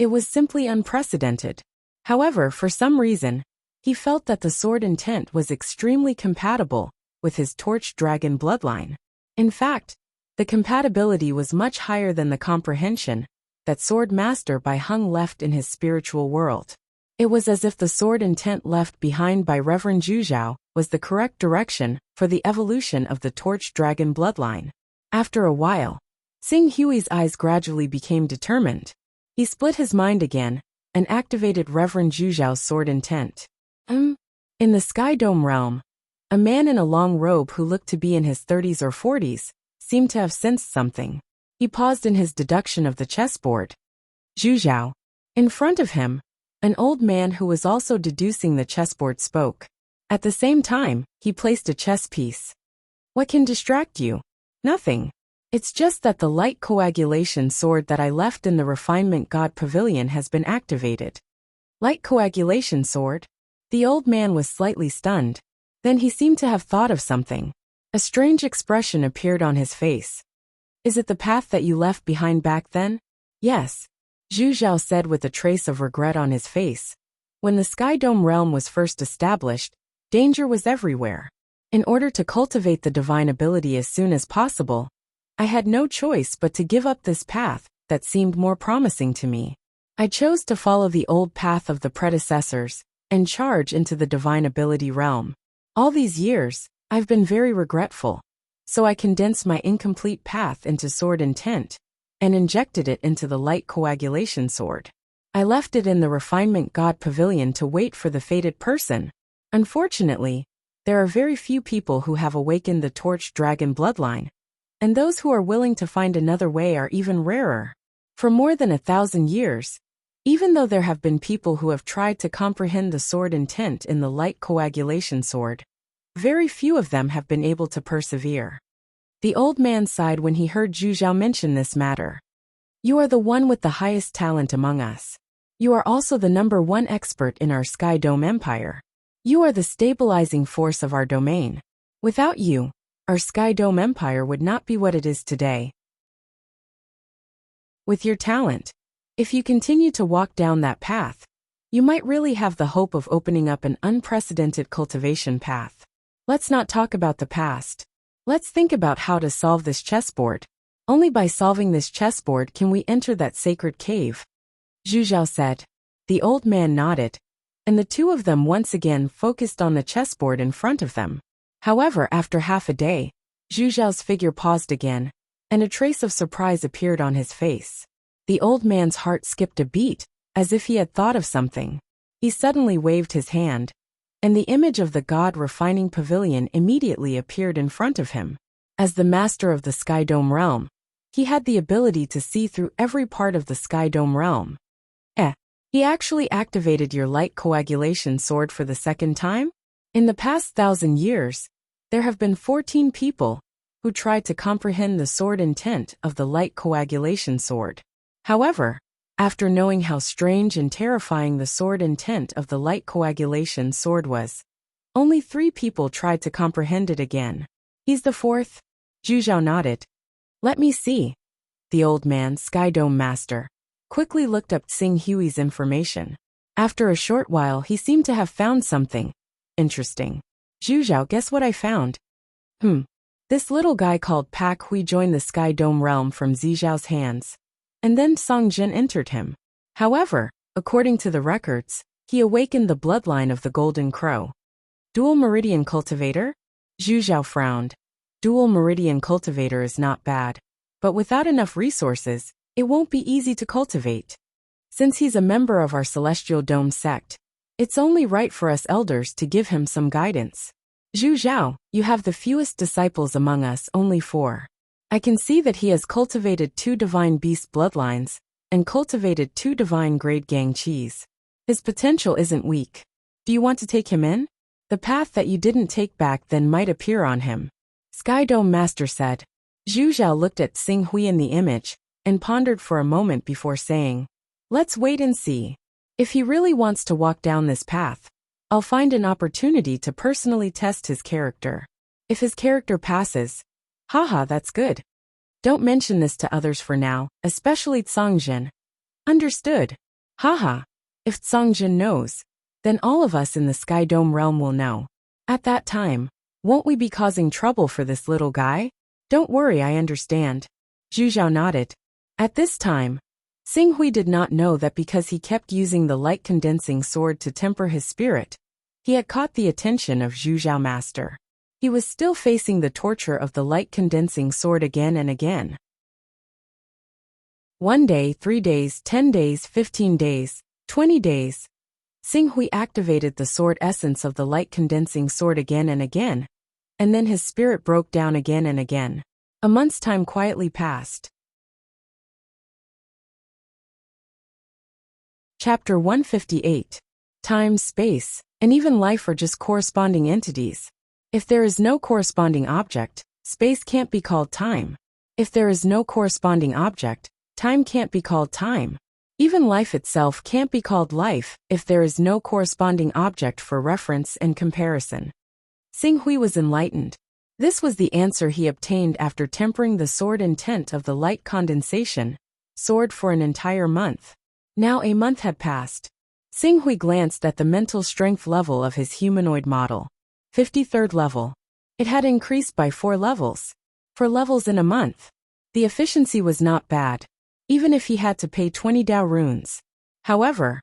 It was simply unprecedented. However, for some reason, he felt that the sword intent was extremely compatible with his torch dragon bloodline. In fact, the compatibility was much higher than the comprehension that Sword Master by Hung left in his spiritual world. It was as if the sword intent left behind by Reverend Zhu Zhao was the correct direction for the evolution of the torch dragon bloodline. After a while, Xing Hui's eyes gradually became determined. He split his mind again and activated Reverend Zhu Zhao's sword intent. In the Sky Dome realm, a man in a long robe who looked to be in his 30s or 40s seemed to have sensed something. He paused in his deduction of the chessboard. Zhu Zhao. In front of him, an old man who was also deducing the chessboard spoke. At the same time, he placed a chess piece. What can distract you? Nothing. It's just that the light coagulation sword that I left in the Refinement God Pavilion has been activated. Light coagulation sword? The old man was slightly stunned. Then he seemed to have thought of something. A strange expression appeared on his face. Is it the path that you left behind back then? Yes, Zhu Zhao said with a trace of regret on his face. When the Sky Dome realm was first established, danger was everywhere. In order to cultivate the divine ability as soon as possible, I had no choice but to give up this path that seemed more promising to me. I chose to follow the old path of the predecessors and charge into the divine ability realm. All these years, I've been very regretful, so I condensed my incomplete path into sword intent and injected it into the light coagulation sword. I left it in the refinement god pavilion to wait for the fated person. Unfortunately, there are very few people who have awakened the torch dragon bloodline, and those who are willing to find another way are even rarer. For more than 1,000 years, even though there have been people who have tried to comprehend the sword intent in the light coagulation sword, very few of them have been able to persevere. The old man sighed when he heard Zhu Zhao mention this matter. You are the one with the highest talent among us. You are also the #1 expert in our Sky Dome Empire. You are the stabilizing force of our domain. Without you, our Sky Dome Empire would not be what it is today. With your talent, if you continue to walk down that path, you might really have the hope of opening up an unprecedented cultivation path. Let's not talk about the past. Let's think about how to solve this chessboard. Only by solving this chessboard can we enter that sacred cave. Zhu Zhao said. The old man nodded, and the two of them once again focused on the chessboard in front of them. However, after half a day, Zhu Zhao's figure paused again, and a trace of surprise appeared on his face. The old man's heart skipped a beat, as if he had thought of something. He suddenly waved his hand, and the image of the god refining pavilion immediately appeared in front of him. As the master of the Sky Dome realm, he had the ability to see through every part of the Sky Dome realm. He actually activated your light coagulation sword for the second time? In the past 1,000 years, there have been 14 people who tried to comprehend the sword intent of the light coagulation sword. However, after knowing how strange and terrifying the sword intent of the light coagulation sword was, only 3 people tried to comprehend it again. He's the 4th? Zhu Zhao nodded. Let me see. The old man, Sky Dome Master, quickly looked up Xing Hui's information. After a short while, he seemed to have found something interesting. Zhu Zhao, guess what I found? This little guy called Pak Hui joined the Sky Dome realm from Zizhao's hands, and then Song Jin entered him. However, according to the records, he awakened the bloodline of the Golden Crow. Dual Meridian Cultivator? Zhu Zhao frowned. Dual Meridian Cultivator is not bad, but without enough resources, it won't be easy to cultivate. Since he's a member of our Celestial Dome sect, it's only right for us elders to give him some guidance. Zhu Zhao, you have the fewest disciples among us, only 4. I can see that he has cultivated 2 divine beast bloodlines and cultivated 2 divine grade gang cheese. His potential isn't weak. Do you want to take him in? The path that you didn't take back then might appear on him. Sky Dome Master said. Zhu Zhao looked at Xing Hui in the image and pondered for a moment before saying, let's wait and see. If he really wants to walk down this path, I'll find an opportunity to personally test his character. If his character passes, haha, that's good. Don't mention this to others for now, especially Tsongjin. Understood. Haha. If Tsongjin knows, then all of us in the Sky Dome realm will know. At that time, won't we be causing trouble for this little guy? Don't worry, I understand. Zhu Zhao nodded. At this time, Xing Hui did not know that because he kept using the light condensing sword to temper his spirit, he had caught the attention of Zhu Zhao Master. He was still facing the torture of the light condensing sword again and again. 1 day, 3 days, 10 days, 15 days, 20 days. Xing Hui activated the sword essence of the light condensing sword again and again, and then his spirit broke down again and again. A month's time quietly passed. Chapter 158. Time, space, and even life are just corresponding entities. If there is no corresponding object, space can't be called time. If there is no corresponding object, time can't be called time. Even life itself can't be called life if there is no corresponding object for reference and comparison. Xing Hui was enlightened. This was the answer he obtained after tempering the sword intent of the light condensation sword for an entire month. Now a month had passed. Xing Hui glanced at the mental strength level of his humanoid model. 53rd level. It had increased by 4 levels. 4 levels in a month. The efficiency was not bad, even if he had to pay 20 Dao runes. However,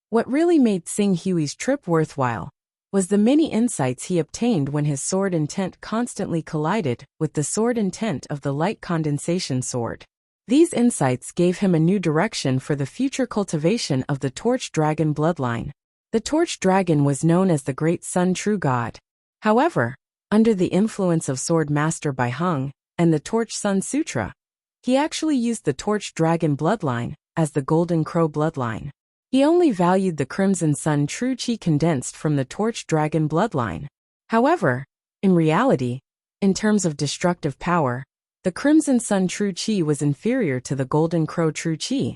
what really made Xing Hui's trip worthwhile was the many insights he obtained when his sword intent constantly collided with the sword intent of the light condensation sword. These insights gave him a new direction for the future cultivation of the Torch Dragon bloodline. The Torch Dragon was known as the Great Sun True God. However, under the influence of Sword Master Bai Heng and the Torch Sun Sutra, he actually used the Torch Dragon bloodline as the Golden Crow bloodline. He only valued the Crimson Sun True Qi condensed from the Torch Dragon bloodline. However, in reality, in terms of destructive power, the Crimson Sun True Qi was inferior to the Golden Crow True Qi,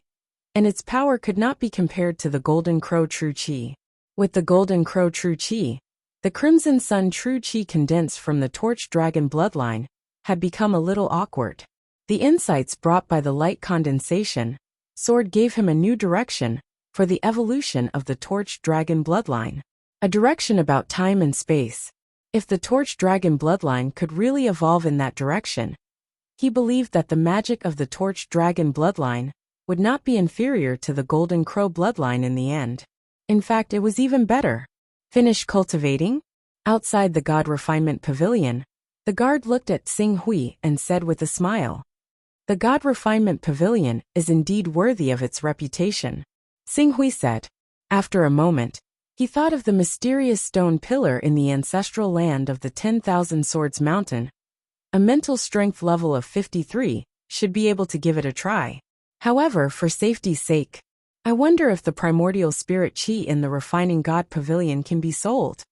and its power could not be compared to the Golden Crow True Qi. With the Golden Crow True Qi, the Crimson Sun True Qi condensed from the Torch Dragon bloodline had become a little awkward. The insights brought by the light condensation sword gave him a new direction for the evolution of the Torch Dragon bloodline. A direction about time and space. If the Torch Dragon bloodline could really evolve in that direction, he believed that the magic of the Torch Dragon bloodline would not be inferior to the Golden Crow bloodline in the end. In fact, it was even better. Finished cultivating? Outside the God Refinement Pavilion, the guard looked at Xing Hui and said with a smile, "The God Refinement Pavilion is indeed worthy of its reputation," Xing Hui said. After a moment, he thought of the mysterious stone pillar in the ancestral land of the 10,000 Swords Mountain. A mental strength level of 53 should be able to give it a try. However, for safety's sake, I wonder if the primordial spirit qi in the Refining God Pavilion can be sold.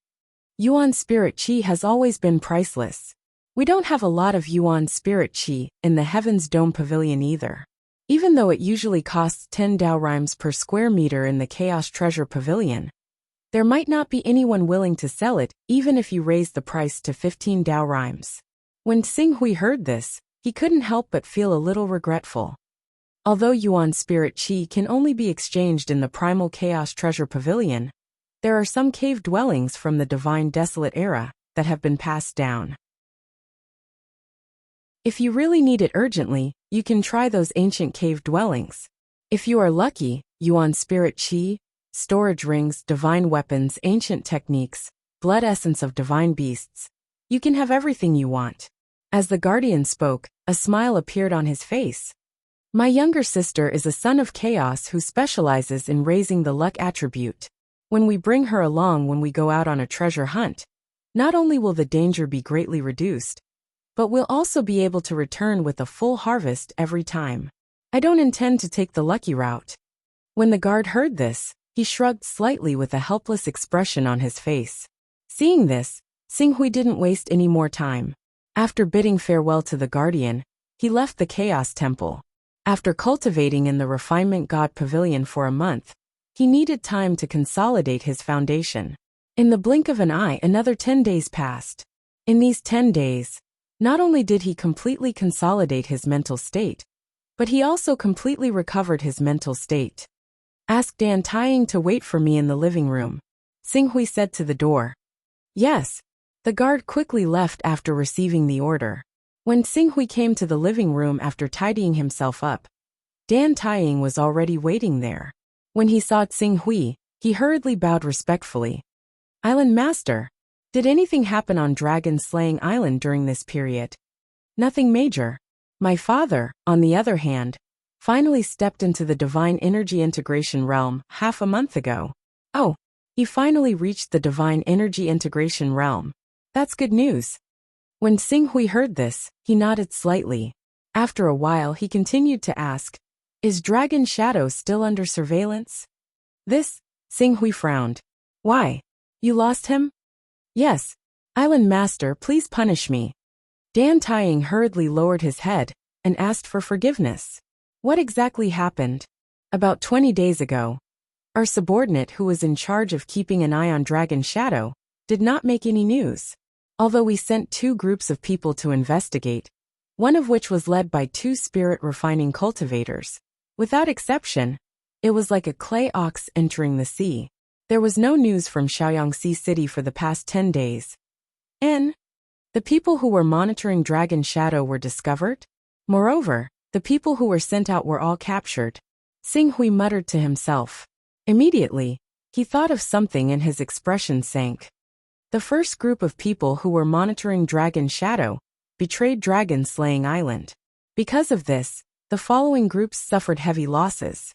Yuan spirit qi has always been priceless. We don't have a lot of Yuan spirit qi in the Heaven's Dome Pavilion either. Even though it usually costs 10 Dao Rimes per square meter in the Chaos Treasure Pavilion, there might not be anyone willing to sell it even if you raise the price to 15 Dao Rimes. When Xing Hui heard this, he couldn't help but feel a little regretful. Although Yuan spirit qi can only be exchanged in the Primal Chaos Treasure Pavilion, there are some cave dwellings from the Divine Desolate era that have been passed down. If you really need it urgently, you can try those ancient cave dwellings. If you are lucky, Yuan spirit qi, storage rings, divine weapons, ancient techniques, blood essence of divine beasts, you can have everything you want. As the guardian spoke, a smile appeared on his face. My younger sister is a son of chaos who specializes in raising the luck attribute. When we bring her along when we go out on a treasure hunt, not only will the danger be greatly reduced, but we'll also be able to return with a full harvest every time. I don't intend to take the lucky route. When the guard heard this, he shrugged slightly with a helpless expression on his face. Seeing this, Xing Hui didn't waste any more time. After bidding farewell to the guardian, he left the Chaos Temple. After cultivating in the Refinement God Pavilion for a month, he needed time to consolidate his foundation. In the blink of an eye, another 10 days passed. In these 10 days, not only did he completely consolidate his mental state, but he also completely recovered his mental state. Ask Dan Taiying to wait for me in the living room, Xing Hui said to the door. Yes. The guard quickly left after receiving the order. When Xing Hui came to the living room after tidying himself up, Dan Taiying was already waiting there. When he saw Xing Hui, he hurriedly bowed respectfully. Island Master, did anything happen on Dragon Slaying Island during this period? Nothing major. My father, on the other hand, finally stepped into the Divine Energy Integration realm half a month ago. Oh, he finally reached the Divine Energy Integration realm. That's good news. When Xing Hui heard this, he nodded slightly. After a while he continued to ask, "Is Dragon Shadow still under surveillance?" This, Xing Hui frowned. Why? You lost him? Yes. Island Master, please punish me. Dan Taiying hurriedly lowered his head and asked for forgiveness. What exactly happened? About 20 days ago, our subordinate who was in charge of keeping an eye on Dragon Shadow did not make any news. Although we sent 2 groups of people to investigate, one of which was led by 2 spirit refining cultivators. Without exception, it was like a clay ox entering the sea. There was no news from Shaoyangxi City for the past 10 days. The people who were monitoring Dragon Shadow were discovered. Moreover, the people who were sent out were all captured. Xing Hui muttered to himself. Immediately, he thought of something and his expression sank. The first group of people who were monitoring Dragon Shadow betrayed Dragon Slaying Island. Because of this, the following groups suffered heavy losses.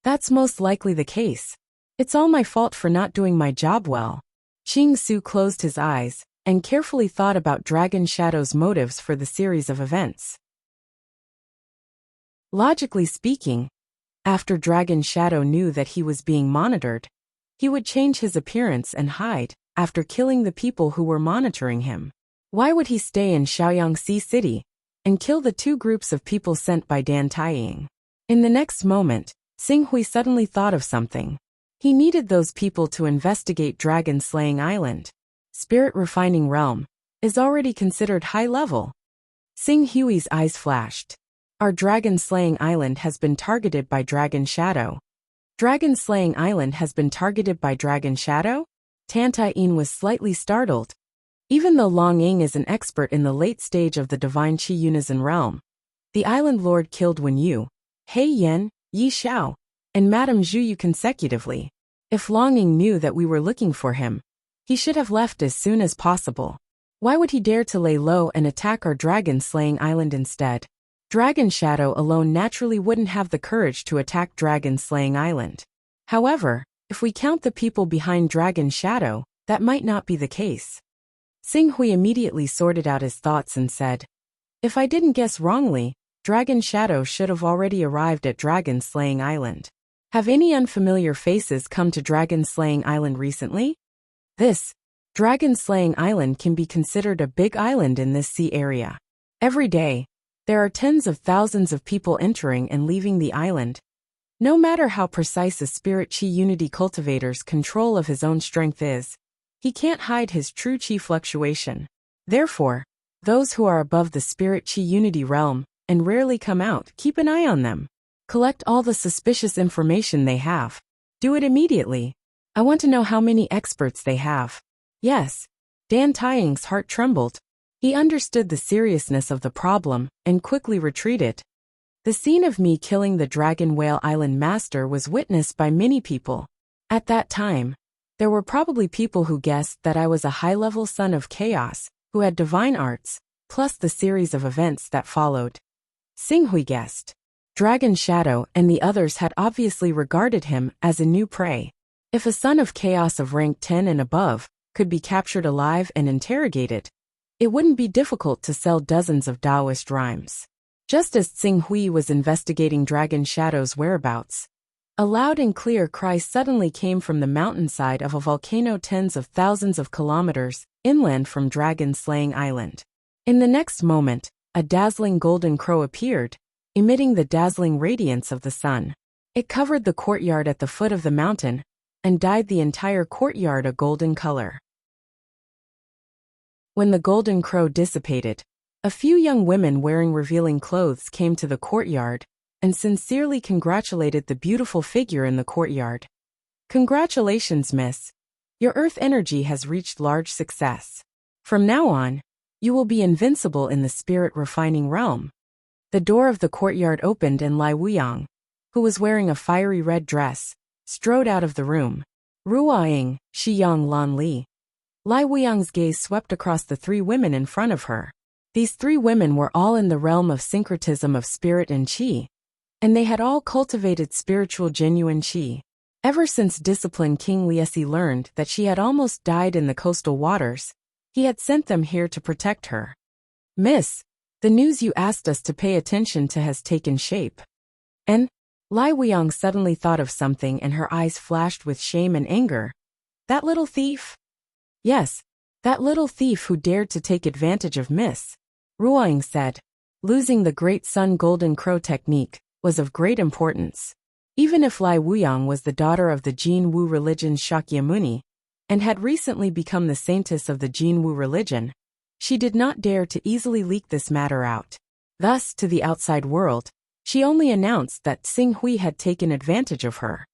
That's most likely the case. It's all my fault for not doing my job well. Qing Su closed his eyes and carefully thought about Dragon Shadow's motives for the series of events. Logically speaking, after Dragon Shadow knew that he was being monitored, he would change his appearance and hide after killing the people who were monitoring him. Why would he stay in Shaoyangxi City and kill the 2 groups of people sent by Dan Taiying? In the next moment, Xing Hui suddenly thought of something. He needed those people to investigate Dragon Slaying Island. Spirit Refining Realm is already considered high level. Xing Hui's eyes flashed. Our Dragon Slaying Island has been targeted by Dragon Shadow. Dragon Slaying Island has been targeted by Dragon Shadow? Tan Tai-in was slightly startled. Even though Long Ying is an expert in the late stage of the Divine Qi Unison realm, the Island Lord killed Wen Yu, He Yan, Yi Xiao, and Madame Zhu Yu consecutively. If Long Ying knew that we were looking for him, he should have left as soon as possible. Why would he dare to lay low and attack our Dragon Slaying Island instead? Dragon Shadow alone naturally wouldn't have the courage to attack Dragon Slaying Island. However, if we count the people behind Dragon Shadow, that might not be the case. Xing Hui immediately sorted out his thoughts and said, if I didn't guess wrongly, Dragon Shadow should have already arrived at Dragon Slaying Island. Have any unfamiliar faces come to Dragon Slaying Island recently? This Dragon Slaying Island can be considered a big island in this sea area. Every day, there are tens of thousands of people entering and leaving the island. No matter how precise a Spirit Qi Unity cultivator's control of his own strength is, he can't hide his true Qi fluctuation. Therefore, those who are above the Spirit Qi Unity realm and rarely come out, keep an eye on them. Collect all the suspicious information they have. Do it immediately. I want to know how many experts they have. Yes. Dan Taiying's heart trembled. He understood the seriousness of the problem and quickly retreated. The scene of me killing the Dragon Whale Island Master was witnessed by many people. At that time, there were probably people who guessed that I was a high-level son of chaos, who had divine arts, plus the series of events that followed. Xing Hui guessed. Dragon Shadow and the others had obviously regarded him as a new prey. If a son of chaos of rank 10 and above could be captured alive and interrogated, it wouldn't be difficult to sell dozens of Taoist rhymes. Just as Xing Hui was investigating Dragon Shadow's whereabouts, a loud and clear cry suddenly came from the mountainside of a volcano tens of thousands of kilometers inland from Dragon Slaying Island. In the next moment, a dazzling golden crow appeared, emitting the dazzling radiance of the sun. It covered the courtyard at the foot of the mountain and dyed the entire courtyard a golden color. When the golden crow dissipated, a few young women wearing revealing clothes came to the courtyard and sincerely congratulated the beautiful figure in the courtyard. Congratulations, miss. Your earth energy has reached large success. From now on, you will be invincible in the spirit refining realm. The door of the courtyard opened and Lai Wuyang, who was wearing a fiery red dress, strode out of the room. Ruoying, Shiyang Lan Li. Lai Wuyang's gaze swept across the 3 women in front of her. These 3 women were all in the realm of syncretism of spirit and qi, and they had all cultivated spiritual genuine qi. Ever since disciplined King Liesi learned that she had almost died in the coastal waters, he had sent them here to protect her. Miss, the news you asked us to pay attention to has taken shape. And Lai Wuyang suddenly thought of something and her eyes flashed with shame and anger. That little thief? Yes, that little thief who dared to take advantage of Miss Ruoying said. Losing the Great Sun Golden Crow technique was of great importance. Even if Lai Wuyang was the daughter of the Jin Wu religion's Shakyamuni, and had recently become the saintess of the Jin Wu religion, she did not dare to easily leak this matter out. Thus, to the outside world, she only announced that Xing Hui had taken advantage of her.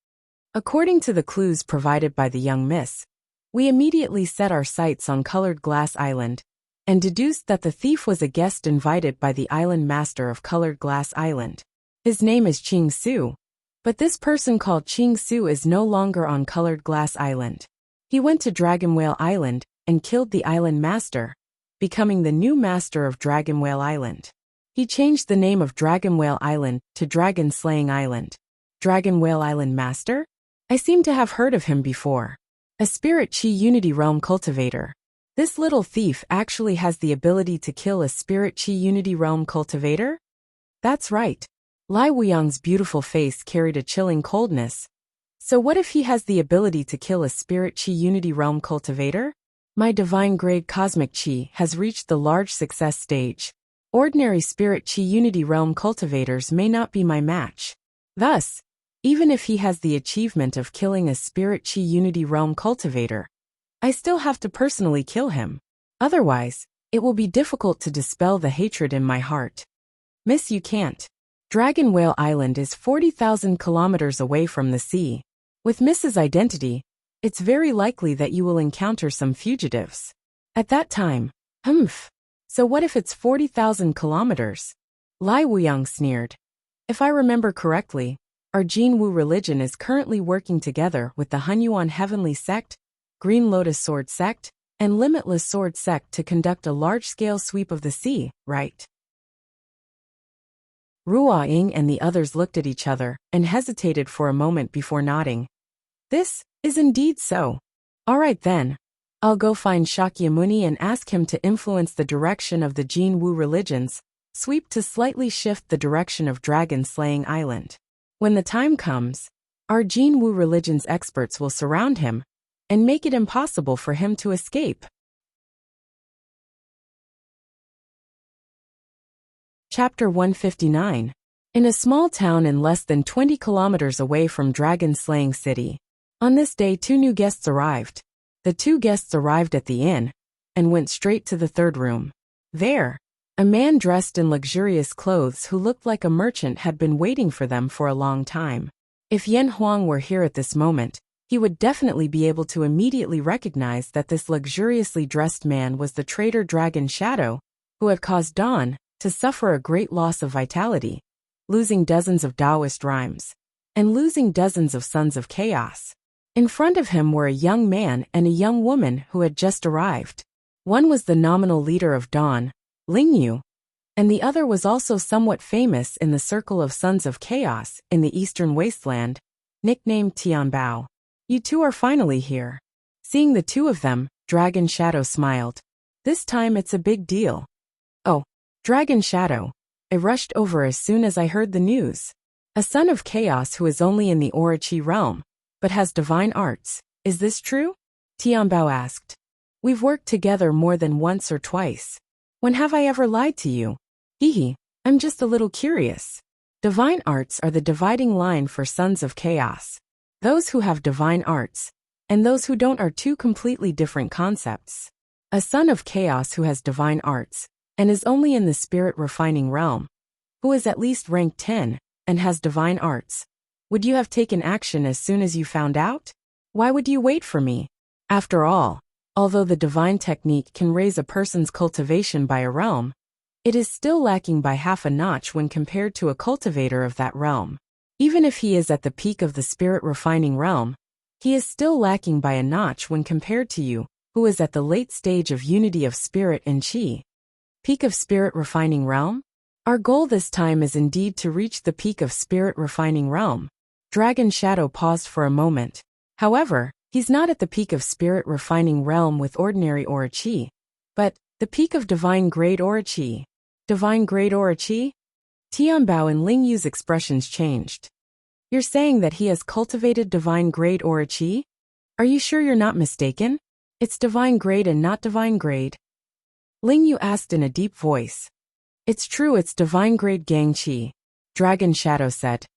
According to the clues provided by the young miss, we immediately set our sights on Colored Glass Island, and deduced that the thief was a guest invited by the island master of Colored Glass Island. His name is Ching Su, but this person called Ching Su is no longer on Colored Glass Island. He went to Dragon Whale Island and killed the island master, becoming the new master of Dragon Whale Island. He changed the name of Dragon Whale Island to Dragon Slaying Island. Dragon Whale Island Master? I seem to have heard of him before. A Spirit Chi Unity Realm cultivator. This little thief actually has the ability to kill a Spirit Chi Unity Realm cultivator? That's right. Lai Wuyang's beautiful face carried a chilling coldness. So what if he has the ability to kill a Spirit Chi Unity Realm cultivator? My divine grade cosmic chi has reached the large success stage. Ordinary Spirit Chi Unity Realm cultivators may not be my match. Thus, even if he has the achievement of killing a Spirit Chi Unity Realm cultivator, I still have to personally kill him. Otherwise, it will be difficult to dispel the hatred in my heart. Miss, you can't. Dragon Whale Island is 40,000 kilometers away from the sea. With Miss's identity, it's very likely that you will encounter some fugitives. At that time, so what if it's 40,000 kilometers? Lai Wuyang sneered. If I remember correctly, our Jin Wu religion is currently working together with the Hunyuan Heavenly Sect, Green Lotus Sword Sect, and Limitless Sword Sect to conduct a large-scale sweep of the sea, right? Ruo Ying and the others looked at each other and hesitated for a moment before nodding. This is indeed so. All right then. I'll go find Shakyamuni and ask him to influence the direction of the Jin Wu religion's sweep to slightly shift the direction of Dragon Slaying Island. When the time comes, our Jin Wu religion's experts will surround him and make it impossible for him to escape. Chapter 159. In a small town in less than 20 kilometers away from Dragon Slaying City. On this day, two new guests arrived. The two guests arrived at the inn and went straight to the third room. There, a man dressed in luxurious clothes who looked like a merchant had been waiting for them for a long time. If Yan Huang were here at this moment, he would definitely be able to immediately recognize that this luxuriously dressed man was the traitor Dragon Shadow, who had caused Dawn to suffer a great loss of vitality, losing dozens of Taoist rhymes, and losing dozens of Sons of Chaos. In front of him were a young man and a young woman who had just arrived. One was the nominal leader of Dawn, Lingyu, and the other was also somewhat famous in the circle of Sons of Chaos in the Eastern Wasteland, nicknamed Tianbao. You two are finally here. Seeing the two of them, Dragon Shadow smiled. This time it's a big deal. Oh, Dragon Shadow. I rushed over as soon as I heard the news. A Son of Chaos who is only in the Orochi realm, but has divine arts. Is this true? Tianbao asked. We've worked together more than once or twice. When have I ever lied to you? Hehe, I'm just a little curious. Divine arts are the dividing line for Sons of Chaos. Those who have divine arts, and those who don't are two completely different concepts. A Son of Chaos who has divine arts, and is only in the spirit refining realm, who is at least rank 10, and has divine arts. Would you have taken action as soon as you found out? Why would you wait for me? After all, although the divine technique can raise a person's cultivation by a realm, it is still lacking by half a notch when compared to a cultivator of that realm. Even if he is at the peak of the spirit refining realm, he is still lacking by a notch when compared to you, who is at the late stage of unity of spirit and chi. Peak of spirit refining realm? Our goal this time is indeed to reach the peak of spirit refining realm. Dragon Shadow paused for a moment. However, he's not at the peak of spirit refining realm with ordinary Orochi, but the peak of divine grade Orochi. Divine grade Orochi? Tianbao and Lingyu's expressions changed. You're saying that he has cultivated divine grade Orochi? Are you sure you're not mistaken? It's divine grade and not divine grade. Lingyu asked in a deep voice. It's true, it's divine grade Gangqi, Dragon Shadow said.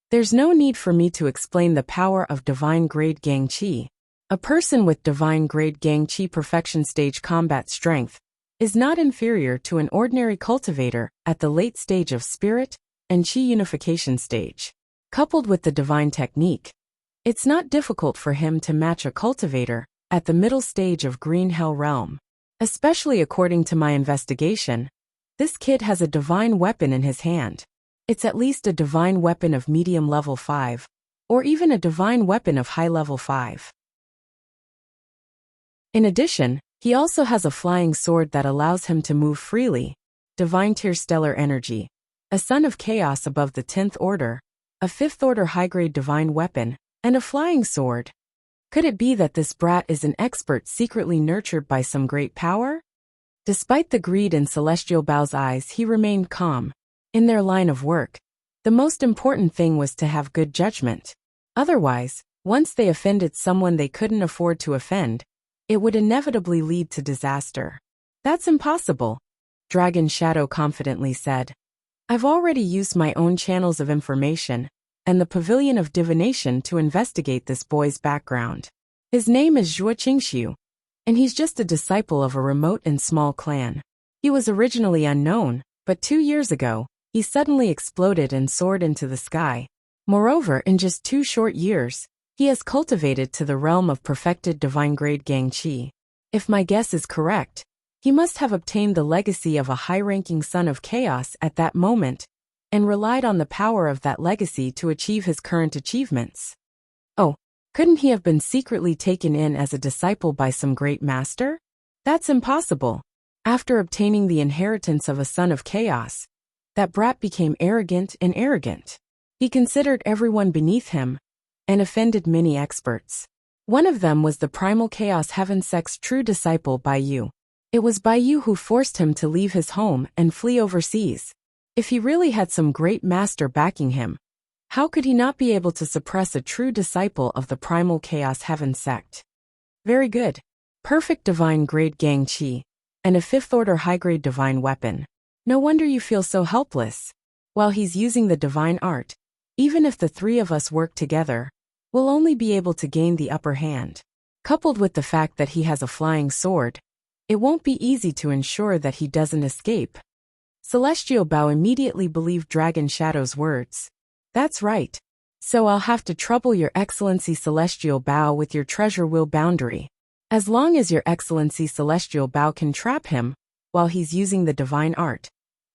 There's no need for me to explain the power of divine grade Gang Qi. A person with divine grade Gang Qi perfection stage combat strength is not inferior to an ordinary cultivator at the late stage of spirit and Qi unification stage. Coupled with the divine technique, it's not difficult for him to match a cultivator at the middle stage of Green Hell Realm. Especially according to my investigation, this kid has a divine weapon in his hand. It's at least a divine weapon of medium level 5, or even a divine weapon of high level 5. In addition, he also has a flying sword that allows him to move freely, divine tier stellar energy, a son of chaos above the 10th order, a 5th order high-grade divine weapon, and a flying sword. Could it be that this brat is an expert secretly nurtured by some great power? Despite the greed in Celestial Bao's eyes, he remained calm. In their line of work, the most important thing was to have good judgment. Otherwise, once they offended someone they couldn't afford to offend, it would inevitably lead to disaster. That's impossible, Dragon Shadow confidently said. I've already used my own channels of information and the Pavilion of Divination to investigate this boy's background. His name is Zhuo Qingxiu, and he's just a disciple of a remote and small clan. He was originally unknown, but 2 years ago, he suddenly exploded and soared into the sky. Moreover, in just 2 short years, he has cultivated to the realm of perfected divine grade Gang Qi. If my guess is correct, he must have obtained the legacy of a high-ranking son of chaos at that moment, and relied on the power of that legacy to achieve his current achievements. Oh, couldn't he have been secretly taken in as a disciple by some great master? That's impossible. After obtaining the inheritance of a son of chaos, that brat became arrogant and arrogant. He considered everyone beneath him, and offended many experts. One of them was the primal chaos heaven sect's true disciple Bai Yu. It was Bai Yu who forced him to leave his home and flee overseas. If he really had some great master backing him, how could he not be able to suppress a true disciple of the primal chaos heaven sect? Very good. Perfect divine grade Gang Qi, and a 5th order high-grade divine weapon. No wonder you feel so helpless. While he's using the divine art, even if the 3 of us work together, we'll only be able to gain the upper hand. Coupled with the fact that he has a flying sword, it won't be easy to ensure that he doesn't escape. Celestial Bao immediately believed Dragon Shadow's words. That's right. So I'll have to trouble Your Excellency Celestial Bao with your treasure will boundary. As long as Your Excellency Celestial Bao can trap him, while he's using the divine art.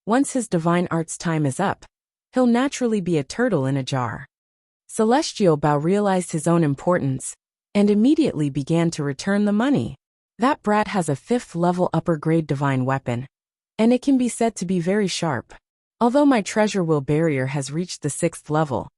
Once his divine art's time is up, he'll naturally be a turtle in a jar. Celestial Bao realized his own importance, and immediately began to return the money. That brat has a 5th level upper grade divine weapon, and it can be said to be very sharp. Although my treasure will barrier has reached the 6th level,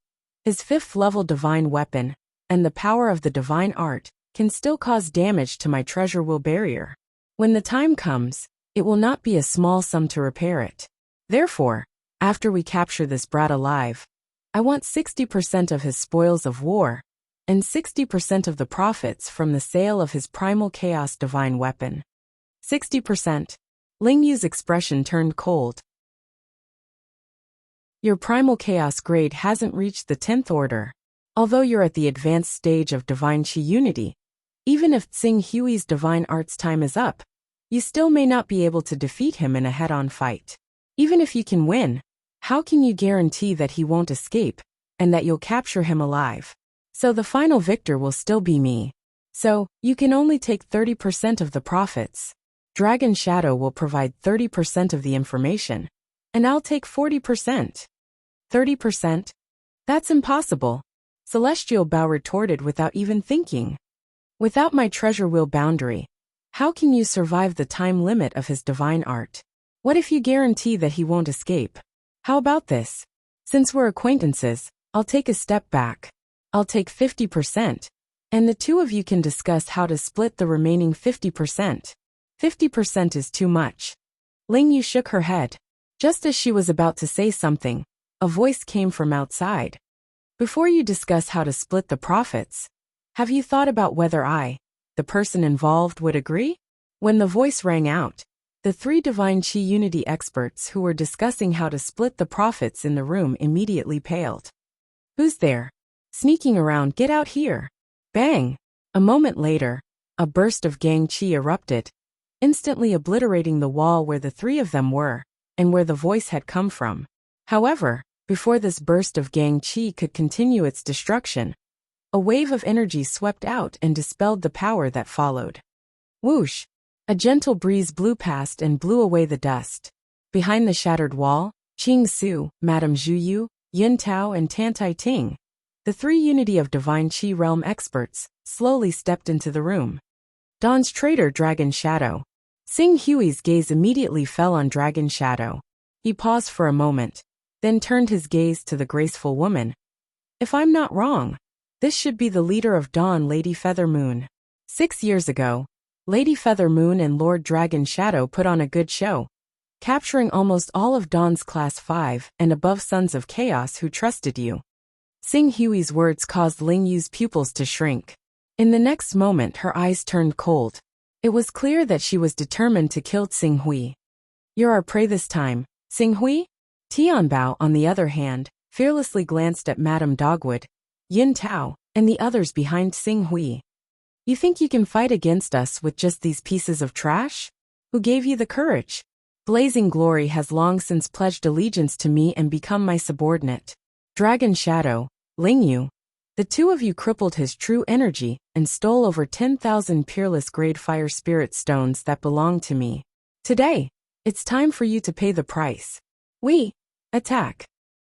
his 5th level divine weapon, and the power of the divine art, can still cause damage to my treasure will barrier. When the time comes, it will not be a small sum to repair it. Therefore, after we capture this brat alive, I want 60% of his spoils of war, and 60% of the profits from the sale of his primal chaos divine weapon. 60%. Ling Yu's expression turned cold. Your primal chaos grade hasn't reached the 10th order. Although you're at the advanced stage of divine Qi unity, even if Tsing Hui's divine art's time is up, you still may not be able to defeat him in a head-on fight. Even if you can win, how can you guarantee that he won't escape, and that you'll capture him alive? So the final victor will still be me. So, you can only take 30% of the profits. Dragon Shadow will provide 30% of the information, and I'll take 40%. 30%? That's impossible, Celestial Bao retorted without even thinking. Without my treasure will boundary, how can you survive the time limit of his divine art? What if you guarantee that he won't escape? How about this? Since we're acquaintances, I'll take a step back. I'll take 50%, and the 2 of you can discuss how to split the remaining 50%. 50% is too much. Ling Yu shook her head. Just as she was about to say something, a voice came from outside. Before you discuss how to split the profits, have you thought about whether I, the person involved, would agree? When the voice rang out, the 3 divine Qi unity experts who were discussing how to split the profits in the room immediately paled. Who's there? Sneaking around, get out here. Bang! A moment later, a burst of gang chi erupted, instantly obliterating the wall where the three of them were, and where the voice had come from. However, before this burst of gang chi could continue its destruction, a wave of energy swept out and dispelled the power that followed. Whoosh! A gentle breeze blew past and blew away the dust. Behind the shattered wall, Qing Su, Madame Zhu Yu, Yun Tao and Tan Tai Ting, the three Unity of Divine Qi Realm experts, slowly stepped into the room. Dawn's traitor Dragon Shadow. Xing Hui's gaze immediately fell on Dragon Shadow. He paused for a moment, then turned his gaze to the graceful woman. If I'm not wrong, this should be the leader of Dawn, Lady Feather Moon. 6 years ago, Lady Feather Moon and Lord Dragon Shadow put on a good show, capturing almost all of Dawn's Class 5 and above Sons of Chaos who trusted you. Xing Hui's words caused Ling Yu's pupils to shrink. In the next moment her eyes turned cold. It was clear that she was determined to kill Xing Hui. You're our prey this time, Xing Hui? Tianbao, on the other hand, fearlessly glanced at Madame Dogwood, Yun Tao, and the others behind Xing Hui. You think you can fight against us with just these pieces of trash? Who gave you the courage? Blazing Glory has long since pledged allegiance to me and become my subordinate. Dragon Shadow, Ling Yu. The two of you crippled his true energy and stole over 10,000 peerless grade fire spirit stones that belong to me. Today, it's time for you to pay the price. We attack.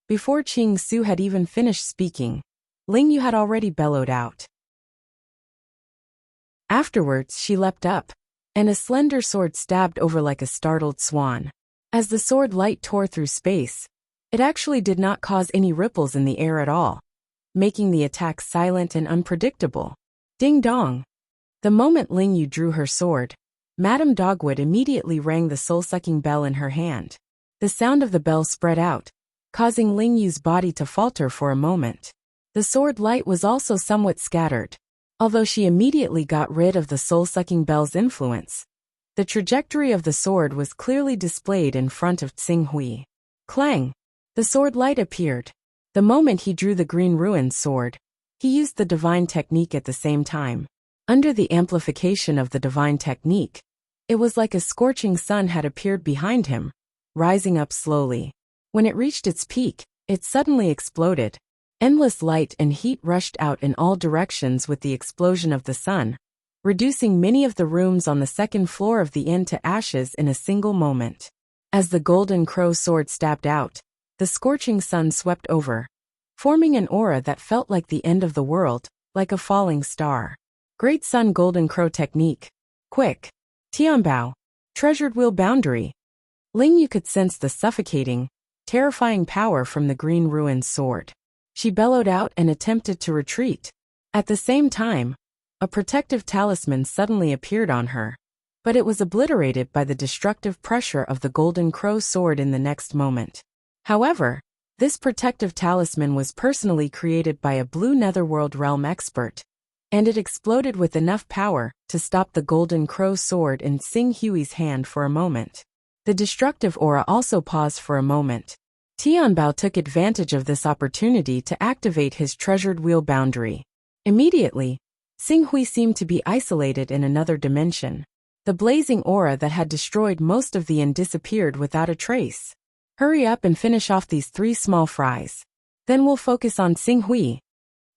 Before Qing Su had even finished speaking, Ling Yu had already bellowed out. Afterwards she leapt up, and a slender sword stabbed over like a startled swan. As the sword light tore through space, it actually did not cause any ripples in the air at all, making the attack silent and unpredictable. Ding dong! The moment Ling Yu drew her sword, Madame Dogwood immediately rang the soul-sucking bell in her hand. The sound of the bell spread out, causing Ling Yu's body to falter for a moment. The sword light was also somewhat scattered. Although she immediately got rid of the soul-sucking bell's influence, the trajectory of the sword was clearly displayed in front of Xing Hui. Clang! The sword light appeared. The moment he drew the green ruined sword, he used the divine technique at the same time. Under the amplification of the divine technique, it was like a scorching sun had appeared behind him, rising up slowly. When it reached its peak, it suddenly exploded. Endless light and heat rushed out in all directions with the explosion of the sun, reducing many of the rooms on the second floor of the inn to ashes in a single moment. As the golden crow sword stabbed out, the scorching sun swept over, forming an aura that felt like the end of the world, like a falling star. Great Sun Golden Crow Technique. Quick! Tianbao. Treasured Wheel Boundary. Ling Yu could sense the suffocating, terrifying power from the green ruined sword. She bellowed out and attempted to retreat. At the same time, a protective talisman suddenly appeared on her, but it was obliterated by the destructive pressure of the golden crow sword in the next moment. However, this protective talisman was personally created by a blue netherworld realm expert, and it exploded with enough power to stop the golden crow sword in Xing Hui's hand for a moment. The destructive aura also paused for a moment. Tianbao took advantage of this opportunity to activate his treasured wheel boundary. Immediately, Xing Hui seemed to be isolated in another dimension. The blazing aura that had destroyed most of the inn disappeared without a trace. Hurry up and finish off these 3 small fries. Then we'll focus on Xing Hui.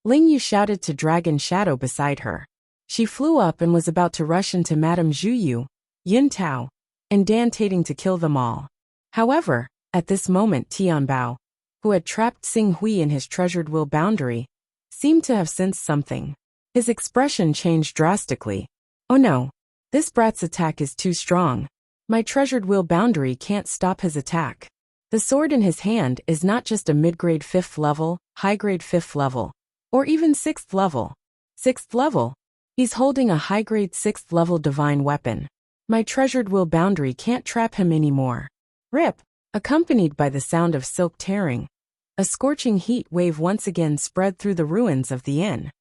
Ling Yu shouted to Dragon Shadow beside her. She flew up and was about to rush into Madame Zhu Yu, Yun Tao, and Dan Tating to kill them all. However, at this moment Tianbao, who had trapped Xing Hui in his treasured wheel boundary, seemed to have sensed something. His expression changed drastically. Oh no, this brat's attack is too strong. My treasured wheel boundary can't stop his attack. The sword in his hand is not just a mid-grade 5th level, high-grade 5th level, or even 6th level. 6th level? He's holding a high-grade 6th level divine weapon. My treasured wheel boundary can't trap him anymore. Rip! Accompanied by the sound of silk tearing, a scorching heat wave once again spread through the ruins of the inn.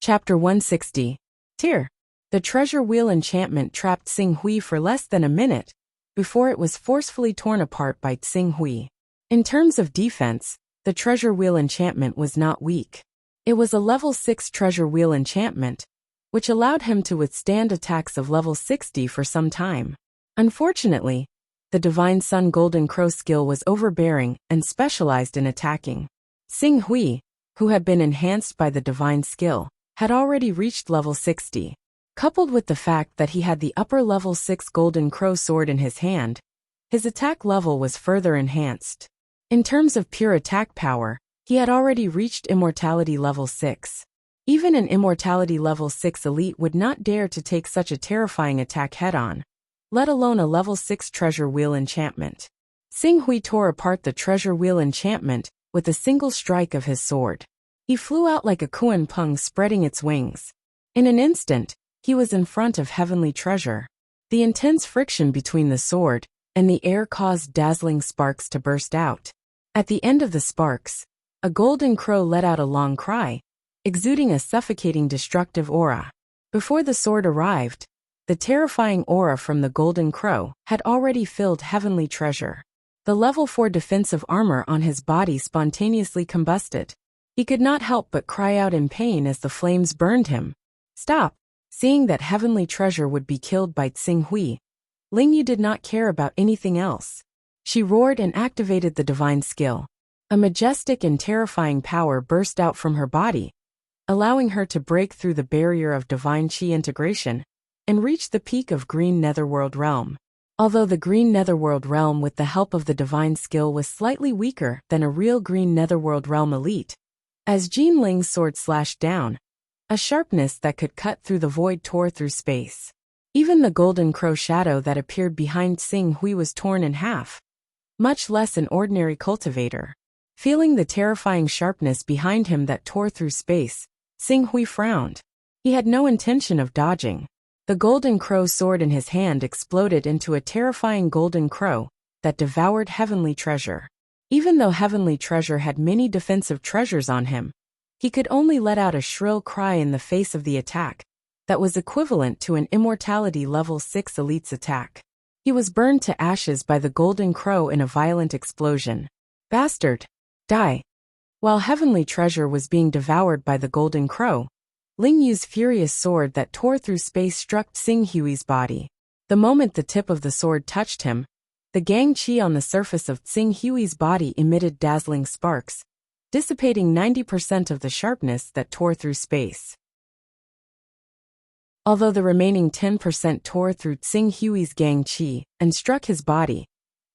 Chapter 160. Tear. The treasure wheel enchantment trapped Xing Hui for less than a minute, before it was forcefully torn apart by Xing Hui. In terms of defense, the treasure wheel enchantment was not weak. It was a level 6 treasure wheel enchantment, which allowed him to withstand attacks of level 60 for some time. Unfortunately, the Divine Sun Golden Crow skill was overbearing and specialized in attacking. Xing Hui, who had been enhanced by the divine skill, had already reached level 60. Coupled with the fact that he had the upper level 6 Golden Crow sword in his hand, his attack level was further enhanced. In terms of pure attack power, he had already reached Immortality level 6. Even an Immortality level 6 elite would not dare to take such a terrifying attack head-on, let alone a level 6 treasure wheel enchantment. Xing Hui tore apart the treasure wheel enchantment with a single strike of his sword. He flew out like a Kuan Peng spreading its wings. In an instant, he was in front of heavenly treasure. The intense friction between the sword and the air caused dazzling sparks to burst out. At the end of the sparks, a golden crow let out a long cry, exuding a suffocating destructive aura. Before the sword arrived, the terrifying aura from the golden crow had already filled heavenly treasure. The level 4 defensive armor on his body spontaneously combusted. He could not help but cry out in pain as the flames burned him. Stop! Seeing that heavenly treasure would be killed by Xing Hui, Lingyu did not care about anything else. She roared and activated the divine skill. A majestic and terrifying power burst out from her body, allowing her to break through the barrier of divine chi integration and reach the peak of Green Netherworld Realm. Although the Green Netherworld Realm with the help of the divine skill was slightly weaker than a real Green Netherworld Realm elite, as Jin Ling's sword slashed down, a sharpness that could cut through the void tore through space. Even the golden crow shadow that appeared behind Xing Hui was torn in half, much less an ordinary cultivator. Feeling the terrifying sharpness behind him that tore through space, Xing Hui frowned. He had no intention of dodging. The golden crow sword in his hand exploded into a terrifying golden crow that devoured heavenly treasure. Even though heavenly treasure had many defensive treasures on him, he could only let out a shrill cry in the face of the attack that was equivalent to an Immortality level 6 elite's attack. He was burned to ashes by the golden crow in a violent explosion. Bastard! Die! While heavenly treasure was being devoured by the golden crow, Lingyu's furious sword that tore through space struck Xing Hui's body. The moment the tip of the sword touched him, the gang chi on the surface of Xing Hui's body emitted dazzling sparks, dissipating 90% of the sharpness that tore through space. Although the remaining 10% tore through Xing Hui's gang chi and struck his body,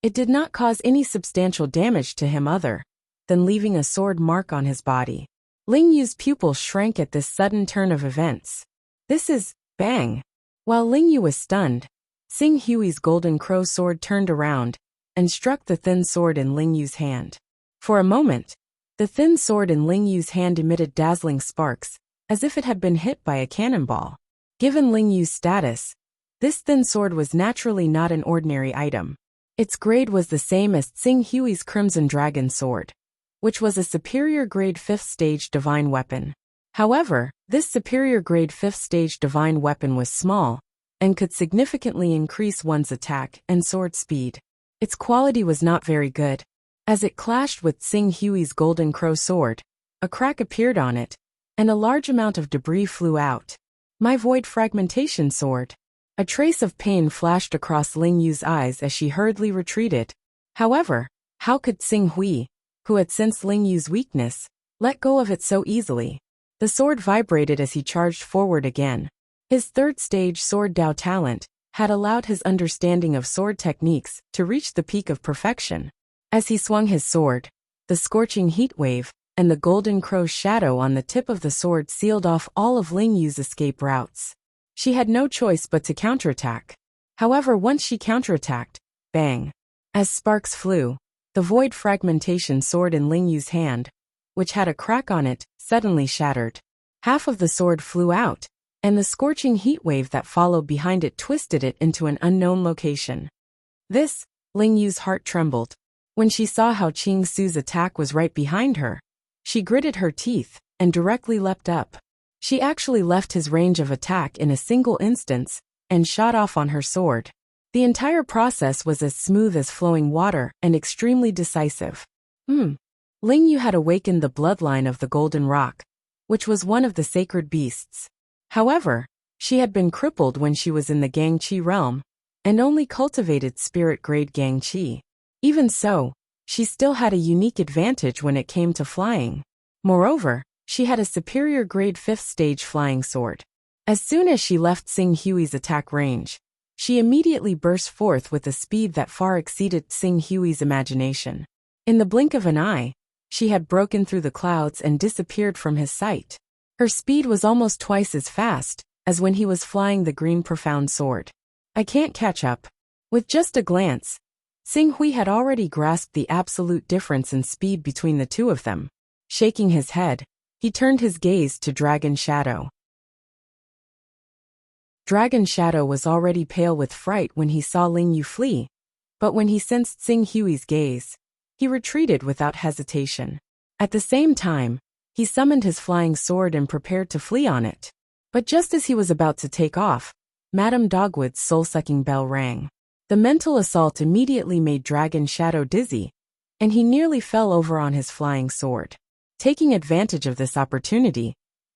it did not cause any substantial damage to him other than leaving a sword mark on his body. Lingyu's pupil shrank at this sudden turn of events. This is bang! While Lingyu was stunned, Xing Hui's golden crow sword turned around and struck the thin sword in Lingyu's hand. For a moment, the thin sword in Lingyu's hand emitted dazzling sparks, as if it had been hit by a cannonball. Given Lingyu's status, this thin sword was naturally not an ordinary item. Its grade was the same as Xing Hui's Crimson Dragon sword, which was a superior grade 5th stage divine weapon. However, this superior grade 5th stage divine weapon was small and could significantly increase one's attack and sword speed. Its quality was not very good. As it clashed with Xing Hui's golden crow sword, a crack appeared on it, and a large amount of debris flew out. My void fragmentation sword. A trace of pain flashed across Lingyu's eyes as she hurriedly retreated. However, how could Xing Hui, who had sensed Lingyu's weakness, let go of it so easily? The sword vibrated as he charged forward again. His third stage sword Dao talent had allowed his understanding of sword techniques to reach the peak of perfection. As he swung his sword, the scorching heat wave and the golden crow's shadow on the tip of the sword sealed off all of Lingyu's escape routes. She had no choice but to counterattack. However, once she counterattacked, bang! As sparks flew, the void fragmentation sword in Lingyu's hand, which had a crack on it, suddenly shattered. Half of the sword flew out, and the scorching heat wave that followed behind it twisted it into an unknown location. Lingyu's heart trembled. When she saw how Qing Su's attack was right behind her, she gritted her teeth and directly leapt up. She actually left his range of attack in a single instance and shot off on her sword. The entire process was as smooth as flowing water and extremely decisive. Ling Yu had awakened the bloodline of the Golden Rock, which was one of the sacred beasts. However, she had been crippled when she was in the Gangqi realm, and only cultivated spirit-grade Gangqi. Even so, she still had a unique advantage when it came to flying. Moreover, she had a superior grade 5th stage flying sword. As soon as she left Xing Hui's attack range, she immediately burst forth with a speed that far exceeded Xing Hui's imagination. In the blink of an eye, she had broken through the clouds and disappeared from his sight. Her speed was almost twice as fast as when he was flying the green profound sword. I can't catch up. With just a glance, Xing Hui had already grasped the absolute difference in speed between the two of them. Shaking his head, he turned his gaze to Dragon Shadow. Dragon Shadow was already pale with fright when he saw Ling Yu flee, but when he sensed Xing Hui's gaze, he retreated without hesitation. At the same time, he summoned his flying sword and prepared to flee on it. But just as he was about to take off, Madame Dogwood's soul-sucking bell rang. The mental assault immediately made Dragon Shadow dizzy, and he nearly fell over on his flying sword. Taking advantage of this opportunity,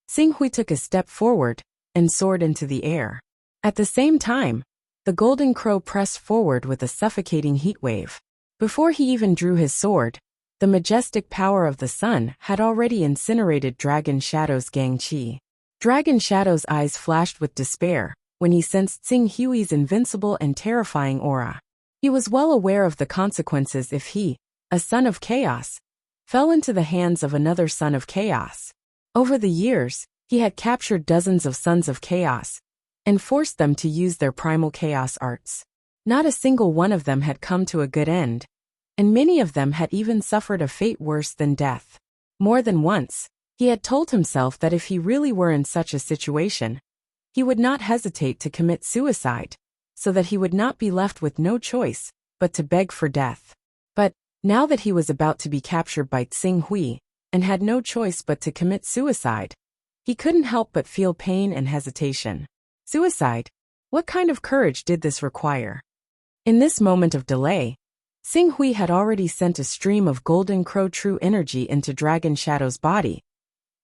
Xing Hui took a step forward and soared into the air. At the same time, the Golden Crow pressed forward with a suffocating heat wave. Before he even drew his sword, the majestic power of the sun had already incinerated Dragon Shadow's Gangqi. Dragon Shadow's eyes flashed with despair when he sensed Xing Hui's invincible and terrifying aura. He was well aware of the consequences if he, a son of chaos, fell into the hands of another son of chaos. Over the years, he had captured dozens of sons of chaos and forced them to use their primal chaos arts. Not a single one of them had come to a good end, and many of them had even suffered a fate worse than death. More than once, he had told himself that if he really were in such a situation, he would not hesitate to commit suicide, so that he would not be left with no choice but to beg for death. But, now that he was about to be captured by Xing Hui, and had no choice but to commit suicide, he couldn't help but feel pain and hesitation. Suicide? What kind of courage did this require? In this moment of delay, Xing Hui had already sent a stream of Golden Crow true energy into Dragon Shadow's body,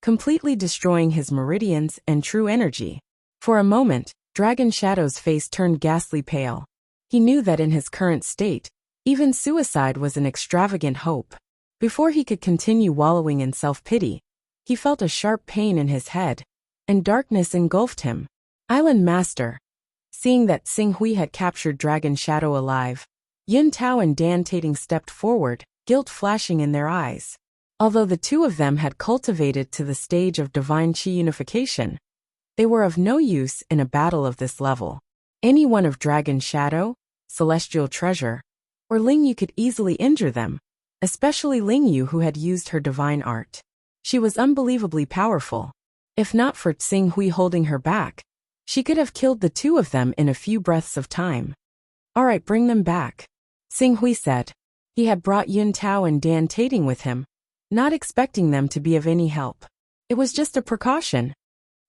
completely destroying his meridians and true energy. For a moment, Dragon Shadow's face turned ghastly pale. He knew that in his current state, even suicide was an extravagant hope. Before he could continue wallowing in self-pity, he felt a sharp pain in his head, and darkness engulfed him. Island Master. Seeing that Xing Hui had captured Dragon Shadow alive, Yun Tao and Dan Tating stepped forward, guilt flashing in their eyes. Although the two of them had cultivated to the stage of divine chi unification, they were of no use in a battle of this level. Any one of Dragon Shadow, Celestial Treasure, or Ling Yu could easily injure them, especially Ling Yu who had used her divine art. She was unbelievably powerful. If not for Xing Hui holding her back, she could have killed the two of them in a few breaths of time. All right, bring them back, Xing Hui said. He had brought Yun Tao and Dan Tating with him, not expecting them to be of any help. It was just a precaution.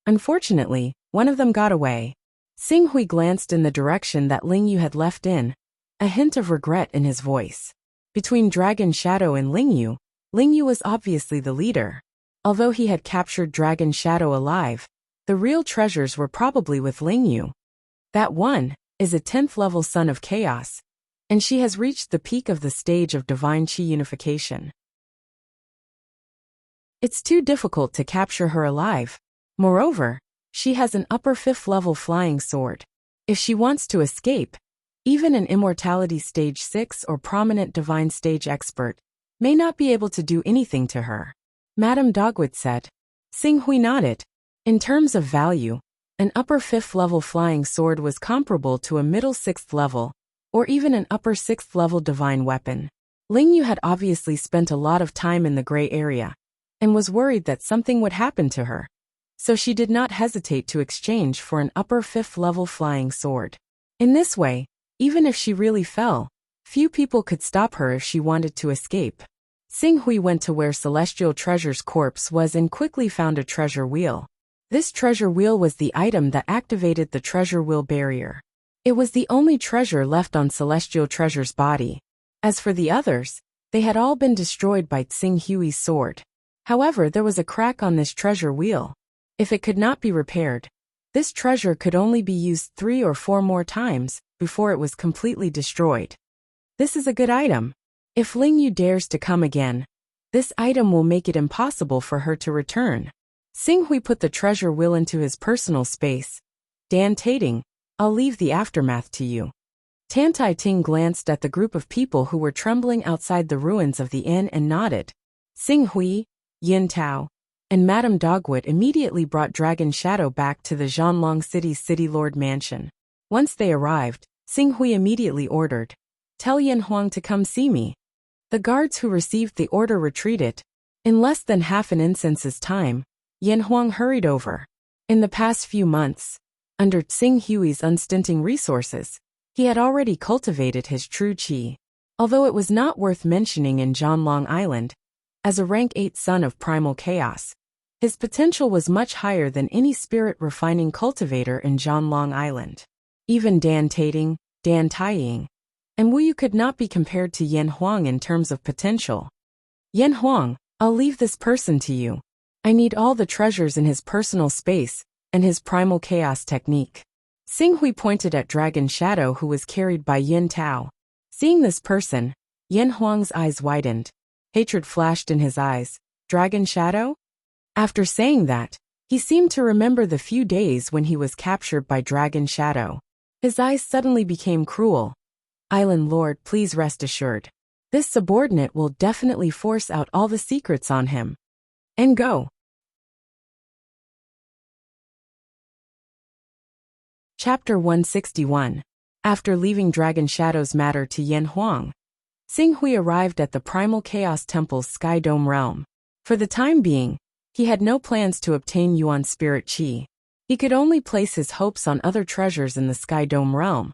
Unfortunately, one of them got away. Xing Hui glanced in the direction that Ling Yu had left in, a hint of regret in his voice. Between Dragon Shadow and Ling Yu was obviously the leader. Although he had captured Dragon Shadow alive, the real treasures were probably with Ling Yu. That one is a 10th level son of chaos, and she has reached the peak of the stage of divine chi unification. It's too difficult to capture her alive. Moreover, she has an upper 5th level flying sword. If she wants to escape, even an immortality stage 6 or prominent divine stage expert may not be able to do anything to her, Madame Dogwood said. Xing Hui nodded. In terms of value, an upper 5th level flying sword was comparable to a middle 6th level, or even an upper 6th level divine weapon. Ling Yu had obviously spent a lot of time in the gray area, and was worried that something would happen to her, so she did not hesitate to exchange for an upper 5th level flying sword. In this way, even if she really fell, few people could stop her if she wanted to escape. Xing Hui went to where Celestial Treasure's corpse was and quickly found a treasure wheel. This treasure wheel was the item that activated the treasure wheel barrier. It was the only treasure left on Celestial Treasure's body. As for the others, they had all been destroyed by Tsing Hui's sword. However, there was a crack on this treasure wheel. If it could not be repaired, this treasure could only be used 3 or 4 more times before it was completely destroyed. This is a good item. If Ling Yu dares to come again, this item will make it impossible for her to return. Tsing Hui put the treasure wheel into his personal space. Dan Tating, I'll leave the aftermath to you. Tan Tai Ting glanced at the group of people who were trembling outside the ruins of the inn and nodded. Tsing Hui, Yin Tao, and Madame Dogwood immediately brought Dragon Shadow back to the Zhanlong City's City Lord Mansion. Once they arrived, Tsing Hui immediately ordered, "Tell Yin Huang to come see me." The guards who received the order retreated. In less than half an instance's time, Yin Huang hurried over. In the past few months, under Tsing Hui's unstinting resources, he had already cultivated his true qi. Although it was not worth mentioning in Zhanlong Island, as a rank 8 son of primal chaos, his potential was much higher than any spirit-refining cultivator in Zhanlong Island. Even Dan Tating, Dan Taiying, and Wu Yu could not be compared to Yin Huang in terms of potential. Yin Huang, I'll leave this person to you. I need all the treasures in his personal space and his primal chaos technique. Tsing Hui pointed at Dragon Shadow, who was carried by Yin Tao. Seeing this person, Yin Huang's eyes widened. Hatred flashed in his eyes. Dragon Shadow? After saying that, he seemed to remember the few days when he was captured by Dragon Shadow. His eyes suddenly became cruel. Island Lord, please rest assured. This subordinate will definitely force out all the secrets on him. And go. Chapter 161. After leaving Dragon Shadow's matter to Yin Huang, Tsing Hui arrived at the Primal Chaos Temple's Sky Dome realm. For the time being, he had no plans to obtain Yuan Spirit Qi. He could only place his hopes on other treasures in the Sky Dome realm,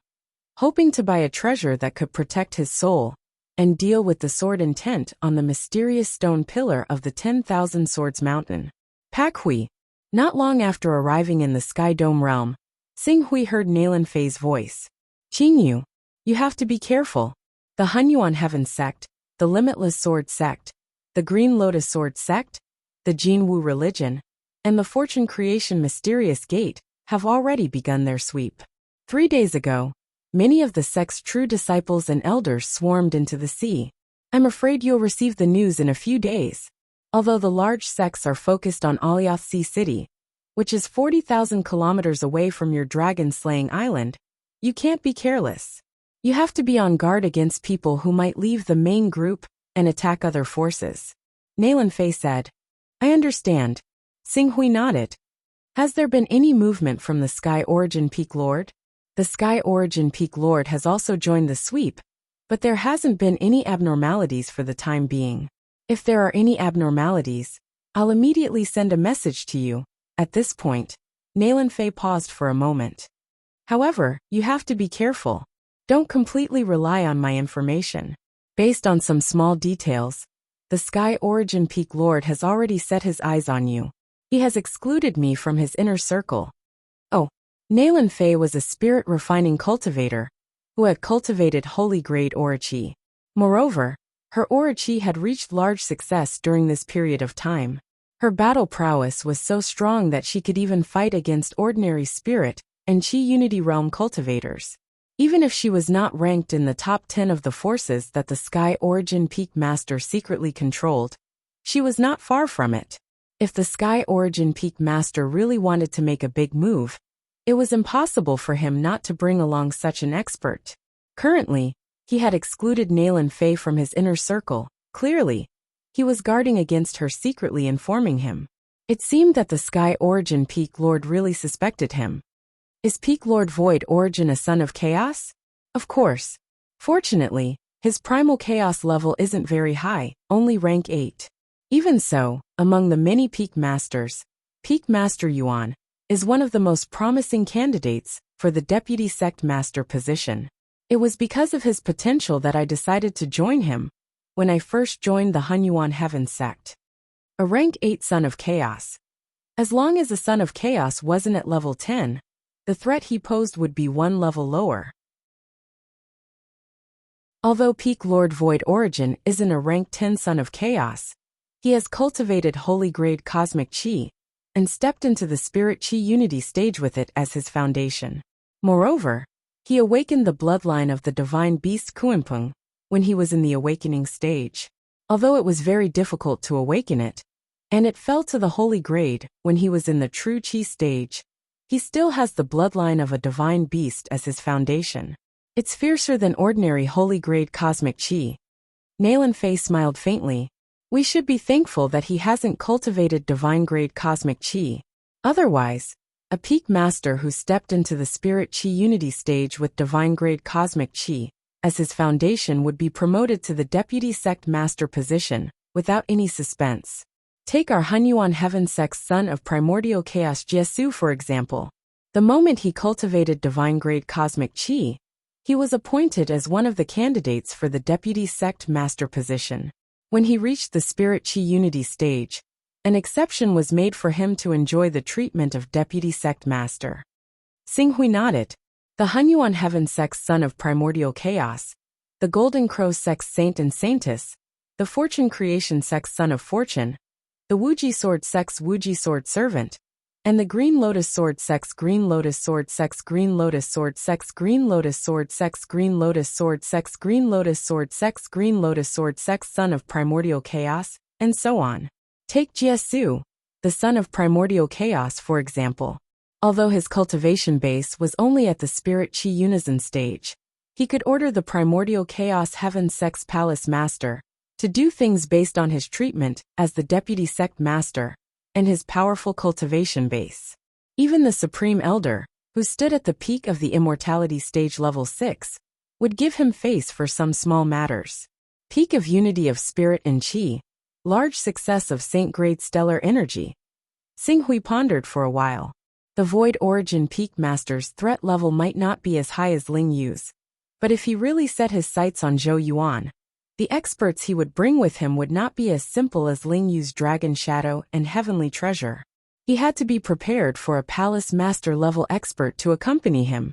hoping to buy a treasure that could protect his soul and deal with the sword intent on the mysterious stone pillar of the 10,000 Swords Mountain. Pak Hui. Not long after arriving in the Sky Dome realm, Tsing Hui heard Nalan Fei's voice. Qingyu, you have to be careful. The Hunyuan Heaven Sect, the Limitless Sword Sect, the Green Lotus Sword Sect, the Jinwu religion, and the Fortune Creation Mysterious Gate have already begun their sweep. 3 days ago, many of the sect's true disciples and elders swarmed into the sea. I'm afraid you'll receive the news in a few days. Although the large sects are focused on Alioth Sea City, which is 40,000 kilometers away from your dragon-slaying island, you can't be careless. You have to be on guard against people who might leave the main group and attack other forces. Nalan Fei said. I understand. Tsing Hui nodded. Has there been any movement from the Sky Origin Peak Lord? The Sky Origin Peak Lord has also joined the sweep, but there hasn't been any abnormalities for the time being. If there are any abnormalities, I'll immediately send a message to you. At this point, Nalan Fei paused for a moment. However, you have to be careful. Don't completely rely on my information. Based on some small details, the Sky Origin Peak Lord has already set his eyes on you. He has excluded me from his inner circle. Oh, Nalan Fei was a spirit-refining cultivator who had cultivated holy-grade Orochi. Moreover, her Orochi had reached large success during this period of time. Her battle prowess was so strong that she could even fight against ordinary spirit and Qi Unity Realm cultivators. Even if she was not ranked in the top 10 of the forces that the Sky Origin Peak Master secretly controlled, she was not far from it. If the Sky Origin Peak Master really wanted to make a big move, it was impossible for him not to bring along such an expert. Currently, he had excluded Nalan Fei from his inner circle. Clearly, he was guarding against her secretly informing him. It seemed that the Sky Origin Peak Lord really suspected him. Is Peak Lord Void Origin a son of chaos? Of course. Fortunately, his primal chaos level isn't very high, only rank 8. Even so, among the many Peak Masters, Peak Master Yuan is one of the most promising candidates for the Deputy Sect Master position. It was because of his potential that I decided to join him when I first joined the Hunyuan Heaven Sect. A rank 8 Son of Chaos. As long as a Son of Chaos wasn't at level 10, the threat he posed would be one level lower. Although peak Lord Void Origin isn't a rank 10 Son of Chaos, he has cultivated holy grade cosmic chi and stepped into the spirit chi unity stage with it as his foundation. Moreover, he awakened the bloodline of the divine beast Kuimpung when he was in the awakening stage. Although it was very difficult to awaken it, and it fell to the holy grade when he was in the true chi stage, he still has the bloodline of a divine beast as his foundation. It's fiercer than ordinary holy grade cosmic chi. Nalan Fei smiled faintly. We should be thankful that he hasn't cultivated divine grade cosmic chi. Otherwise, a peak master who stepped into the spirit chi unity stage with divine grade cosmic chi as his foundation would be promoted to the deputy sect master position without any suspense. Take our Hunyuan heaven sect's son of primordial chaos Jesu for example. The moment he cultivated divine grade cosmic chi, he was appointed as one of the candidates for the deputy sect master position. When he reached the spirit chi unity stage, an exception was made for him to enjoy the treatment of deputy sect master. Xinghui nodded. The Hunyuan heaven sect's son of primordial chaos, the Golden Crow sect's saint and saintess, the Fortune creation sect's son of fortune, the Wuji sword sect's Wuji sword servant, and the Green Lotus sword sect's Green Lotus sword sect's Green Lotus sword sect's Green Lotus sword sect's Green Lotus sword sect's Green Lotus sword sect's Green Lotus sword sect's son of primordial chaos, and so on. Take Jesu, the son of primordial chaos for example. Although his cultivation base was only at the spirit chi unison stage, he could order the primordial chaos heaven sect's palace master to do things based on his treatment as the deputy sect master and his powerful cultivation base. Even the supreme elder, who stood at the peak of the immortality stage level 6, would give him face for some small matters. Peak of unity of spirit and chi, large success of saint grade stellar energy. Xinghui pondered for a while. The Void Origin Peak Master's threat level might not be as high as Ling Yu's, but if he really set his sights on Zhou Yuan, the experts he would bring with him would not be as simple as Ling Yu's Dragon Shadow and Heavenly Treasure. He had to be prepared for a Palace Master level expert to accompany him.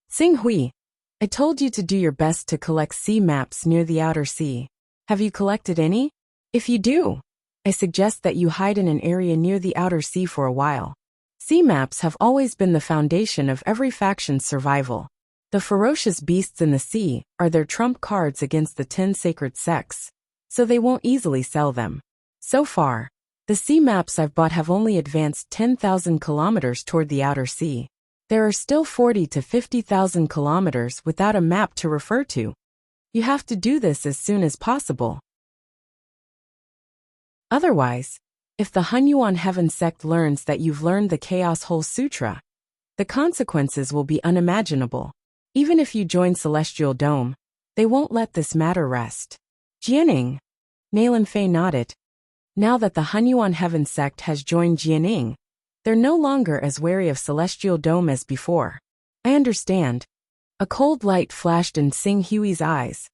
Xinghui, I told you to do your best to collect sea maps near the outer sea. Have you collected any? If you do, I suggest that you hide in an area near the outer sea for a while. Sea maps have always been the foundation of every faction's survival. The ferocious beasts in the sea are their trump cards against the 10 sacred sects, so they won't easily sell them. So far, the sea maps I've bought have only advanced 10,000 kilometers toward the outer sea. There are still 40 to 50,000 kilometers without a map to refer to. You have to do this as soon as possible. Otherwise, if the Hunyuan Heaven sect learns that you've learned the Chaos Whole Sutra, the consequences will be unimaginable. Even if you join Celestial Dome, they won't let this matter rest. Jianing. Nalan Fei nodded. Now that the Hunyuan Heaven sect has joined Jianing, they're no longer as wary of Celestial Dome as before. I understand. A cold light flashed in Xinghui's eyes.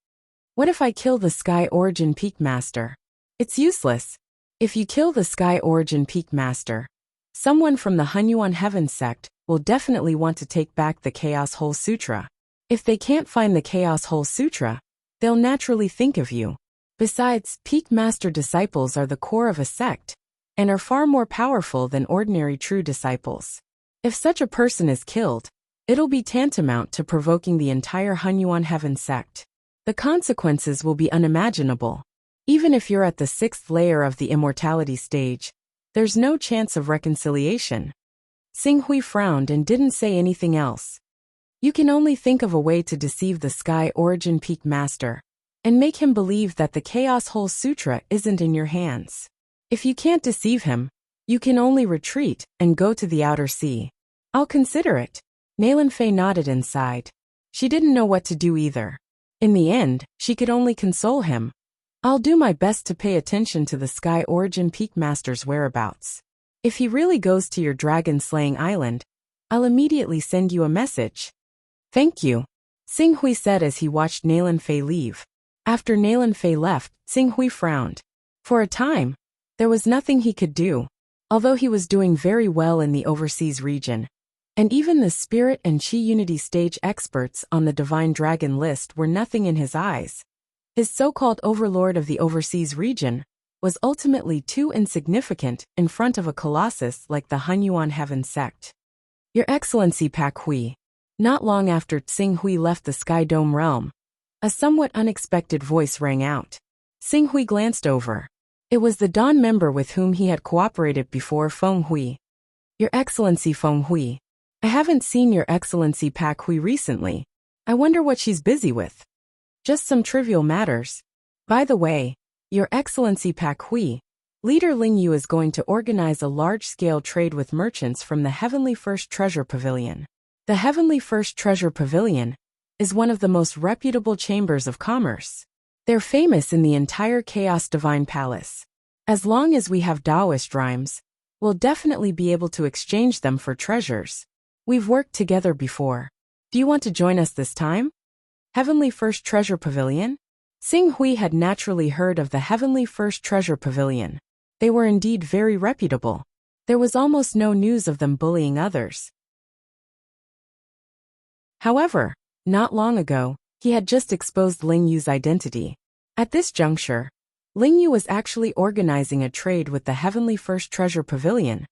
What if I kill the Sky Origin Peak Master? It's useless. If you kill the Sky Origin Peak Master, someone from the Hunyuan Heaven sect will definitely want to take back the Chaos Whole Sutra. If they can't find the Chaos Whole Sutra, they'll naturally think of you. Besides, Peak Master disciples are the core of a sect, and are far more powerful than ordinary true disciples. If such a person is killed, it'll be tantamount to provoking the entire Hunyuan Heaven sect. The consequences will be unimaginable. Even if you're at the 6th layer of the immortality stage, there's no chance of reconciliation. Xinghui frowned and didn't say anything else. You can only think of a way to deceive the Sky Origin Peak Master, and make him believe that the Chaos Whole Sutra isn't in your hands. If you can't deceive him, you can only retreat and go to the outer sea. I'll consider it. Nalan Fei nodded and sighed. She didn't know what to do either. In the end, she could only console him. I'll do my best to pay attention to the Sky Origin Peak Master's whereabouts. If he really goes to your dragon-slaying island, I'll immediately send you a message. Thank you, Xinghui said as he watched Nalan Fei leave. After Nalan Fei left, Xinghui frowned. For a time, there was nothing he could do. Although he was doing very well in the overseas region, And even the spirit and chi unity stage experts on the divine dragon list were nothing in his eyes. His so-called overlord of the overseas region was ultimately too insignificant in front of a colossus like the Hunyuan heaven sect. Your Excellency Pak Hui. Not long after Tsing Hui left the Sky Dome realm, a somewhat unexpected voice rang out. Tsing Hui glanced over. It was the Dawn member with whom he had cooperated before, Feng Hui. Your Excellency Feng Hui. I haven't seen Your Excellency Pak Hui recently. I wonder what she's busy with. Just some trivial matters. By the way, Your Excellency Pak Hui, Leader Ling Yu is going to organize a large-scale trade with merchants from the Heavenly First Treasure Pavilion. The Heavenly First Treasure Pavilion is one of the most reputable chambers of commerce. They're famous in the entire Chaos Divine Palace. As long as we have Taoist rhymes, we'll definitely be able to exchange them for treasures. We've worked together before. Do you want to join us this time? Heavenly First Treasure Pavilion? Tsing Hui had naturally heard of the Heavenly First Treasure Pavilion. They were indeed very reputable. There was almost no news of them bullying others. However, not long ago, he had just exposed Ling Yu's identity. At this juncture, Ling Yu was actually organizing a trade with the Heavenly First Treasure Pavilion.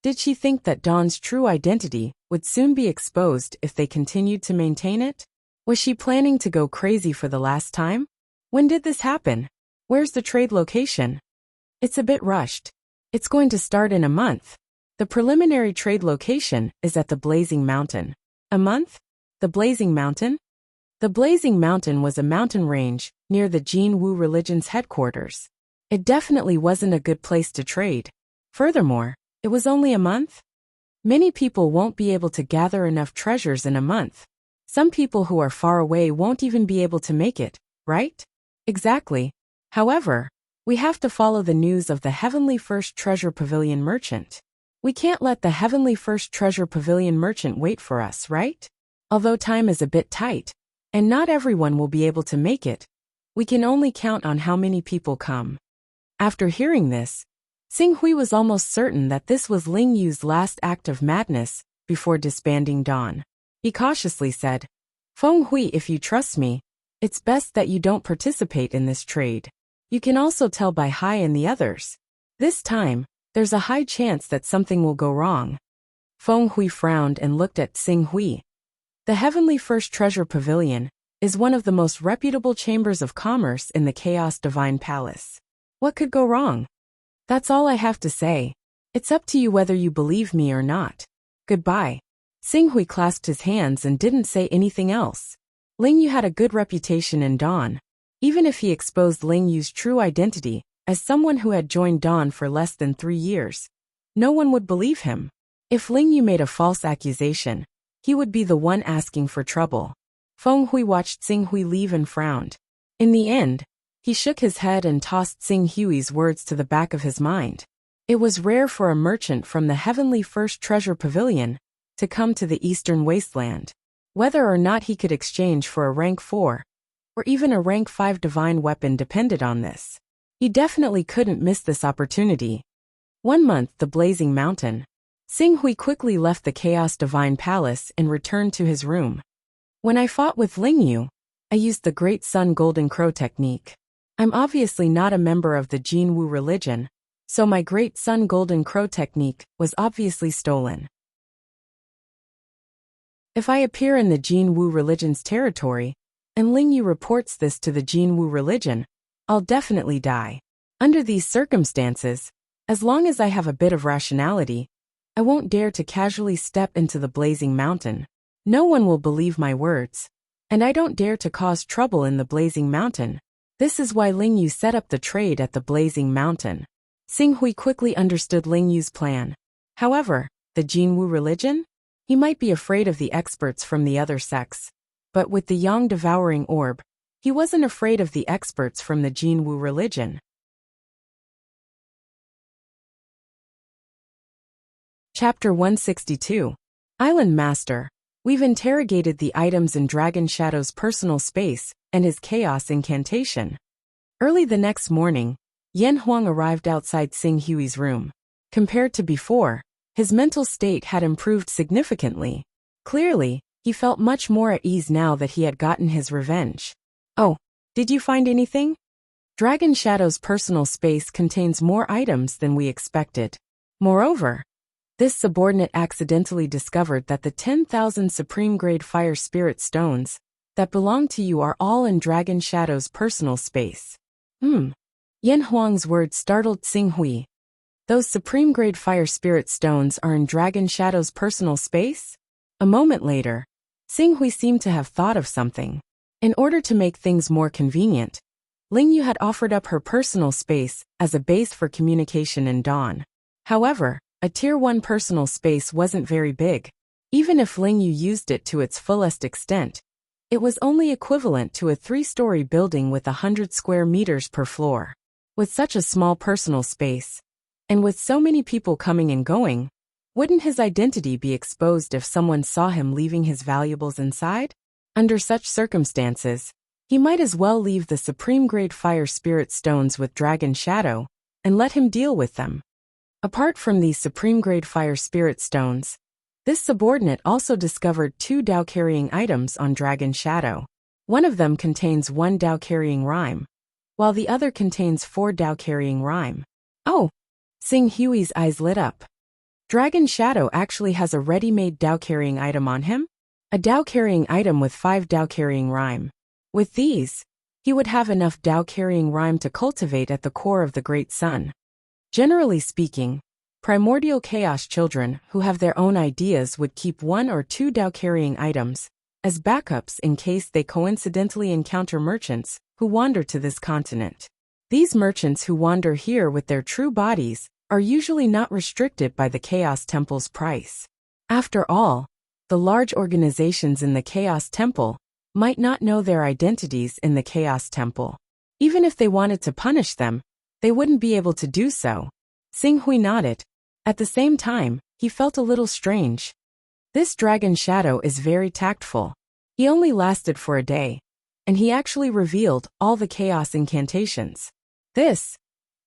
Did she think that Dawn's true identity would soon be exposed if they continued to maintain it? Was she planning to go crazy for the last time? When did this happen? Where's the trade location? It's a bit rushed. It's going to start in a month. The preliminary trade location is at the Blazing Mountain. A month? The Blazing Mountain? The Blazing Mountain was a mountain range near the Jin Wu religion's headquarters. It definitely wasn't a good place to trade. Furthermore, it was only a month? Many people won't be able to gather enough treasures in a month. Some people who are far away won't even be able to make it, right? Exactly. However, we have to follow the news of the Heavenly First Treasure Pavilion merchant. We can't let the Heavenly First Treasure Pavilion merchant wait for us, right? Although time is a bit tight, and not everyone will be able to make it, we can only count on how many people come. After hearing this, Tsing Hui was almost certain that this was Ling Yu's last act of madness before disbanding Dawn. He cautiously said, Feng Hui, if you trust me, it's best that you don't participate in this trade. You can also tell by Hai and the others. This time, there's a high chance that something will go wrong. Feng Hui frowned and looked at Tsing Hui. The Heavenly First Treasure Pavilion is one of the most reputable chambers of commerce in the Chaos Divine Palace. What could go wrong? That's all I have to say. It's up to you whether you believe me or not. Goodbye. Tsing Hui clasped his hands and didn't say anything else. Ling Yu had a good reputation in Dawn. Even if he exposed Ling Yu's true identity as someone who had joined Dawn for less than 3 years, no one would believe him. If Ling Yu made a false accusation, he would be the one asking for trouble. Feng Hui watched Tsing Hui leave and frowned. In the end, he shook his head and tossed Tsing Hui's words to the back of his mind. It was rare for a merchant from the Heavenly First Treasure Pavilion to come to the Eastern Wasteland. Whether or not he could exchange for a rank 4 or even a rank 5 divine weapon depended on this. He definitely couldn't miss this opportunity. 1 month, the Blazing Mountain. Tsing Hui quickly left the Chaos Divine Palace and returned to his room. When I fought with Ling Yu, I used the Great Sun Golden Crow technique. I'm obviously not a member of the Jin Wu religion, so my Great Sun Golden Crow technique was obviously stolen. If I appear in the Jin Wu religion's territory, and Ling Yu reports this to the Jin Wu religion, I'll definitely die. Under these circumstances, as long as I have a bit of rationality, I won't dare to casually step into the Blazing Mountain. No one will believe my words, and I don't dare to cause trouble in the Blazing Mountain. This is why Ling Yu set up the trade at the Blazing Mountain. Tsing Hui quickly understood Ling Yu's plan. However, the Jin Wu religion? He might be afraid of the experts from the other sects. But with the Yang devouring orb, he wasn't afraid of the experts from the Jin Wu religion. Chapter 162. Island Master. We've interrogated the items in Dragon Shadow's personal space and his chaos incantation. Early the next morning, Yan Huang arrived outside Tsing Hui's room. Compared to before, His mental state had improved significantly. Clearly, he felt much more at ease now that he had gotten his revenge. Oh, did you find anything? Dragon Shadow's personal space contains more items than we expected. Moreover, this subordinate accidentally discovered that the 10,000 supreme-grade fire spirit stones that belong to you are all in Dragon Shadow's personal space. Yan Huang's words startled Xinghui. Those supreme-grade fire spirit stones are in Dragon Shadow's personal space? A moment later, Xinghui seemed to have thought of something. In order to make things more convenient, Lingyu had offered up her personal space as a base for communication in Dawn. However, a Tier 1 personal space wasn't very big. Even if Lingyu used it to its fullest extent, it was only equivalent to a 3-story building with 100 square meters per floor. With such a small personal space, and with so many people coming and going, wouldn't his identity be exposed if someone saw him leaving his valuables inside? Under such circumstances, he might as well leave the supreme-grade fire spirit stones with Dragon Shadow and let him deal with them. Apart from these supreme-grade fire spirit stones, this subordinate also discovered 2 Dao-carrying items on Dragon Shadow. One of them contains 1 Dao-carrying rhyme, while the other contains 4 Dao-carrying rhyme. Oh! Xinghui's eyes lit up. Dragon Shadow actually has a ready-made Dao-carrying item on him? A Dao-carrying item with 5 Dao-carrying rhyme. With these, he would have enough Dao-carrying rhyme to cultivate at the core of the Great Sun. Generally speaking, primordial chaos children who have their own ideas would keep 1 or 2 Dao-carrying items as backups in case they coincidentally encounter merchants who wander to this continent. These merchants who wander here with their true bodies are usually not restricted by the Chaos Temple's price. After all, the large organizations in the Chaos Temple might not know their identities in the Chaos Temple. Even if they wanted to punish them, they wouldn't be able to do so. Xinghui nodded. At the same time, he felt a little strange. This Dragon Shadow is very tactful. He only lasted for a day, and he actually revealed all the chaos incantations. This,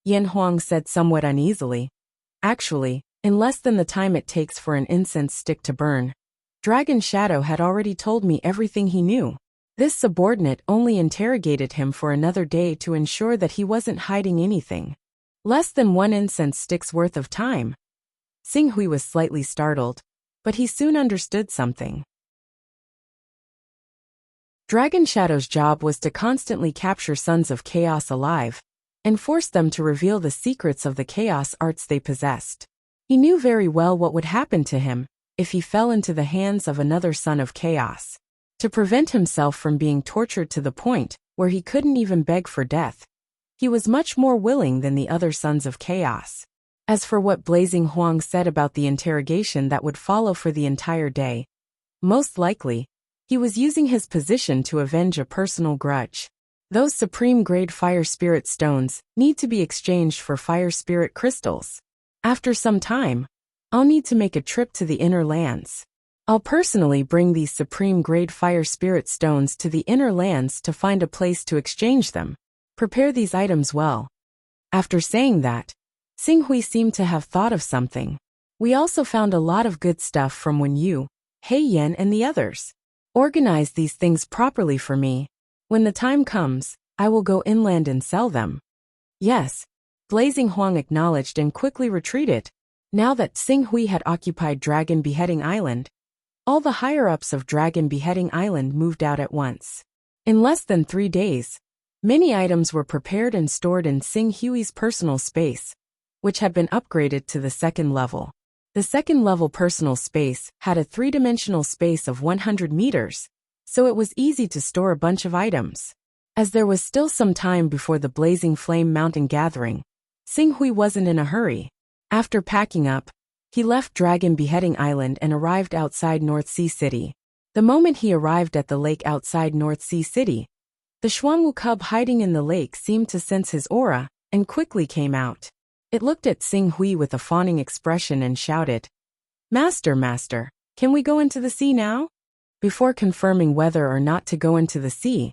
Yan Huang said somewhat uneasily. Actually, in less than the time it takes for an incense stick to burn, Dragon Shadow had already told me everything he knew. This subordinate only interrogated him for another day to ensure that he wasn't hiding anything. Less than 1 incense stick's worth of time. Xinghui was slightly startled, but he soon understood something. Dragon Shadow's job was to constantly capture Sons of Chaos alive and force them to reveal the secrets of the chaos arts they possessed. He knew very well what would happen to him if he fell into the hands of another Son of Chaos. To prevent himself from being tortured to the point where he couldn't even beg for death, he was much more willing than the other Sons of Chaos. As for what Blazing Huang said about the interrogation that would follow for the entire day, most likely, he was using his position to avenge a personal grudge. Those supreme-grade fire spirit stones need to be exchanged for fire spirit crystals. After some time, I'll need to make a trip to the inner lands. I'll personally bring these supreme-grade fire spirit stones to the inner lands to find a place to exchange them. Prepare these items well. After saying that, Xinghui seemed to have thought of something. We also found a lot of good stuff from Wenyu, Heiyan and the others. Organize these things properly for me. When the time comes, I will go inland and sell them. Yes, Blazing Huang acknowledged and quickly retreated. Now that Xinghui had occupied Dragon Beheading Island, all the higher-ups of Dragon Beheading Island moved out at once. In less than 3 days, many items were prepared and stored in Xinghui's personal space, which had been upgraded to the 2nd level. The 2nd level personal space had a 3-dimensional space of 100 meters, so it was easy to store a bunch of items. As there was still some time before the Blazing Flame Mountain gathering, Xinghui wasn't in a hurry. After packing up, he left Dragon Beheading Island and arrived outside North Sea City. The moment he arrived at the lake outside North Sea City, the Xuanwu cub hiding in the lake seemed to sense his aura and quickly came out. It looked at Xinghui with a fawning expression and shouted, "Master, master, can we go into the sea now? Before confirming whether or not to go into the sea,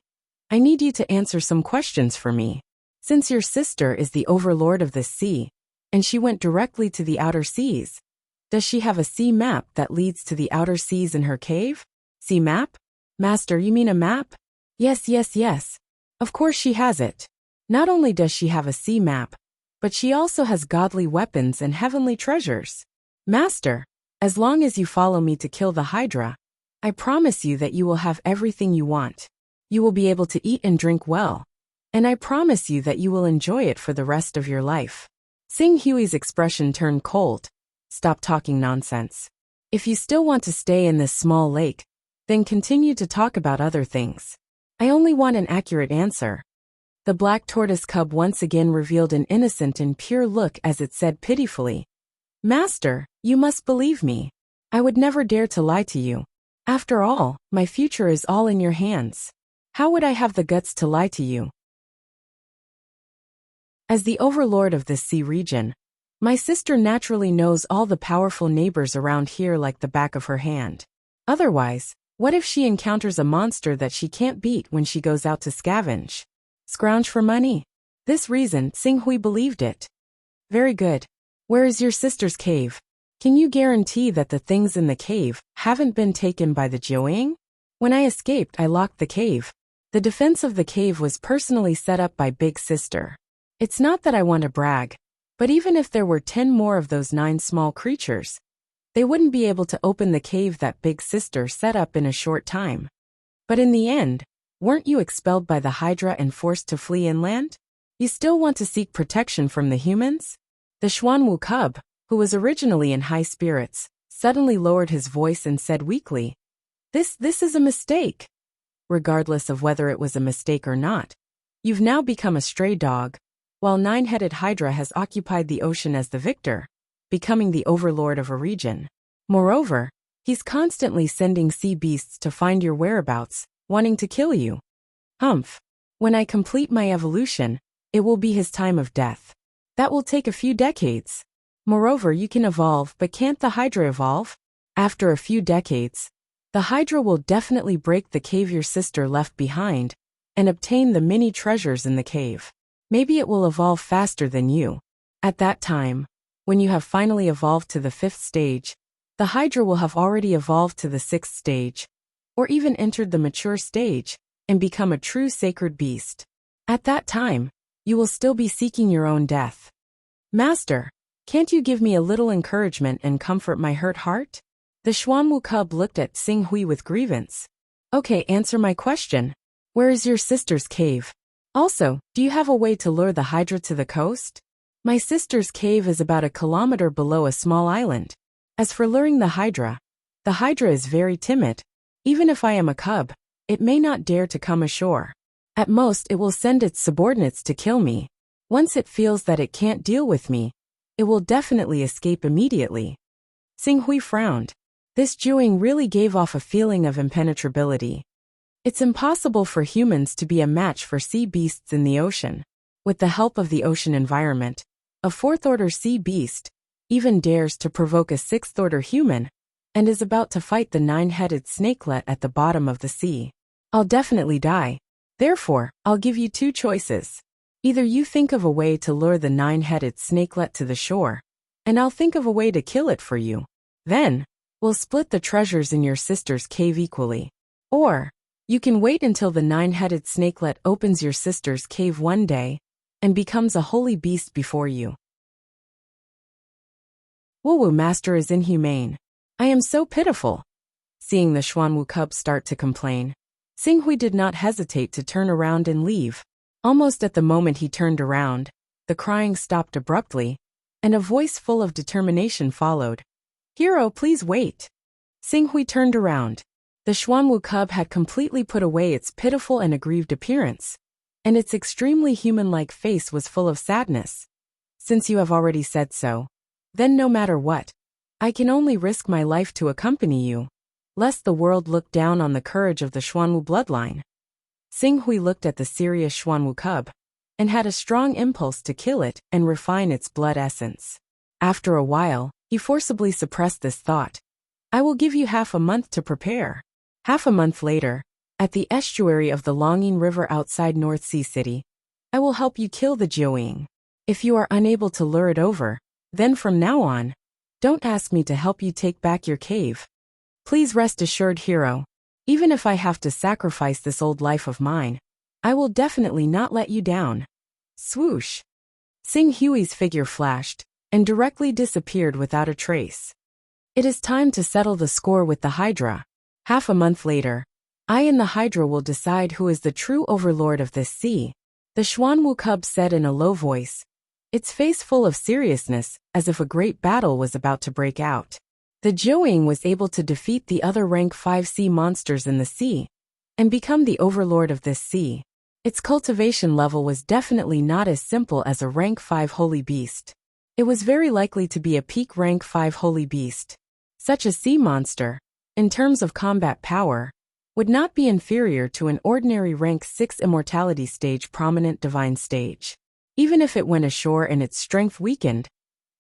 I need you to answer some questions for me. Since your sister is the overlord of this sea, and she went directly to the outer seas, Does she have a sea map that leads to the outer seas in her cave? Sea map? Master, you mean a map? Yes, yes, yes. Of course she has it. Not only does she have a sea map, but she also has godly weapons and heavenly treasures. Master, as long as you follow me to kill the Hydra, I promise you that you will have everything you want. You will be able to eat and drink well. And I promise you that you will enjoy it for the rest of your life. Sing Hui's expression turned cold. Stop talking nonsense. If you still want to stay in this small lake, then continue to talk about other things. I only want an accurate answer. The black tortoise cub once again revealed an innocent and pure look as it said pitifully, Master, you must believe me. I would never dare to lie to you. After all, my future is all in your hands. How would I have the guts to lie to you? As the overlord of this sea region, my sister naturally knows all the powerful neighbors around here like the back of her hand. Otherwise, what if she encounters a monster that she can't beat when she goes out to scavenge? Scrounge for money? This reason, Sing Hui believed it. Very good. Where is your sister's cave? Can you guarantee that the things in the cave haven't been taken by the Jiuying? When I escaped, I locked the cave. The defense of the cave was personally set up by Big Sister. It's not that I want to brag, but even if there were 10 more of those 9 small creatures, they wouldn't be able to open the cave that Big Sister set up in a short time. But in the end, weren't you expelled by the Hydra and forced to flee inland? You still want to seek protection from the humans? The Xuanwu cub, who was originally in high spirits, suddenly lowered his voice and said weakly, This is a mistake. Regardless of whether it was a mistake or not, you've now become a stray dog, while 9-headed Hydra has occupied the ocean as the victor, becoming the overlord of a region. Moreover, he's constantly sending sea beasts to find your whereabouts, wanting to kill you. Humph. When I complete my evolution, it will be his time of death. That will take a few decades. Moreover, you can evolve, but can't the Hydra evolve? After a few decades, the Hydra will definitely break the cave your sister left behind and obtain the many treasures in the cave. Maybe it will evolve faster than you. At that time, when you have finally evolved to the 5th stage, the Hydra will have already evolved to the 6th stage, or even entered the mature stage, and become a true sacred beast. At that time, you will still be seeking your own death. Master, can't you give me a little encouragement and comfort my hurt heart? The Xuanwu cub looked at Sing Hui with grievance. Okay, answer my question. Where is your sister's cave? Also, do you have a way to lure the Hydra to the coast? My sister's cave is about 1 kilometer below a small island. As for luring the Hydra is very timid. Even if I am a cub, it may not dare to come ashore. At most, it will send its subordinates to kill me. Once it feels that it can't deal with me, it will definitely escape immediately. Sing Hui frowned. This Jiuying really gave off a feeling of impenetrability. It's impossible for humans to be a match for sea beasts in the ocean. With the help of the ocean environment, a 4th-order sea beast even dares to provoke a 6th-order human and is about to fight the 9-headed snakelet at the bottom of the sea. I'll definitely die. Therefore, I'll give you 2 choices. Either you think of a way to lure the 9-headed snakelet to the shore, and I'll think of a way to kill it for you. Then, we'll split the treasures in your sister's cave equally. Or, you can wait until the 9-headed snakelet opens your sister's cave one day and becomes a holy beast before you. Wuwu master is inhumane. I am so pitiful. Seeing the Xuanwu cub start to complain, Sing Hui did not hesitate to turn around and leave. Almost at the moment he turned around, the crying stopped abruptly, and a voice full of determination followed. Hero, please wait. Sing Hui turned around. The Xuanwu cub had completely put away its pitiful and aggrieved appearance, and its extremely human-like face was full of sadness. Since you have already said so, then no matter what, I can only risk my life to accompany you, lest the world look down on the courage of the Xuanwu bloodline. Sing Hui looked at the serious Xuanwu cub, and had a strong impulse to kill it and refine its blood essence. After a while, he forcibly suppressed this thought. I will give you half a month to prepare. Half a month later, at the estuary of the Longing River outside North Sea City, I will help you kill the Jiuying. If you are unable to lure it over, then from now on, Don't ask me to help you take back your cave. Please rest assured, hero. Even if I have to sacrifice this old life of mine, I will definitely not let you down. Swoosh. Sing Hui's figure flashed and directly disappeared without a trace. It is time to settle the score with the Hydra. Half a month later, I and the Hydra will decide who is the true overlord of this sea, the Xuanwu cub said in a low voice, its face full of seriousness, as if a great battle was about to break out. The Zhouying was able to defeat the other rank 5 sea monsters in the sea and become the overlord of this sea. Its cultivation level was definitely not as simple as a rank 5 holy beast. It was very likely to be a peak rank 5 holy beast. Such a sea monster, in terms of combat power, would not be inferior to an ordinary rank 6 immortality stage prominent divine stage. Even if it went ashore and its strength weakened,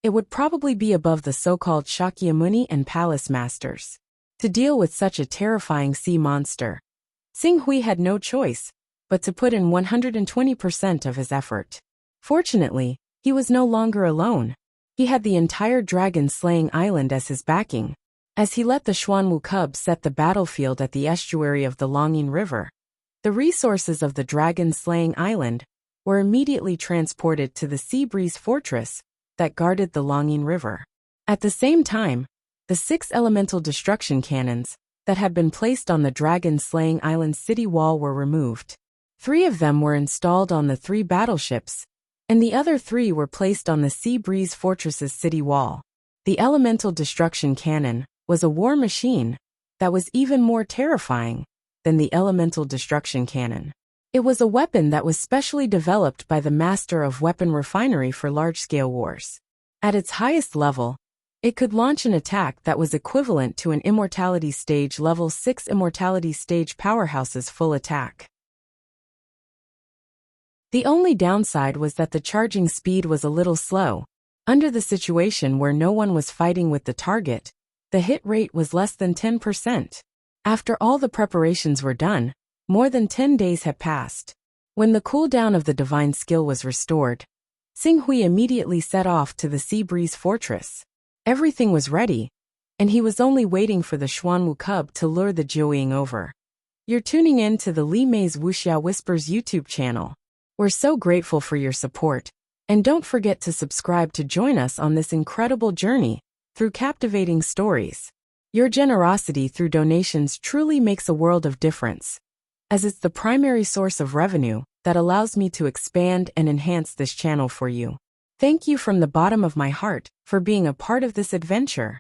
it would probably be above the so-called Shakyamuni and Palace Masters. To deal with such a terrifying sea monster, Sing Hui had no choice but to put in 120% of his effort. Fortunately, he was no longer alone. He had the entire dragon-slaying island as his backing, as he let the Xuanwu cub set the battlefield at the estuary of the Longyin River. The resources of the dragon-slaying island were immediately transported to the Sea Breeze Fortress that guarded the Longyin River. At the same time, the 6 elemental destruction cannons that had been placed on the dragon-slaying island's city wall were removed. 3 of them were installed on the 3 battleships, and the other 3 were placed on the Sea Breeze Fortress's city wall. The elemental destruction cannon was a war machine that was even more terrifying than the elemental destruction cannon. It was a weapon that was specially developed by the master of weapon refinery for large-scale wars. At its highest level, it could launch an attack that was equivalent to an immortality stage level 6 immortality stage powerhouse's full attack. The only downside was that the charging speed was a little slow. Under the situation where no one was fighting with the target, the hit rate was less than 10%. After all the preparations were done, more than 10 days had passed. When the cooldown of the divine skill was restored, Sing Hui immediately set off to the Sea Breeze Fortress. Everything was ready, and he was only waiting for the Xuanwu cub to lure the Zhouying over. You're tuning in to the Li Mei's Wuxia Whispers YouTube channel. We're so grateful for your support, and don't forget to subscribe to join us on this incredible journey through captivating stories. Your generosity through donations truly makes a world of difference, as it's the primary source of revenue that allows me to expand and enhance this channel for you. Thank you from the bottom of my heart for being a part of this adventure.